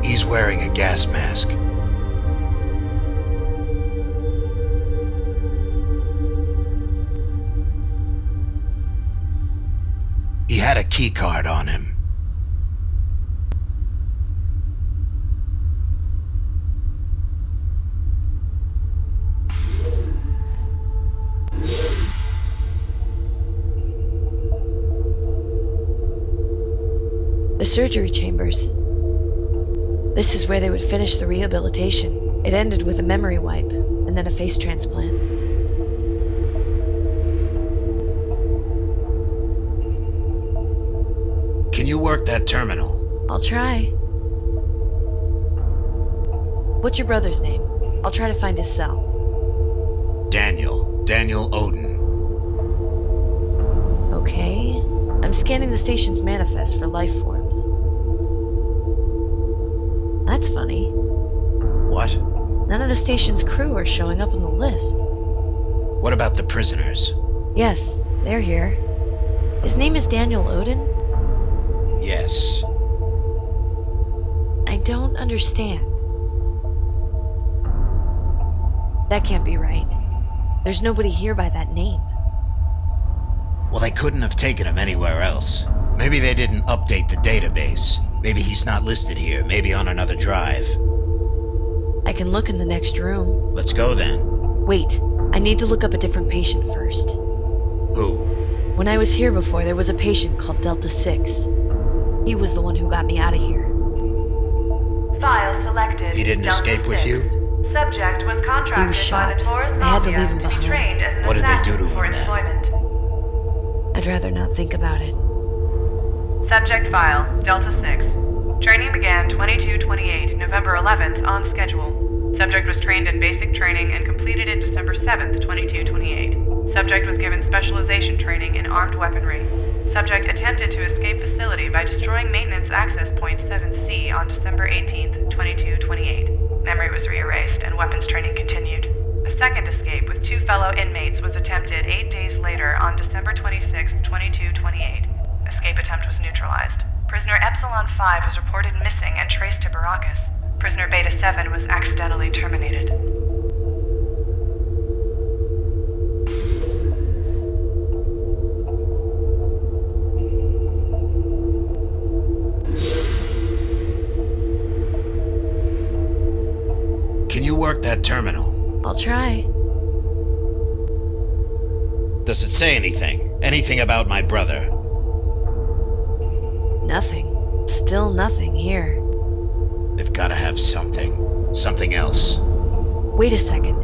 He's wearing a gas mask. He had a key card on him. The surgery chambers. This is where they would finish the rehabilitation. It ended with a memory wipe, and then a face transplant. Can you work that terminal? I'll try. What's your brother's name? I'll try to find his cell. Daniel Odin. Okay. I'm scanning the station's manifest for life forms. That's funny. What? None of the station's crew are showing up on the list. What about the prisoners? Yes, they're here. His name is Daniel Odin? Yes. I don't understand. That can't be right. There's nobody here by that name. Well, they couldn't have taken him anywhere else. Maybe they didn't update the database. Maybe he's not listed here, maybe on another drive. I can look in the next room. Let's go then. Wait, I need to look up a different patient first. Who? When I was here before, there was a patient called Delta 6. He was the one who got me out of here. File selected. He didn't Delta escape with 6. you? Subject was contracted He was shot. by the Taurus I had to Mafia leave him to be behind. trained as an What did they do to assassin for him then? employment. I'd rather not think about it. Subject file, Delta 6. Training began 22/28, November 11th, on schedule. Subject was trained in basic training and completed it December 7th, 22/28. Subject was given specialization training in armed weaponry. Subject attempted to escape facility by destroying maintenance access point 7C on December 18th, 22/28. Memory was re-erased and weapons training continued. A second escape with 2 fellow inmates was attempted 8 days later on December 26th, 22/28. Escape attempt was neutralized. Prisoner Epsilon 5 was reported missing and traced to Baracus. Prisoner Beta 7 was accidentally terminated. Can you work that terminal? I'll try. Does it say anything? Anything about my brother? Nothing. Still nothing here. They've gotta have something. Something else. Wait a second.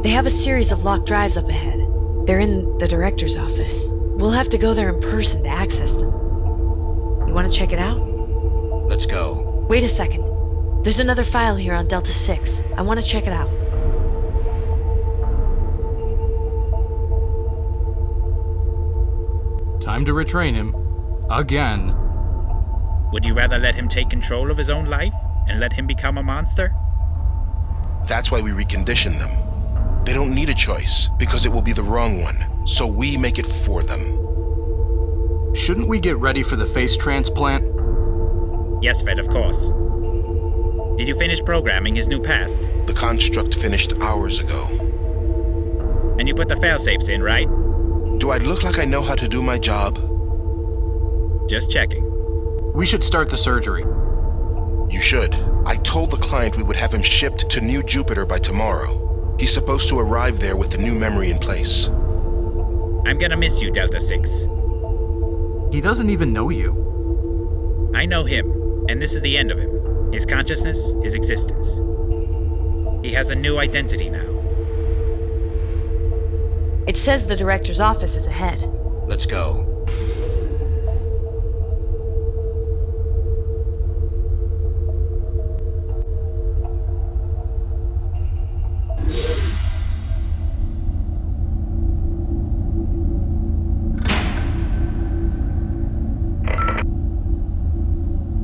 They have a series of locked drives up ahead. They're in the director's office. We'll have to go there in person to access them. You want to check it out? Let's go. Wait a second. There's another file here on Delta 6. I want to check it out. Time to retrain him. Again. Would you rather let him take control of his own life and let him become a monster? That's why we recondition them. They don't need a choice, because it will be the wrong one, so we make it for them. Shouldn't we get ready for the face transplant? Yes, Fred, of course. Did you finish programming his new past? The construct finished hours ago. And you put the failsafes in, right? Do I look like I know how to do my job? Just checking. We should start the surgery. You should. I told the client we would have him shipped to New Jupiter by tomorrow. He's supposed to arrive there with the new memory in place. I'm gonna miss you, Delta 6. He doesn't even know you. I know him, and this is the end of him. His consciousness, his existence. He has a new identity now. It says the director's office is ahead. Let's go.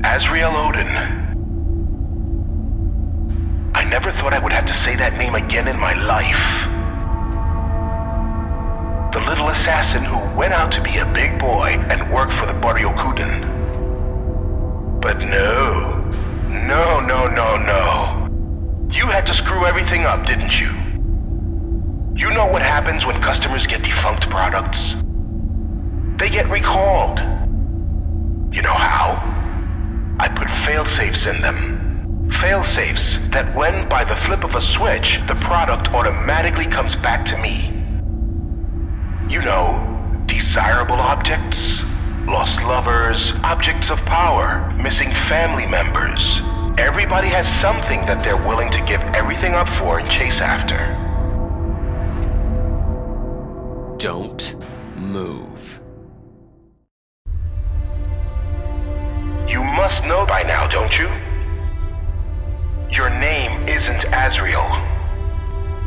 Azrael Odin. I never thought I would have to say that name again in my life. The littlest assassin who went out to be a big boy and work for the Barrio Kuden. But no. You had to screw everything up, didn't you? You know what happens when customers get defunct products? They get recalled. You know how? I put fail-safes in them. Fail-safes that when, by the flip of a switch, the product automatically comes back to me. You know, desirable objects, lost lovers, objects of power, missing family members. Everybody has something that they're willing to give everything up for and chase after. Don't move. You must know by now, don't you? Your name isn't Azrael.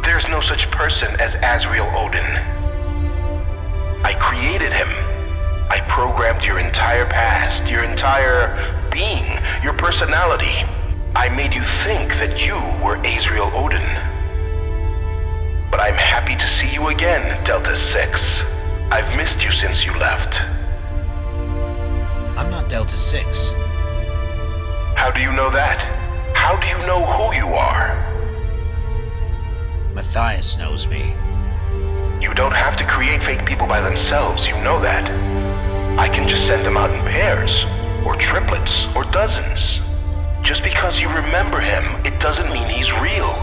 There's no such person as Azrael Odin. I created him. I programmed your entire past, your entire being, your personality. I made you think that you were Azrael Odin. But I'm happy to see you again, Delta 6. I've missed you since you left. I'm not Delta 6. How do you know that? How do you know who you are? Matthias knows me. You don't have to create fake people by themselves, you know that. I can just send them out in pairs, or triplets, or dozens. Just because you remember him, it doesn't mean he's real.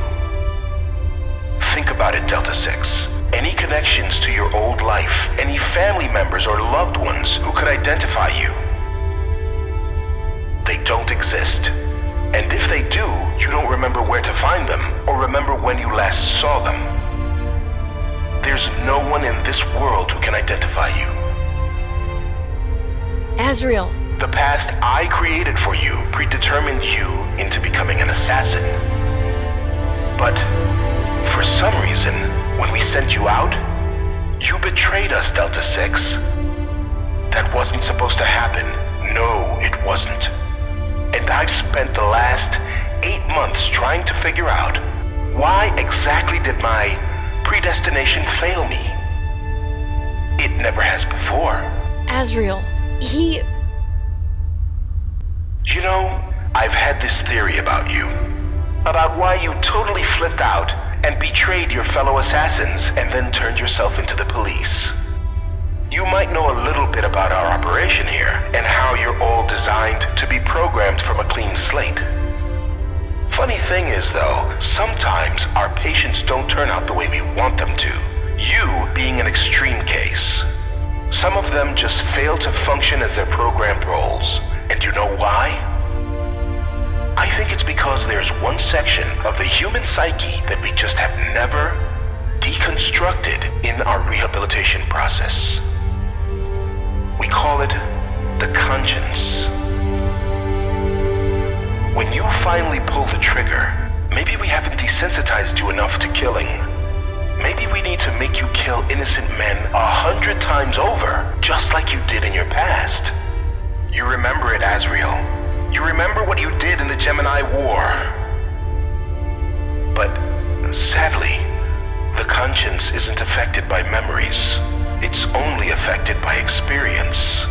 Think about it, Delta 6. Any connections to your old life, any family members or loved ones who could identify you? They don't exist. And if they do, you don't remember where to find them, or remember when you last saw them. There's no one in this world who can identify you. Azrael. The past I created for you predetermined you into becoming an assassin. But for some reason, when we sent you out, you betrayed us, Delta 6. That wasn't supposed to happen. No, it wasn't. And I've spent the last 8 months trying to figure out why exactly did my predestination fail me? It never has before. Azrael, he... You know, I've had this theory about you. About why you totally flipped out and betrayed your fellow assassins and then turned yourself into the police. You might know a little bit about our operation here and how you're all designed to be programmed from a clean slate. Funny thing is, though, sometimes our patients don't turn out the way we want them to. You being an extreme case. Some of them just fail to function as their programmed roles. And you know why? I think it's because there's one section of the human psyche that we just have never deconstructed in our rehabilitation process. We call it the conscience. When you finally pull the trigger, maybe we haven't desensitized you enough to killing. Maybe we need to make you kill innocent men 100 times over, just like you did in your past. You remember it, Azrael. You remember what you did in the Gemini War. But sadly, the conscience isn't affected by memories. It's only affected by experience.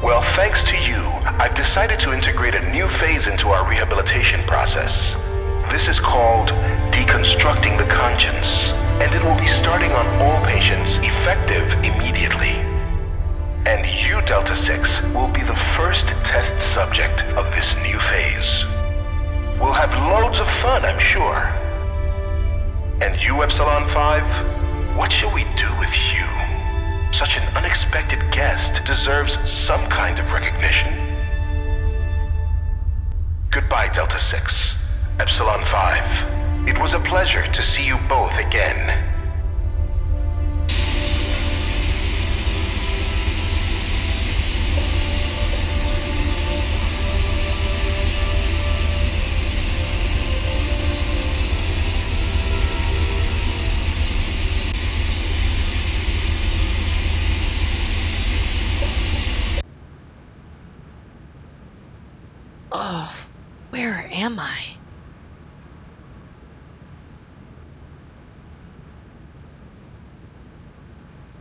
Well, thanks to you, I've decided to integrate a new phase into our rehabilitation process. This is called deconstructing the conscience, and it will be starting on all patients, effective immediately. And you, Delta 6, will be the first test subject of this new phase. We'll have loads of fun, I'm sure. And you, Epsilon 5, what shall we do with you? Such an unexpected guest deserves some kind of recognition. Goodbye, Delta 6. Epsilon 5. It was a pleasure to see you both again. Oh, where am I?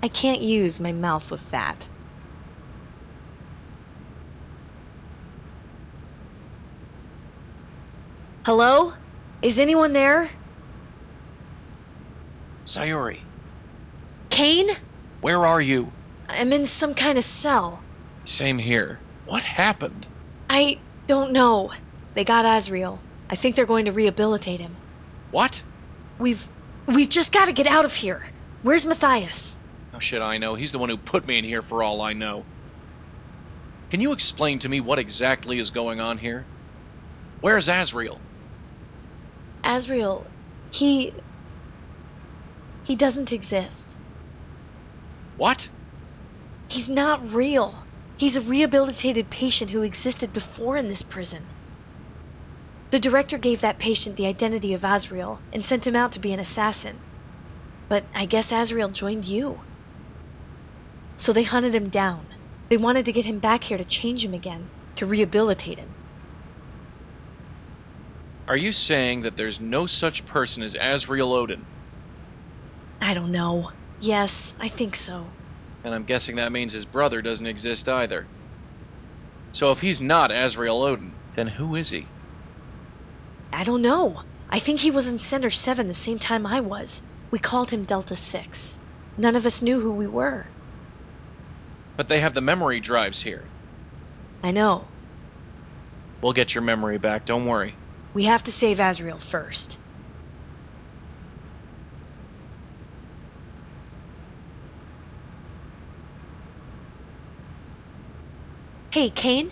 I can't use my mouth with that. Hello? Is anyone there? Sayuri, Kane? where are you? I'm in some kind of cell. Same here. What happened? I don't know. They got Azrael. I think they're going to rehabilitate him. What? We've just got to get out of here. Where's Matthias? How should I know? He's the one who put me in here for all I know. Can you explain to me what exactly is going on here? Where's Azrael? Azrael, he doesn't exist. What? He's not real. He's a rehabilitated patient who existed before in this prison. The director gave that patient the identity of Azrael and sent him out to be an assassin. But I guess Azrael joined you. So they hunted him down. They wanted to get him back here to change him again, to rehabilitate him. Are you saying that there's no such person as Azrael Odin? I don't know. Yes, I think so. And I'm guessing that means his brother doesn't exist either. So if he's not Azrael Odin, then who is he? I don't know. I think he was in Center 7 the same time I was. We called him Delta 6. None of us knew who we were. But they have the memory drives here. I know. We'll get your memory back, don't worry. We have to save Azrael first. Hey, Kane?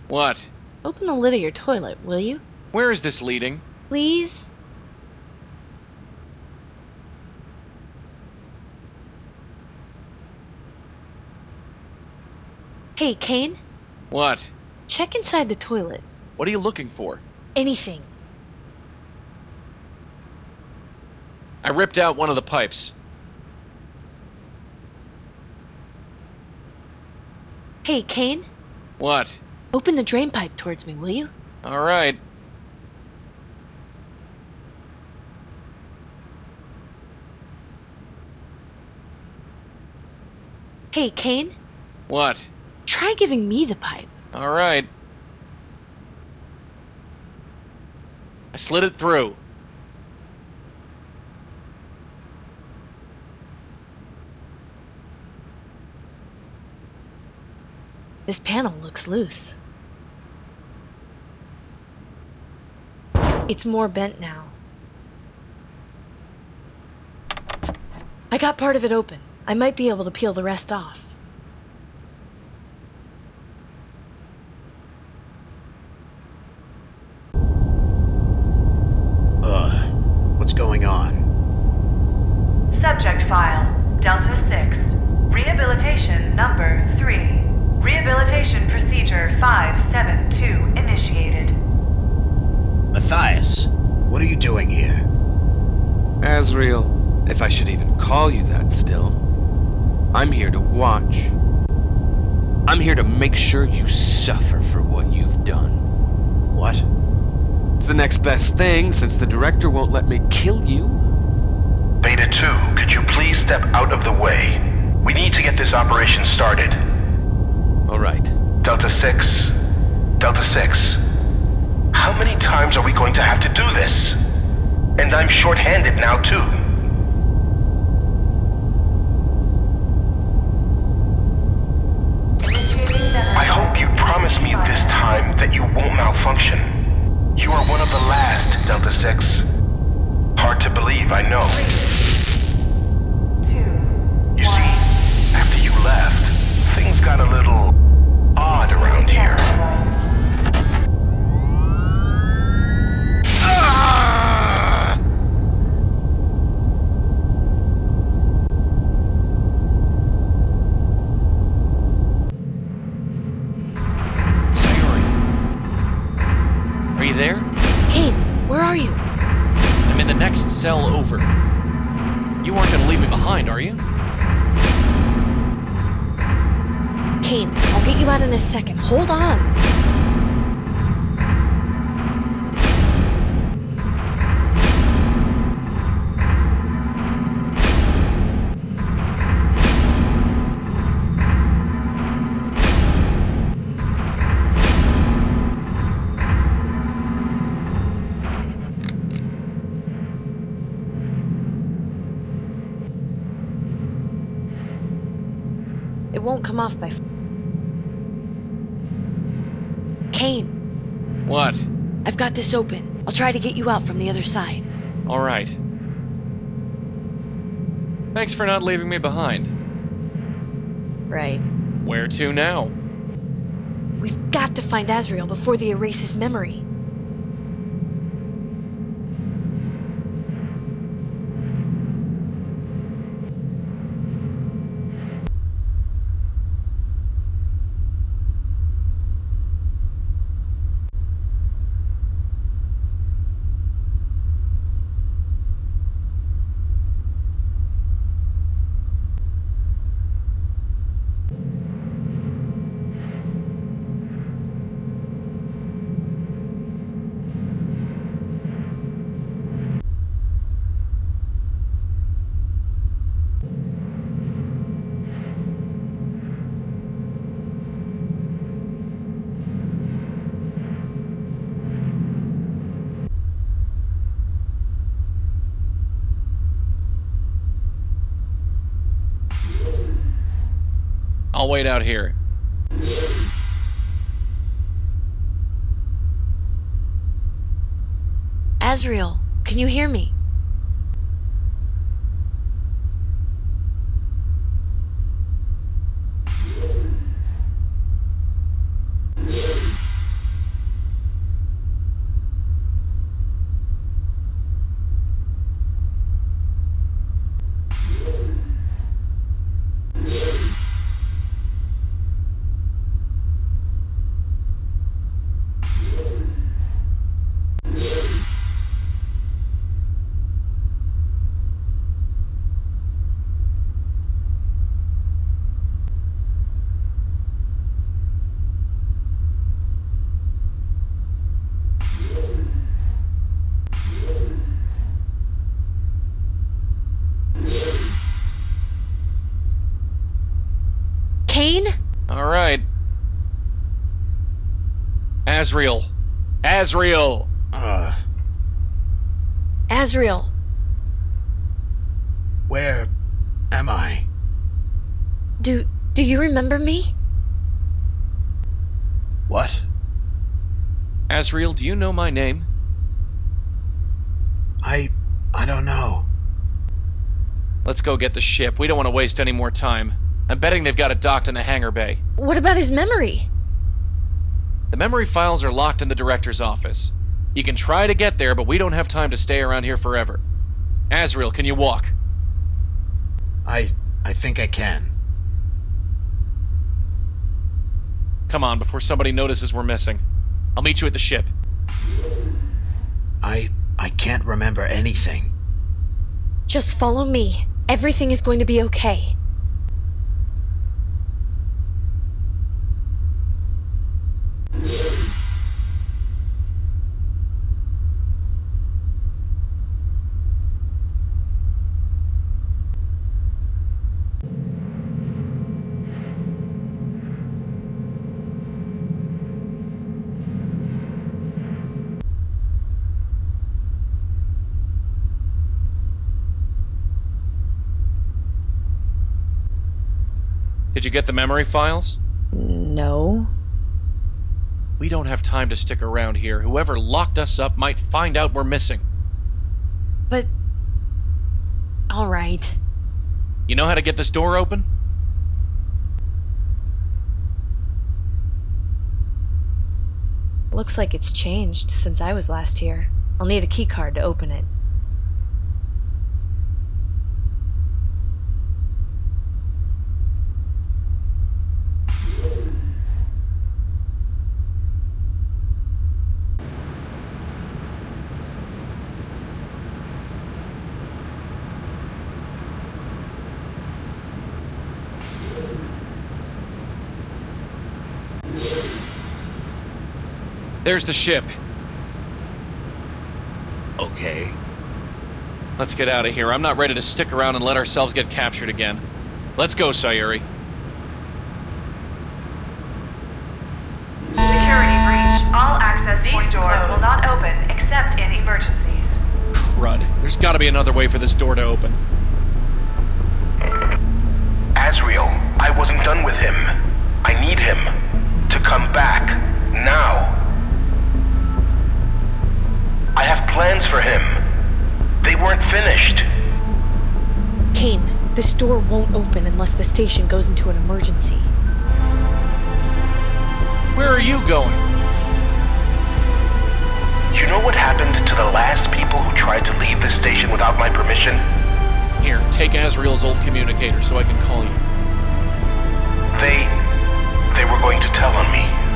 What? Open the lid of your toilet, will you? Where is this leading? Please? Hey, Kane? What? Check inside the toilet. What are you looking for? Anything. I ripped out one of the pipes. Hey, Kane? What? Open the drain pipe towards me, will you? All right. Hey, Kane? What? Try giving me the pipe. All right. I slid it through. This panel looks loose. It's more bent now. I got part of it open. I might be able to peel the rest off. What's going on? Subject file, Delta 6. Rehabilitation number 3. Rehabilitation procedure 572 initiated. Matthias, what are you doing here? Azrael, if I should even call you that still. I'm here to watch. I'm here to make sure you suffer for what you've done. What? It's the next best thing, since the director won't let me kill you. Beta 2, could you please step out of the way? We need to get this operation started. All right. Delta 6. Delta 6. How many times are we going to have to do this? And I'm short-handed now, too. I hope you promise me this time that you won't malfunction. You are one of the last, Delta 6. Hard to believe, I know. 3, 2, You see, after you left, things got a little odd around here. Are you there? Kane, where are you? I'm in the next cell over. You aren't gonna leave me behind, are you? Kane, I'll get you out in a second. Hold on. It won't come off by... Kane, What? I've got this open. I'll try to get you out from the other side. All right. Thanks for not leaving me behind. Right. Where to now? We've got to find Azrael before they erase his memory. I'll wait out here. Azrael, can you hear me? Kane? All right. Azrael. Azrael! Azrael. Where am I? Do you remember me? What? Azrael, do you know my name? I don't know. Let's go get the ship. We don't want to waste any more time. I'm betting they've got it docked in the hangar bay. What about his memory? The memory files are locked in the director's office. You can try to get there, but we don't have time to stay around here forever. Azrael, can you walk? I think I can. Come on, before somebody notices we're missing. I'll meet you at the ship. I can't remember anything. Just follow me. Everything is going to be okay. Did you get the memory files? No. We don't have time to stick around here. Whoever locked us up might find out we're missing. But... all right. You know how to get this door open? Looks like it's changed since I was last here. I'll need a keycard to open it. There's the ship. Okay. Let's get out of here. I'm not ready to stick around and let ourselves get captured again. Let's go, Sayuri. Security breach. All access points doors will not open except in emergencies. Crud. There's gotta be another way for this door to open. Azrael, I wasn't done with him. I need him to come back now. I have plans for him. They weren't finished. Kane, this door won't open unless the station goes into an emergency. Where are you going? You know what happened to the last people who tried to leave this station without my permission? Here, take Azrael's old communicator so I can call you. They were going to tell on me.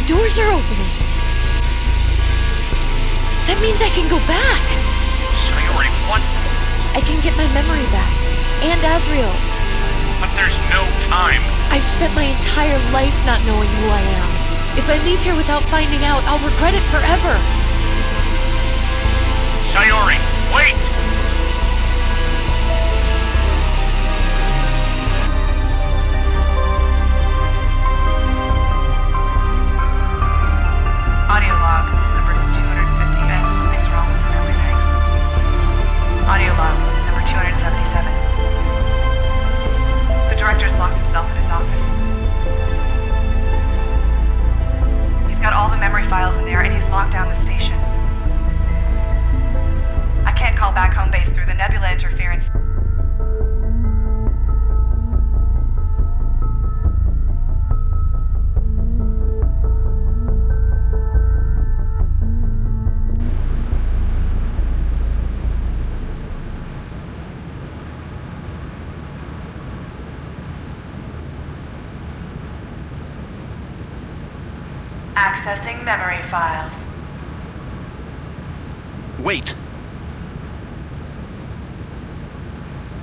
doors are opening. That means I can go back. Sayori, what? I can get my memory back. And Azrael's. But there's no time. I've spent my entire life not knowing who I am. If I leave here without finding out, I'll regret it forever. Sayori, wait! Audio log, number 250. Something's wrong with the memory banks. Audio log, number 277. The director's locked himself in his office. He's got all the memory files in there, and he's locked down the station. I can't call back home base through the nebula interference. Accessing memory files. Wait.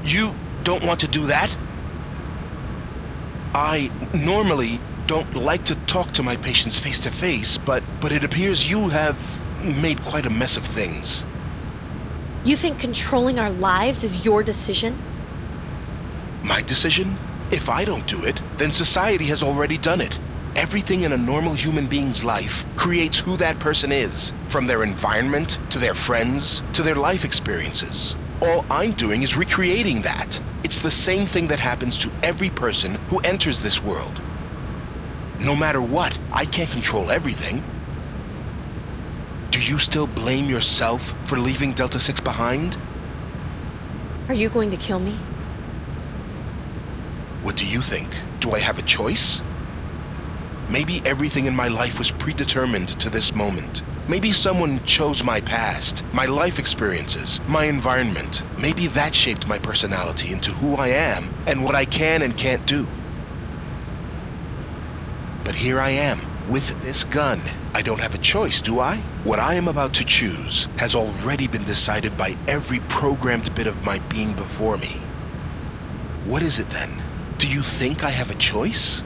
You don't want to do that? I normally don't like to talk to my patients face to face, but it appears you have made quite a mess of things. You think controlling our lives is your decision? My decision? If I don't do it, then society has already done it. Everything in a normal human being's life creates who that person is, from their environment, to their friends, to their life experiences. All I'm doing is recreating that. It's the same thing that happens to every person who enters this world. No matter what, I can't control everything. Do you still blame yourself for leaving Delta 6 behind? Are you going to kill me? What do you think? Do I have a choice? Maybe everything in my life was predetermined to this moment. Maybe someone chose my past, my life experiences, my environment. Maybe that shaped my personality into who I am and what I can and can't do. But here I am, with this gun. I don't have a choice, do I? What I am about to choose has already been decided by every programmed bit of my being before me. What is it then? Do you think I have a choice?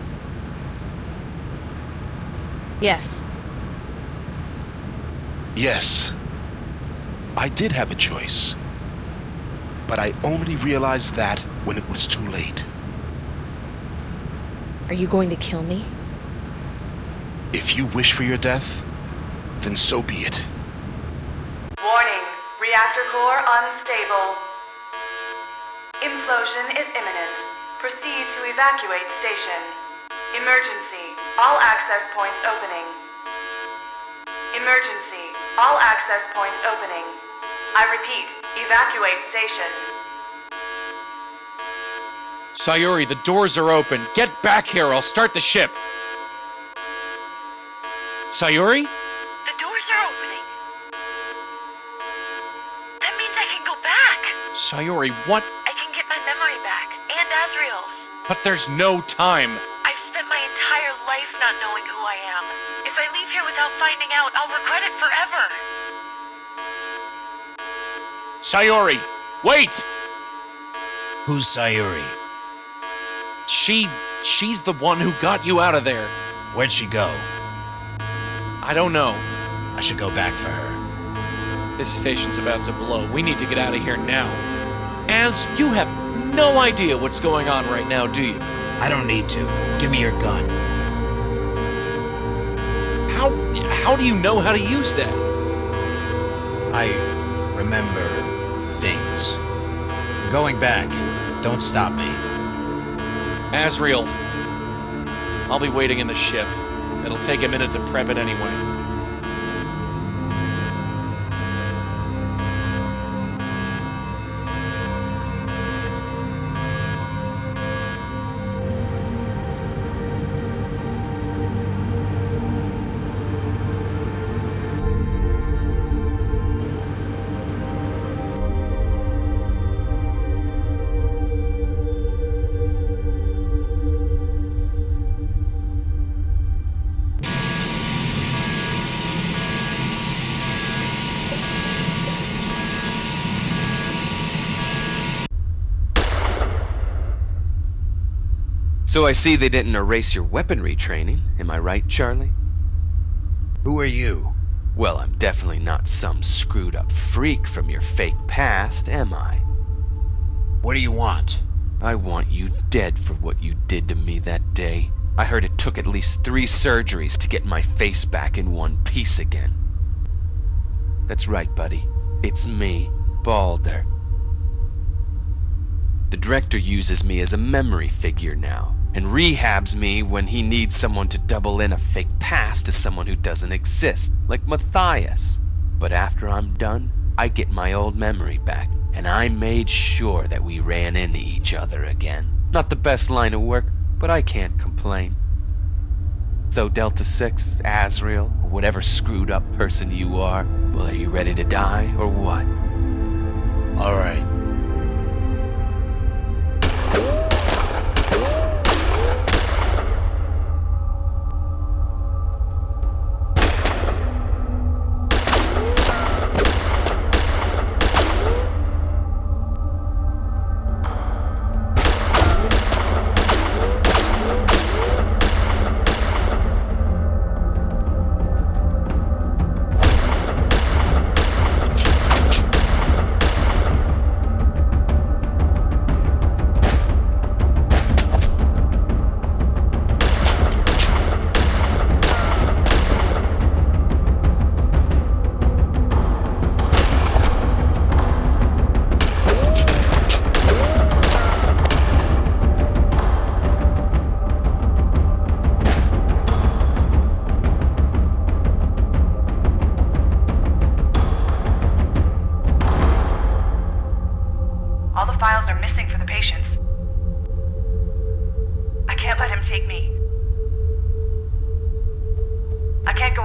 Yes. Yes. I did have a choice. But I only realized that when it was too late. Are you going to kill me? If you wish for your death, then so be it. Warning, reactor core unstable. Implosion is imminent. Proceed to evacuate station. Emergency, all access points opening. Emergency, all access points opening. I repeat, evacuate station. Sayuri, the doors are open. Get back here, I'll start the ship. Sayuri? The doors are opening. That means I can go back. Sayuri, what? I can get my memory back, and Azrael's. But there's no time. I've spent my entire life not knowing who I am. If I leave here without finding out, I'll regret it forever. Sayuri, wait! Who's Sayuri? She's the one who got you out of there. Where'd she go? I don't know. I should go back for her. This station's about to blow. We need to get out of here now. Az, you have no idea what's going on right now, do you? I don't need to. Give me your gun. How do you know how to use that? I remember things. I'm going back. Don't stop me. Azrael, I'll be waiting in the ship. It'll take a minute to prep it anyway. So I see they didn't erase your weaponry training. Am I right, Charlie? Who are you? Well, I'm definitely not some screwed up freak from your fake past, am I? What do you want? I want you dead for what you did to me that day. I heard it took at least 3 surgeries to get my face back in one piece again. That's right, buddy. It's me, Balder. The director uses me as a memory figure now, and rehabs me when he needs someone to double in a fake past to someone who doesn't exist, like Matthias. But after I'm done, I get my old memory back, and I made sure that we ran into each other again. Not the best line of work, but I can't complain. So Delta 6, Azrael, or whatever screwed up person you are, well, are you ready to die, or what? All right.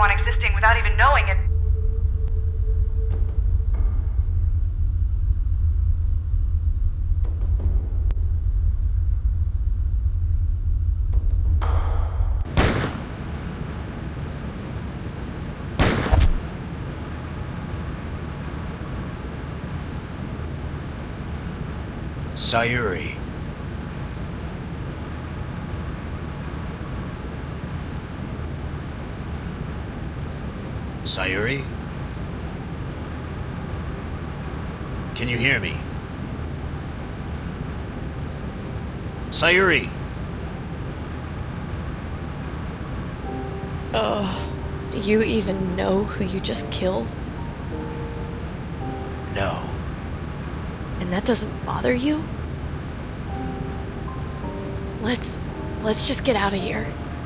one existing without even knowing it. Sayuri. Sayuri? Can you hear me? Sayuri! Do you even know who you just killed? No. And that doesn't bother you? Let's just get out of here.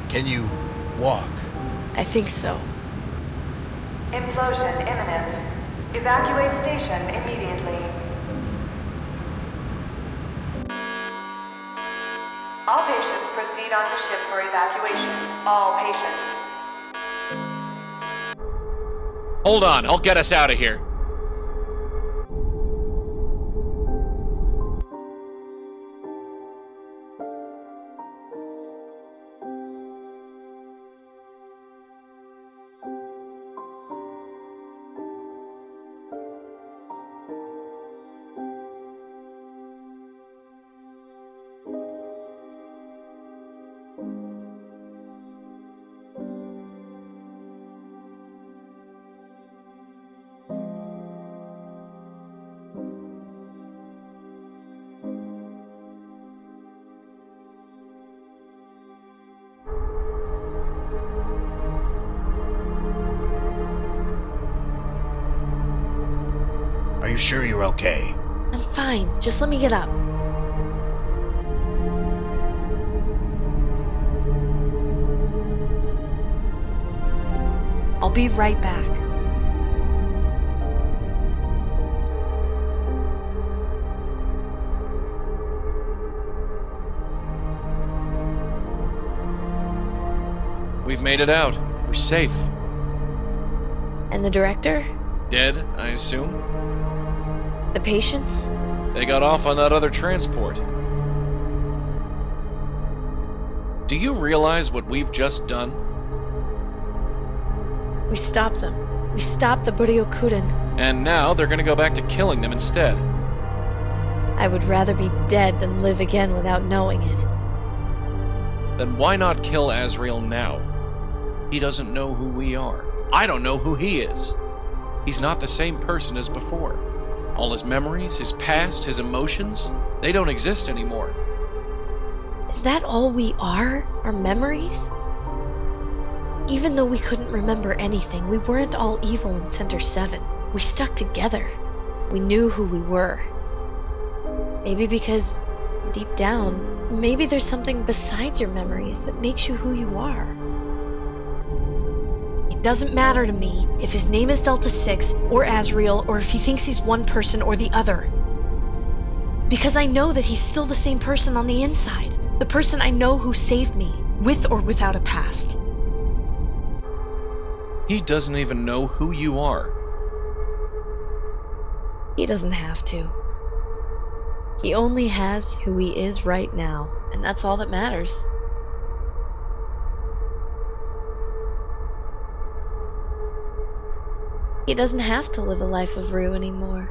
Can you walk? I think so. Implosion imminent. Evacuate station immediately. All patients proceed onto ship for evacuation. All patients. Hold on, I'll get us out of here. Are you sure you're okay? I'm fine. Just let me get up. I'll be right back. We've made it out. We're safe. And the director? Dead, I assume? The patients? They got off on that other transport. Do you realize what we've just done? We stopped them. We stopped the Buryokuden. And now they're gonna go back to killing them instead. I would rather be dead than live again without knowing it. Then why not kill Azrael now? He doesn't know who we are. I don't know who he is. He's not the same person as before. All his memories, his past, his emotions, they don't exist anymore. Is that all we are? Our memories? Even though we couldn't remember anything, we weren't all evil in Center 7. We stuck together. We knew who we were. Maybe because, deep down, maybe there's something besides your memories that makes you who you are. It doesn't matter to me if his name is Delta 6 or Azrael or if he thinks he's one person or the other. Because I know that he's still the same person on the inside. The person I know who saved me, with or without a past. He doesn't even know who you are. He doesn't have to. He only has who he is right now, and that's all that matters. He doesn't have to live a life of Rue anymore.